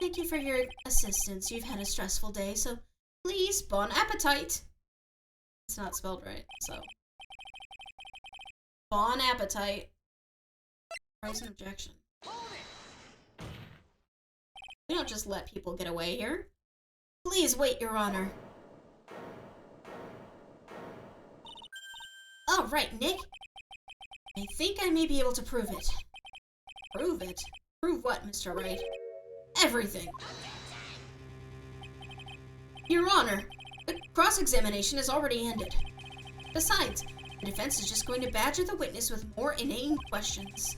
Thank you for your assistance. You've had a stressful day, so please, bon appetit. It's not spelled right, so. Bon appetit. Raise an objection. We don't just let people get away here. Please wait, Your Honor. All right, Nick. I think I may be able to prove it. Prove it? Prove what, Mr. Wright? Everything. Your Honor, the cross-examination has already ended. Besides, the defense is just going to badger the witness with more inane questions.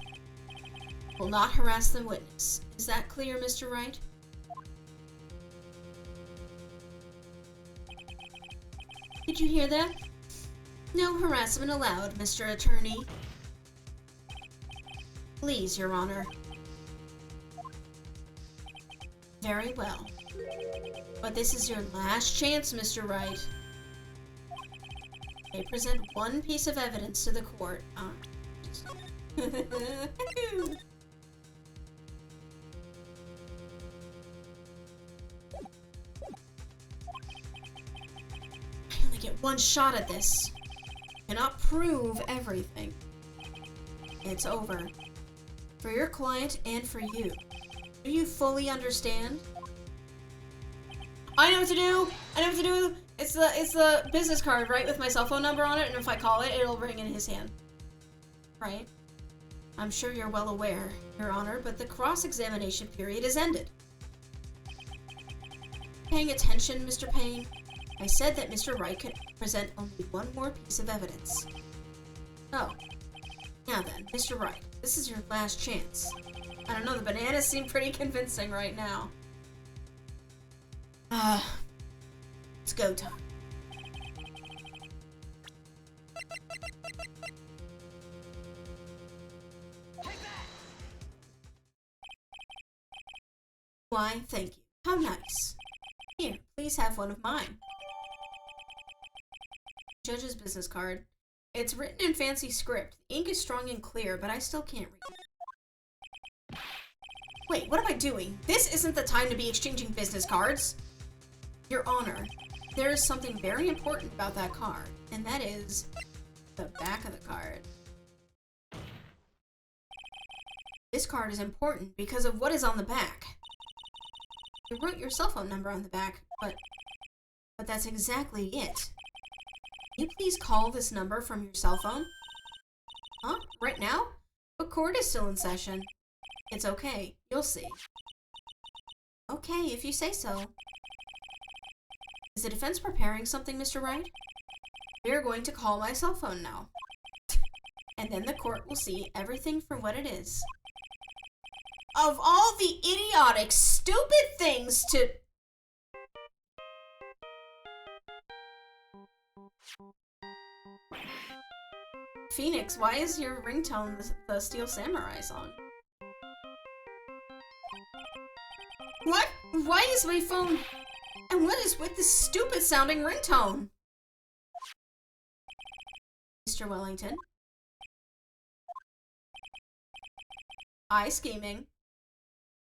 Will not harass the witness. Is that clear, Mr. Wright? Did you hear that? No harassment allowed, Mr. Attorney. Please, Your Honor. Very well. But this is your last chance, Mr. Wright. I present one piece of evidence to the court. I only get one shot at this. I cannot prove everything. It's over. For your client and for you. Do you fully understand? I know what to do! I know what to do! It's the business card, right? With my cell phone number on it, and if I call it, it'll ring in his hand. Right? I'm sure you're well aware, Your Honor, but the cross-examination period is ended. Paying attention, Mr. Payne? I said that Mr. Wright could present only one more piece of evidence. Oh. Now then, Mr. Wright, this is your last chance. I don't know, the bananas seem pretty convincing right now. It's go time. Why, thank you. How nice. Here, please have one of mine. Judge's business card. It's written in fancy script. The ink is strong and clear, but I still can't read it. Wait, what am I doing? This isn't the time to be exchanging business cards. Your Honor, there is something very important about that card, and that is the back of the card. This card is important because of what is on the back. You wrote your cell phone number on the back, but that's exactly it. Can you please call this number from your cell phone? Huh? Right now? But court is still in session. It's okay. You'll see. Okay, if you say so. Is the defense preparing something, Mr. Wright? We are going to call my cell phone now. And then the court will see everything for what it is. Of all the idiotic, stupid things to... Phoenix, why is your ringtone the Steel Samurai song? What? Why is my phone... And what is with this stupid sounding ringtone? Mr. Wellington. I scheming.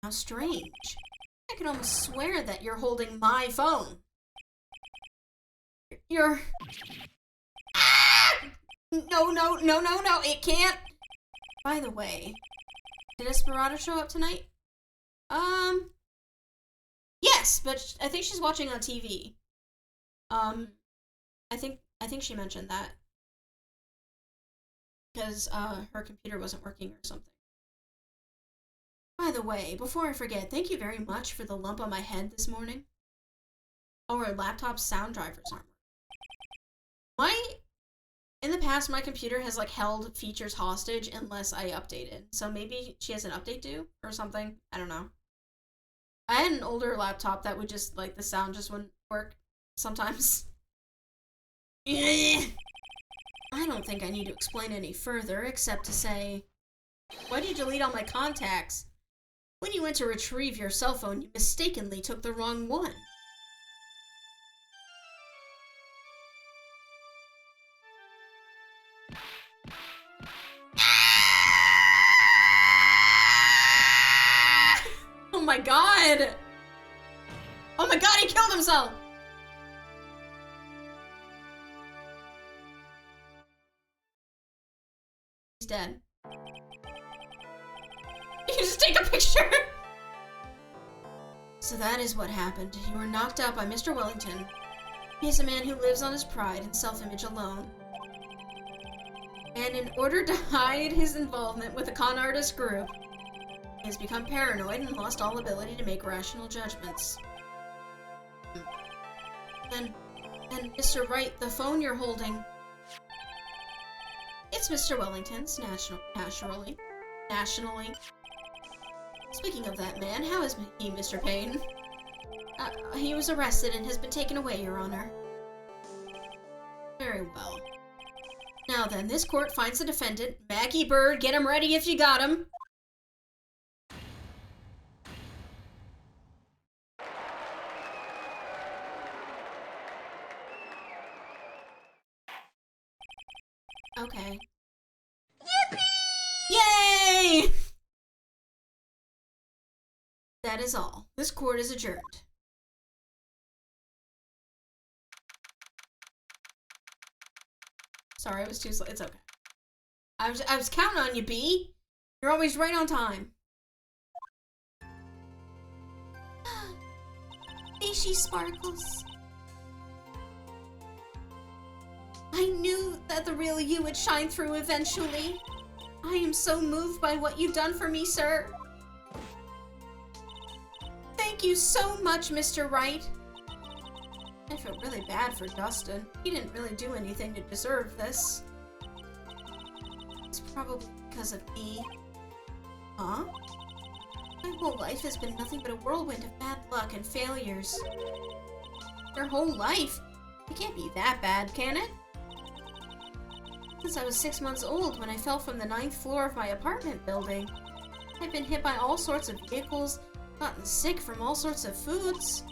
How strange. I can almost swear that you're holding my phone. You're... Ah! No, it can't. By the way, did Esperanto show up tonight? Yes, but I think she's watching on TV. I think she mentioned that. Because, her computer wasn't working or something. By the way, before I forget, thank you very much for the lump on my head this morning. Oh, her laptop's sound drivers aren't working. In the past, my computer has, like, held features hostage unless I update it. So maybe she has an update due or something. I don't know. I had an older laptop that would just, like, the sound just wouldn't work sometimes. I don't think I need to explain any further, except to say, why did you delete all my contacts? When you went to retrieve your cell phone, you mistakenly took the wrong one. Oh my god! Oh my god, he killed himself! He's dead. You can just take a picture! So that is what happened. You were knocked out by Mr. Wellington. He's a man who lives on his pride and self-image alone. And in order to hide his involvement with the con artist group, he has become paranoid and lost all ability to make rational judgments. And Mr. Wright, the phone you're holding... It's Mr. Wellington's, nationally. Speaking of that man, how is he, Mr. Payne? He was arrested and has been taken away, Your Honor. Very well. Now then, this court finds the defendant. Maggie Bird, get him ready if you got him. Okay. Yippee! Yay! That is all. This court is adjourned. Sorry, it was too slow. It's okay. I was counting on you, B. You're always right on time. Fishy sparkles. I knew that the real you would shine through eventually. I am so moved by what you've done for me, sir. Thank you so much, Mr. Wright. I feel really bad for Dustin. He didn't really do anything to deserve this. It's probably because of me. Huh? My whole life has been nothing but a whirlwind of bad luck and failures. Your whole life? It can't be that bad, can it? Since I was 6 months old when I fell from the 9th floor of my apartment building. I've been hit by all sorts of vehicles, gotten sick from all sorts of foods,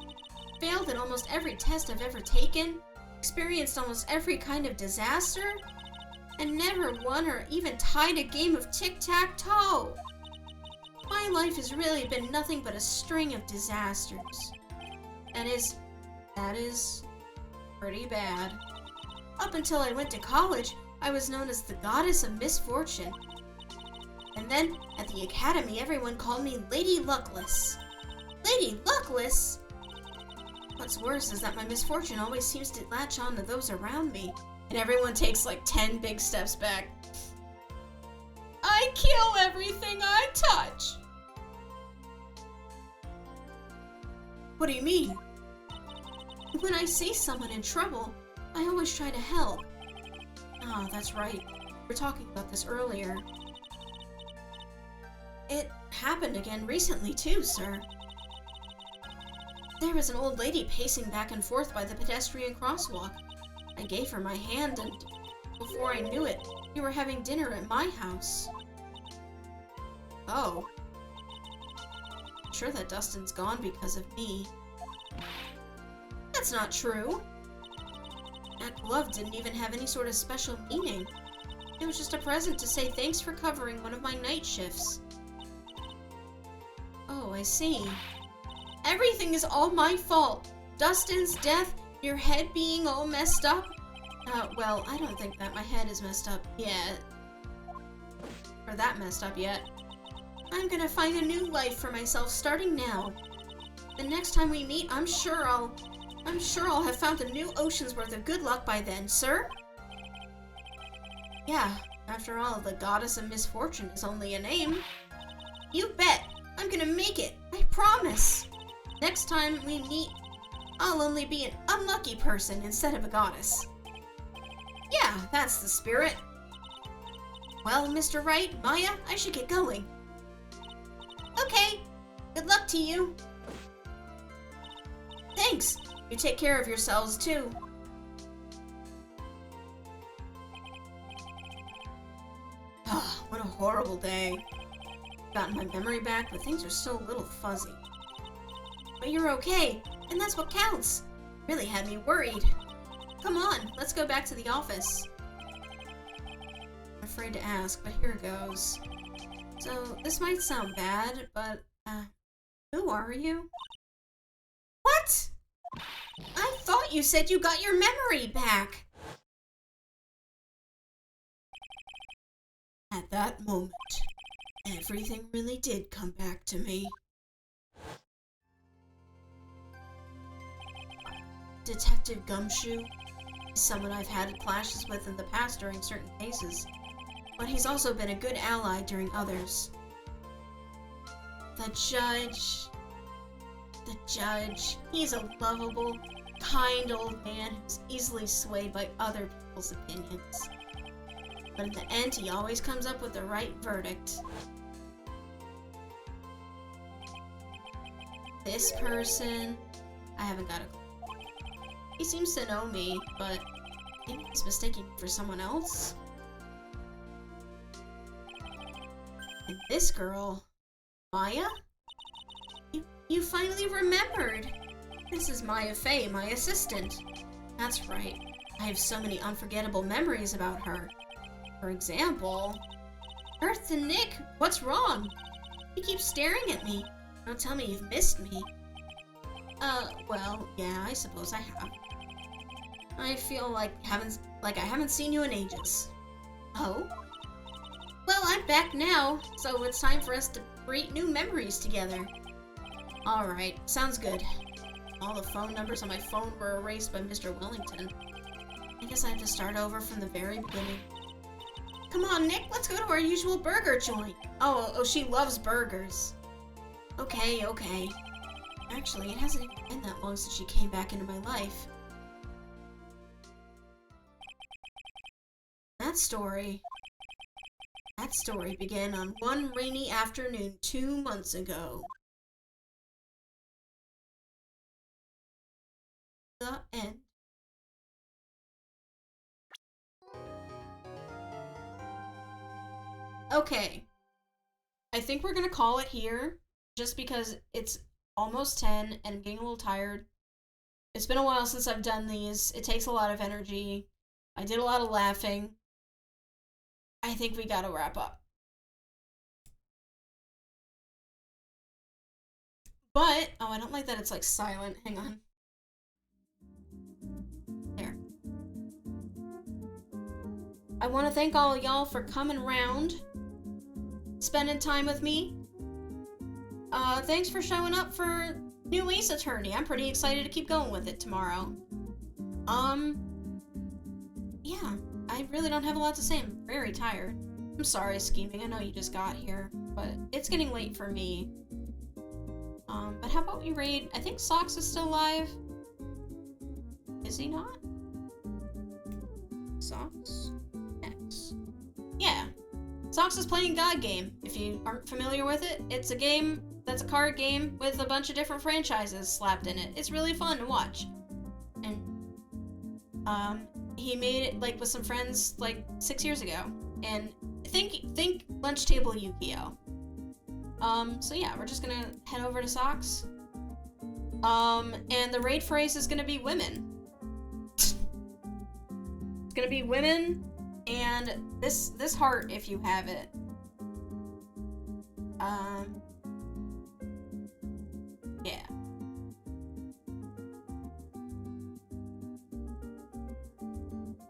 failed in almost every test I've ever taken, experienced almost every kind of disaster, and never won or even tied a game of tic-tac-toe. My life has really been nothing but a string of disasters. That is pretty bad. Up until I went to college, I was known as the Goddess of Misfortune. And then, at the academy, everyone called me Lady Luckless. Lady Luckless? What's worse is that my misfortune always seems to latch on to those around me. And everyone takes like 10 big steps back. I kill everything I touch! What do you mean? When I see someone in trouble, I always try to help. Ah, that's right. We were talking about this earlier. It happened again recently too, sir. There was an old lady pacing back and forth by the pedestrian crosswalk. I gave her my hand and before I knew it, we were having dinner at my house. Oh. I'm sure that Dustin's gone because of me. That's not true. That glove didn't even have any sort of special meaning. It was just a present to say thanks for covering one of my night shifts. Oh, I see. Everything is all my fault. Dustin's death, your head being all messed up. Well, I don't think that my head is messed up yet. or that messed up yet. I'm gonna find a new life for myself starting now. The next time we meet, I'm sure I'll have found a new ocean's worth of good luck by then, sir. Yeah, after all, the goddess of misfortune is only a name. You bet! I'm gonna make it! I promise! Next time we meet, I'll only be an unlucky person instead of a goddess. Yeah, that's the spirit. Well, Mr. Wright, Maya, I should get going. Okay, good luck to you. Thanks. You take care of yourselves, too. Ah, what a horrible day. Gotten my memory back, but things are still a little fuzzy. But you're okay, and that's what counts. Really had me worried. Come on, let's go back to the office. I'm afraid to ask, but here goes. So, this might sound bad, but, who are you? What? I thought you said you got your memory back. At that moment, everything really did come back to me. Detective Gumshoe is someone I've had clashes with in the past during certain cases, but he's also been a good ally during others. The judge, he's a lovable, kind old man who's easily swayed by other people's opinions. But in the end, he always comes up with the right verdict. This person, I haven't got a clue. He seems to know me, but maybe he's mistaking me for someone else? And this girl, Maya? You finally remembered! This is Maya Fey, my assistant. That's right. I have so many unforgettable memories about her. For example... Earth and Nick, what's wrong? You keep staring at me. Don't tell me you've missed me. Well, yeah, I suppose I have. I feel like I haven't seen you in ages. Oh? Well, I'm back now, so it's time for us to create new memories together. Alright, sounds good. All the phone numbers on my phone were erased by Mr. Wellington. I guess I have to start over from the very beginning. Come on, Nick, let's go to our usual burger joint. Oh, she loves burgers. Okay. Actually, it hasn't even been that long since she came back into my life. That story began on one rainy afternoon 2 months ago. The end. Okay. I think we're gonna call it here, just because it's almost 10 and I'm getting a little tired. It's been a while since I've done these. It takes a lot of energy. I did a lot of laughing. I think we gotta wrap up. But, oh, I don't like that it's like silent. Hang on. There. I want to thank all of y'all for coming around, spending time with me. Thanks for showing up for New Ace Attorney. I'm pretty excited to keep going with it tomorrow. Yeah, I really don't have a lot to say. I'm very tired. I'm sorry, Scheming. I know you just got here, but it's getting late for me. But how about we raid? I think Socks is still alive. Is he not? Socks? X. Yeah. Socks is playing God Game. If you aren't familiar with it, it's a game that's a card game with a bunch of different franchises slapped in it. It's really fun to watch. And, he made it, like, with some friends, like, 6 years ago. And think Lunch Table Yu-Gi-Oh! So yeah, we're just gonna head over to Socks. And the raid phrase is gonna be women. It's gonna be women, and this heart if you have it. Yeah.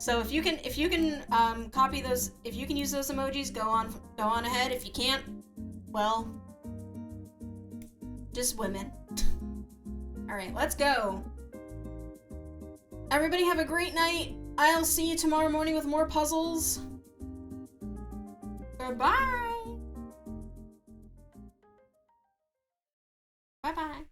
So if you can copy those, if you can use those emojis, go on ahead. If you can't, well, just women. All right, let's go. Everybody have a great night. I'll see you tomorrow morning with more puzzles. Goodbye. Bye-bye.